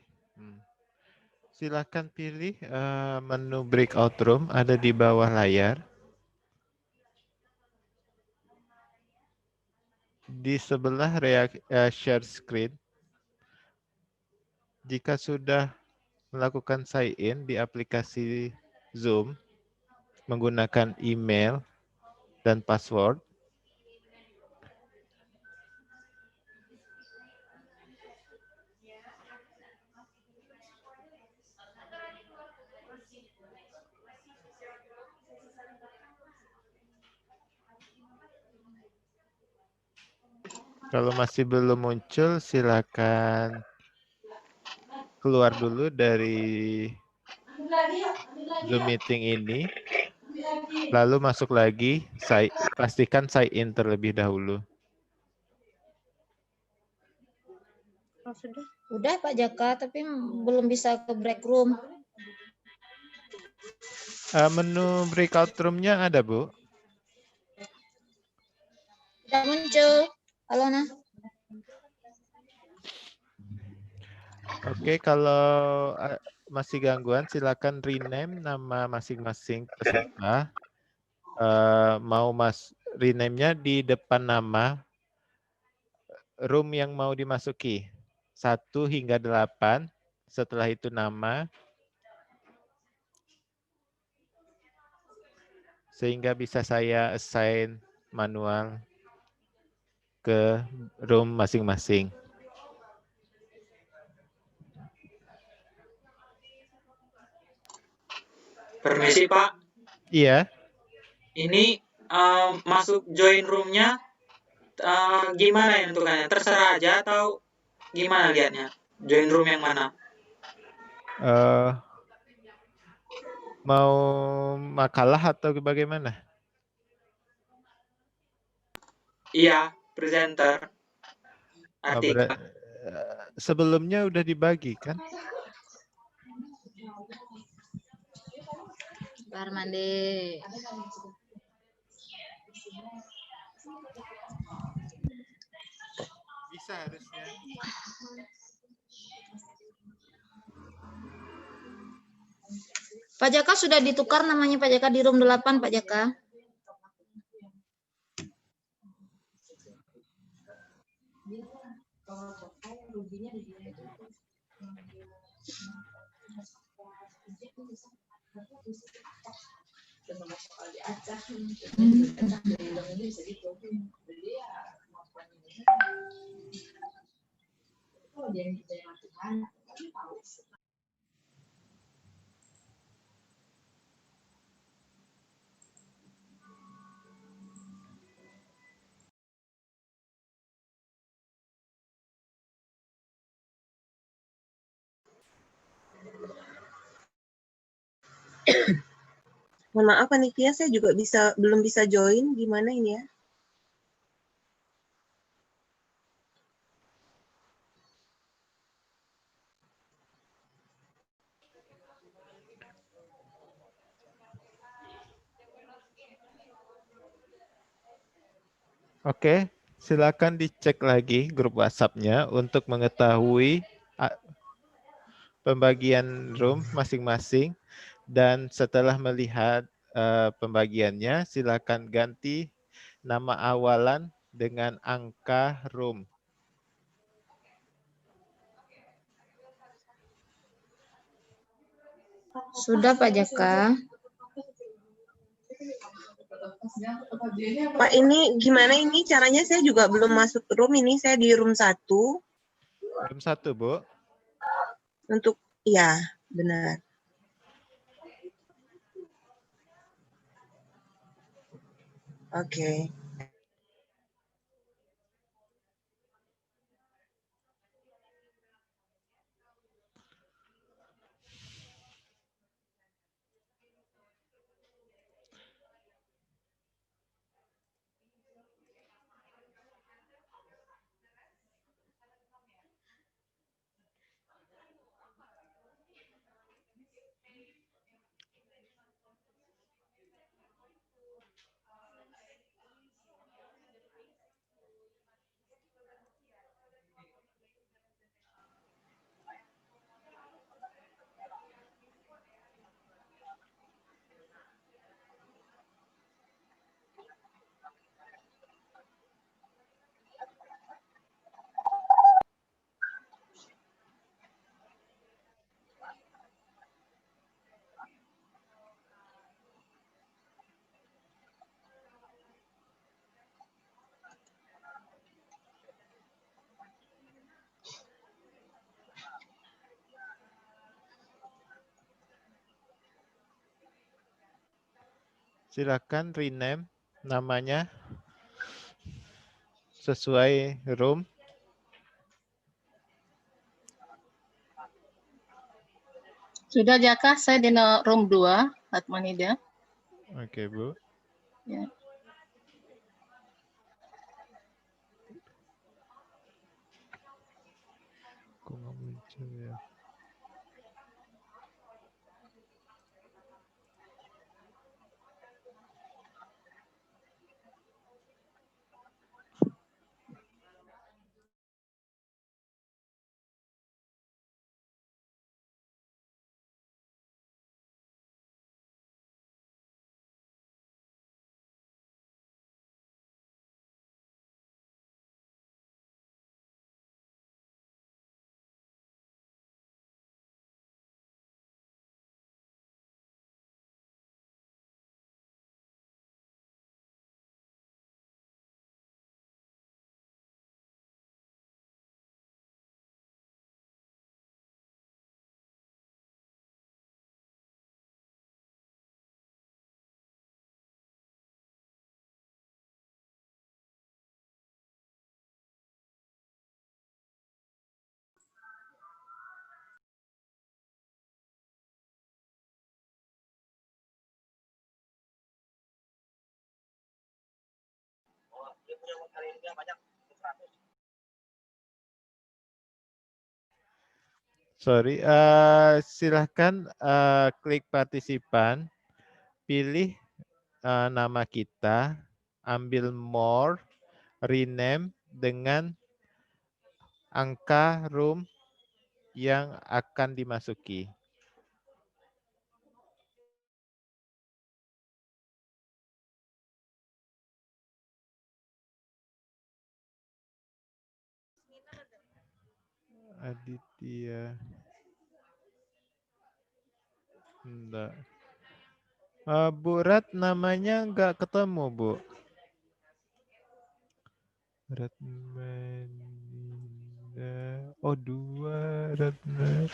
silakan pilih menu breakout room ada di bawah layar. Di sebelah share screen, jika sudah melakukan sign in di aplikasi Zoom menggunakan email dan password, kalau masih belum muncul, silakan keluar dulu dari Zoom meeting ini, lalu masuk lagi, pastikan sign in terlebih dahulu. Oh, sudah. Udah Pak Jaka, tapi belum bisa ke break room. Menu breakout room-nya ada, Bu? Tidak muncul. Halo, Nah. Oke, kalau masih gangguan, silakan rename nama masing-masing peserta. Mau rename-nya di depan nama room yang mau dimasuki. 1 hingga 8, setelah itu nama, sehingga bisa saya assign manual ke room masing-masing. Permisi Pak. Iya. Ini masuk join room-nya gimana ya bentukannya? Terserah aja atau gimana lihatnya? Join room yang mana? Mau makalah atau bagaimana? Iya, presenter. Artikel. Sebelumnya udah dibagi kan? Kamar mandi. Bisa harusnya. Pak Jaka sudah ditukar namanya Pak Jaka di room 8 Pak Jaka. Mohon maaf panitia, saya juga belum bisa join. Gimana ini ya? Oke, silakan dicek lagi grup WhatsApp-nya untuk mengetahui pembagian room masing-masing. Dan setelah melihat pembagiannya, silakan ganti nama awalan dengan angka room. Sudah Pak Jaka. Pak, ini gimana ini caranya? Saya juga belum masuk room ini. Saya di room 1. Room 1, Bu. Untuk, ya, benar. Oke. Silakan rename namanya sesuai room. Sudah Jaka, saya di room 2, Atmanida. Oke, Bu. Ya. Kok nggak muncul ya? Sorry, silahkan klik partisipan, pilih nama kita, ambil more, rename dengan angka room yang akan dimasuki. Aditya. Enggak. Bu Rat namanya enggak ketemu, Bu. Ratmanida. Oh, 2 Ratna.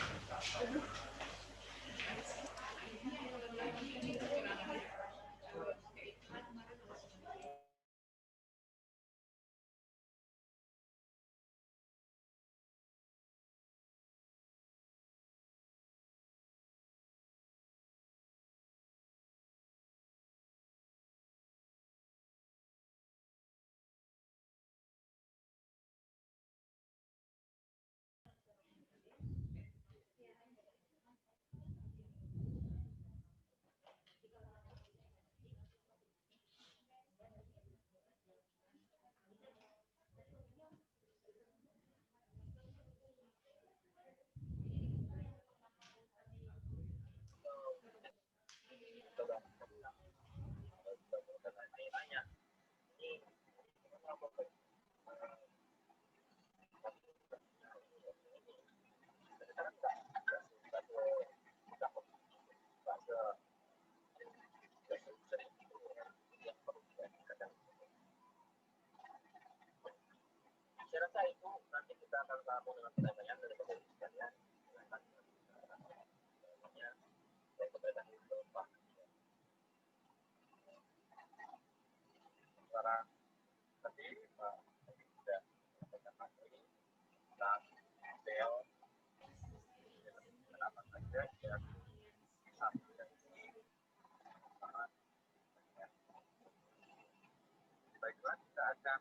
Baiklah, kita akan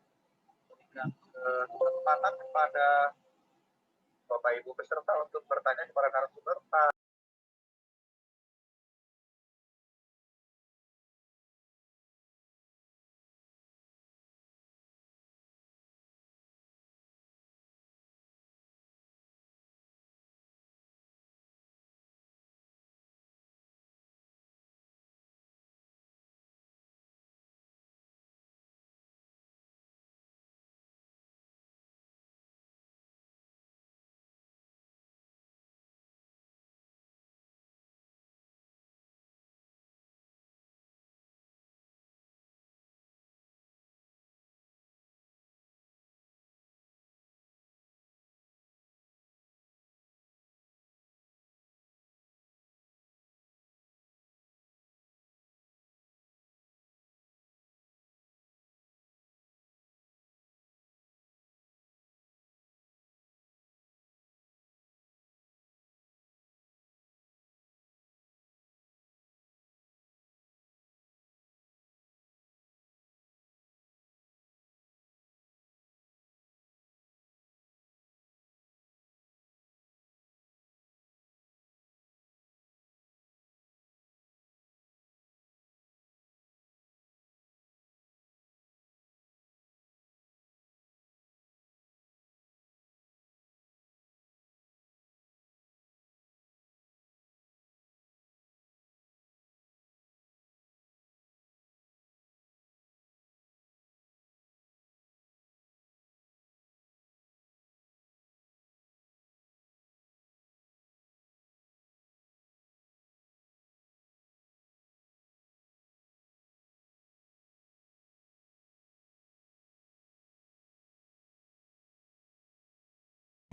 berikan kesempatan kepada Bapak Ibu peserta untuk bertanya kepada narasumber.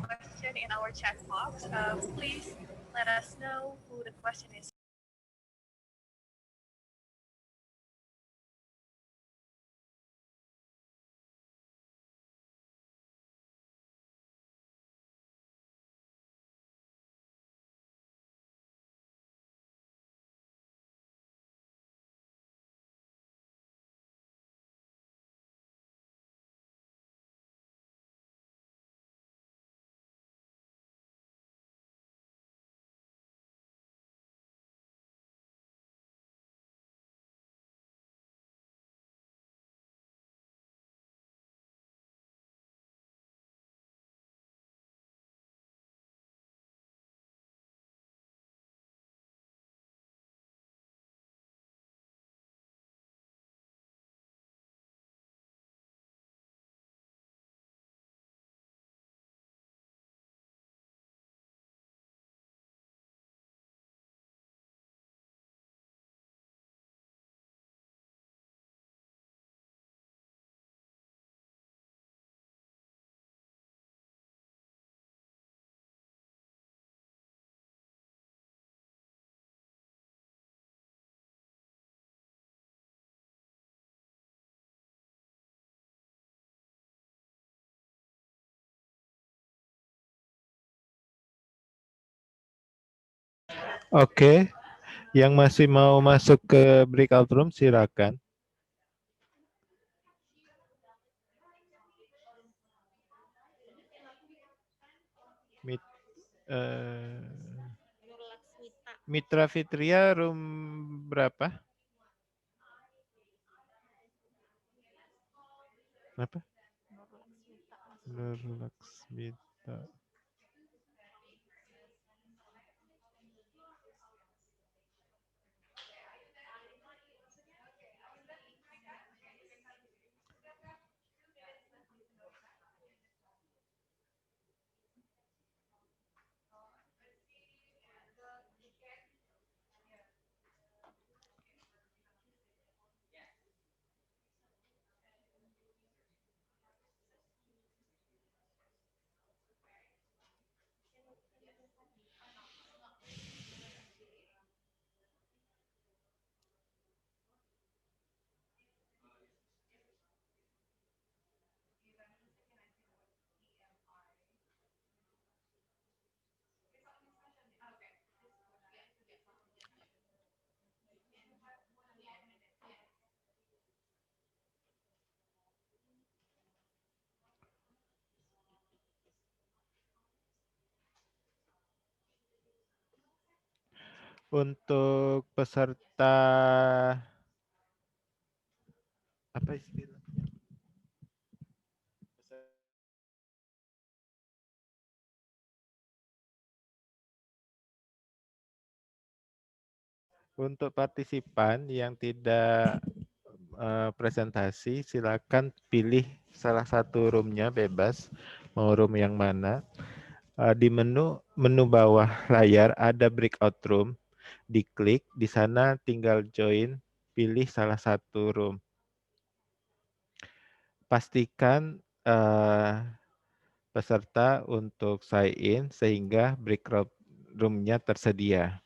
Question in our chat box. Please let us know who the question is. Oke, yang masih mau masuk ke breakout room silakan. Mitra Fitria room berapa? Apa? Nur Laksmita. Untuk peserta apa istilahnya? Untuk partisipan yang tidak presentasi, silakan pilih salah satu roomnya bebas, mau room yang mana. Di menu bawah layar ada breakout room, diklik, di sana tinggal join, pilih salah satu room. Pastikan peserta untuk sign in sehingga breakout room-nya tersedia.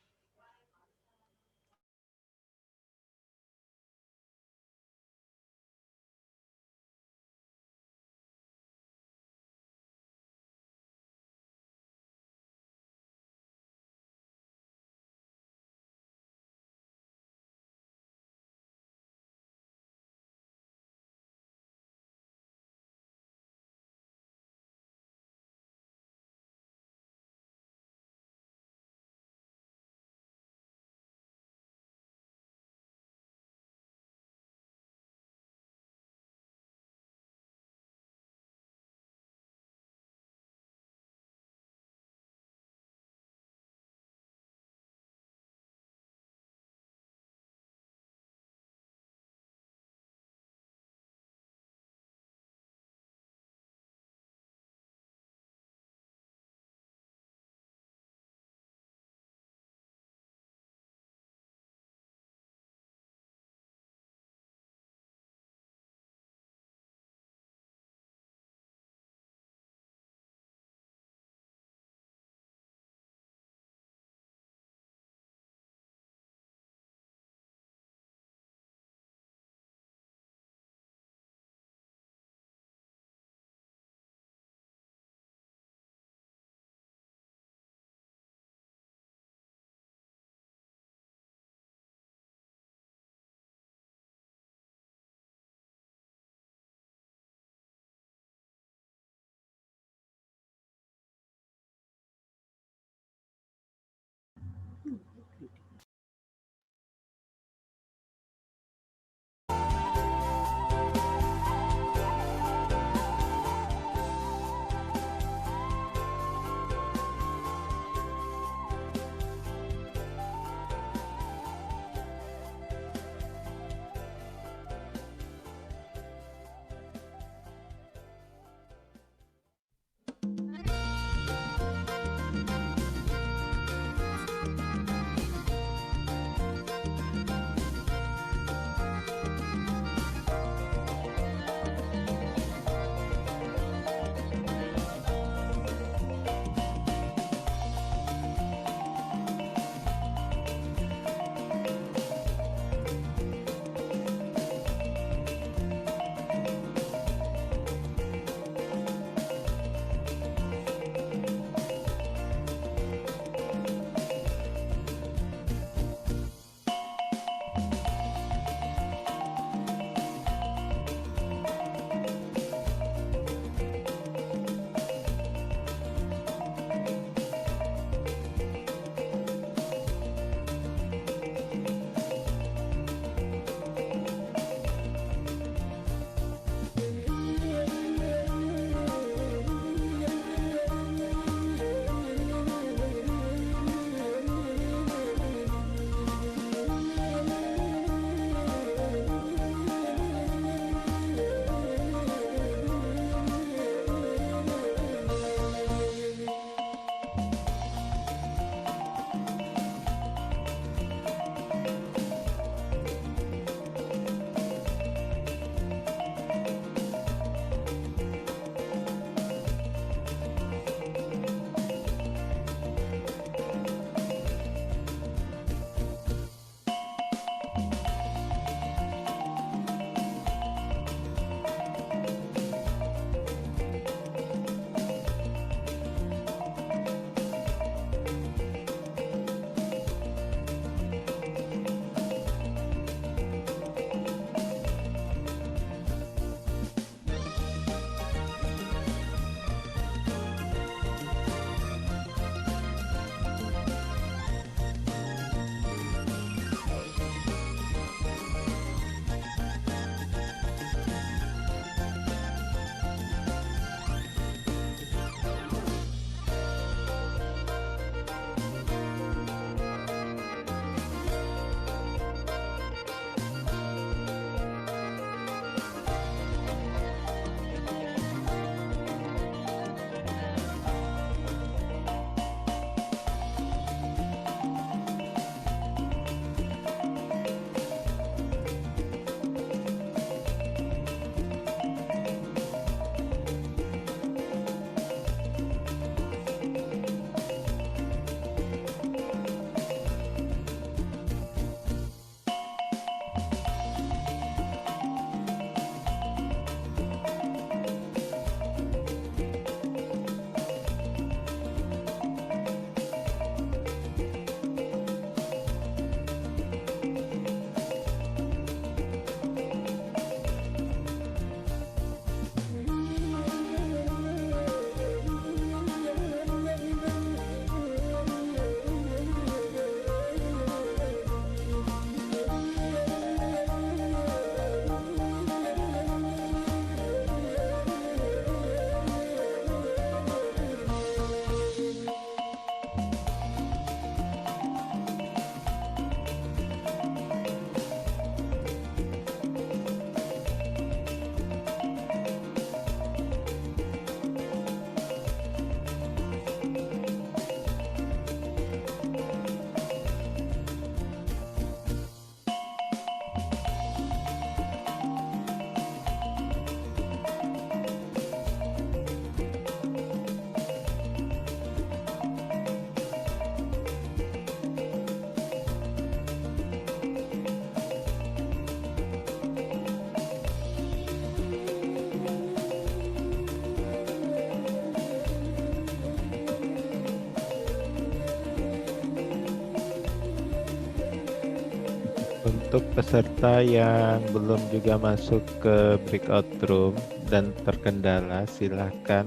Untuk peserta yang belum juga masuk ke breakout room dan terkendala, silahkan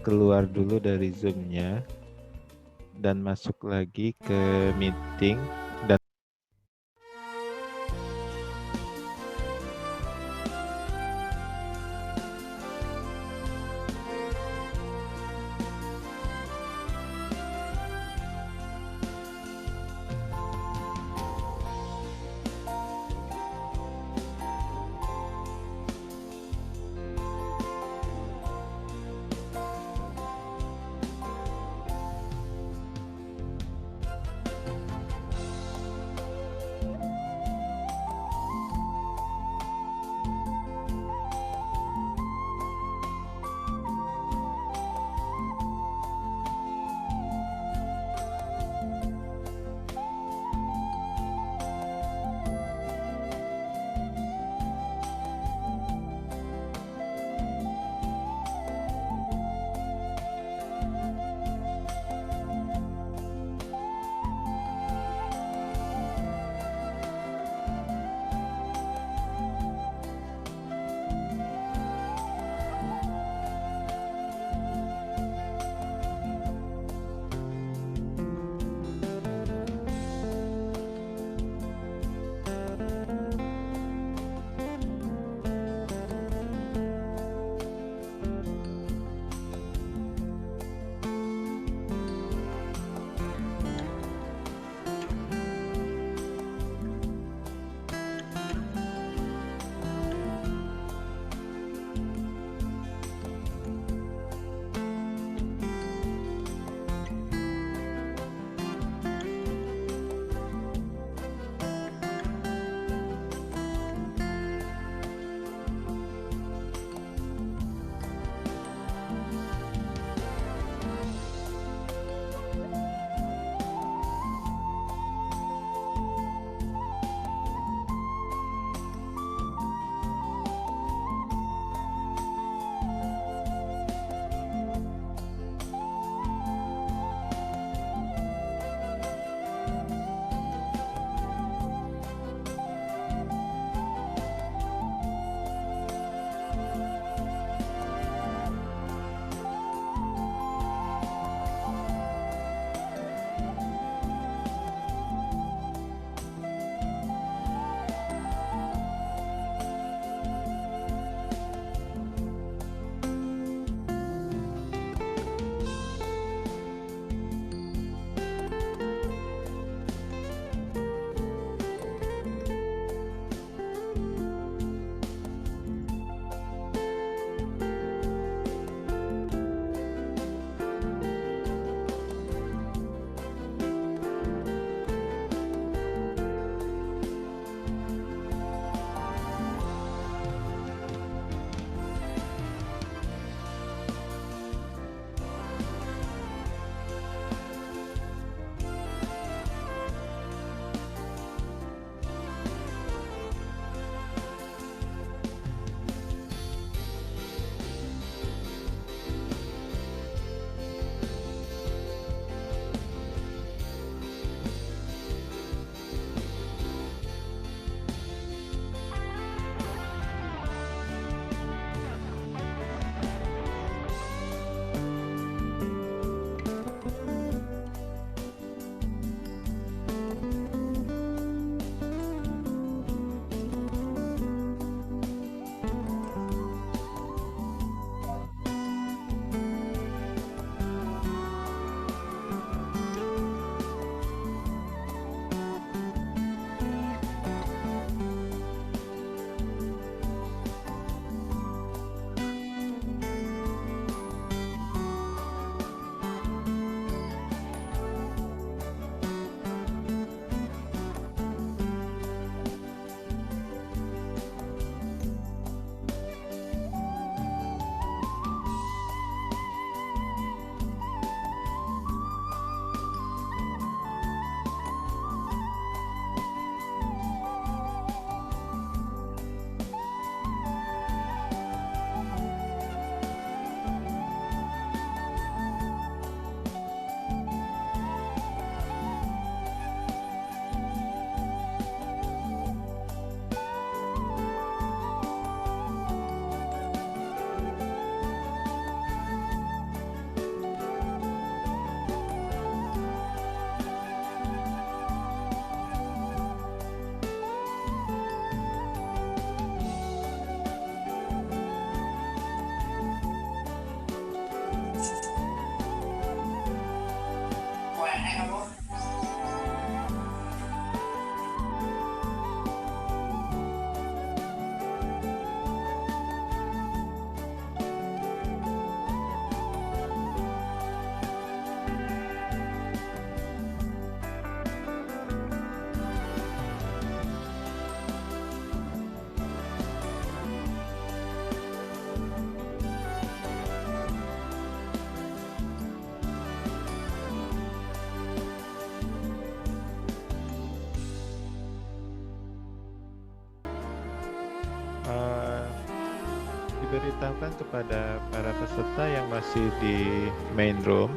keluar dulu dari Zoom-nya dan masuk lagi ke meeting. Dan memberitahukan kepada para peserta yang masih di main room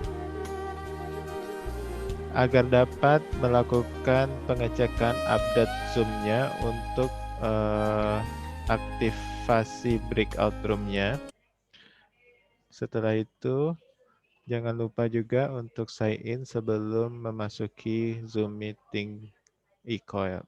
agar dapat melakukan pengecekan update Zoom-nya untuk aktivasi breakout room-nya. Setelah itu, jangan lupa juga untuk sign in sebelum memasuki Zoom meeting ICOELT.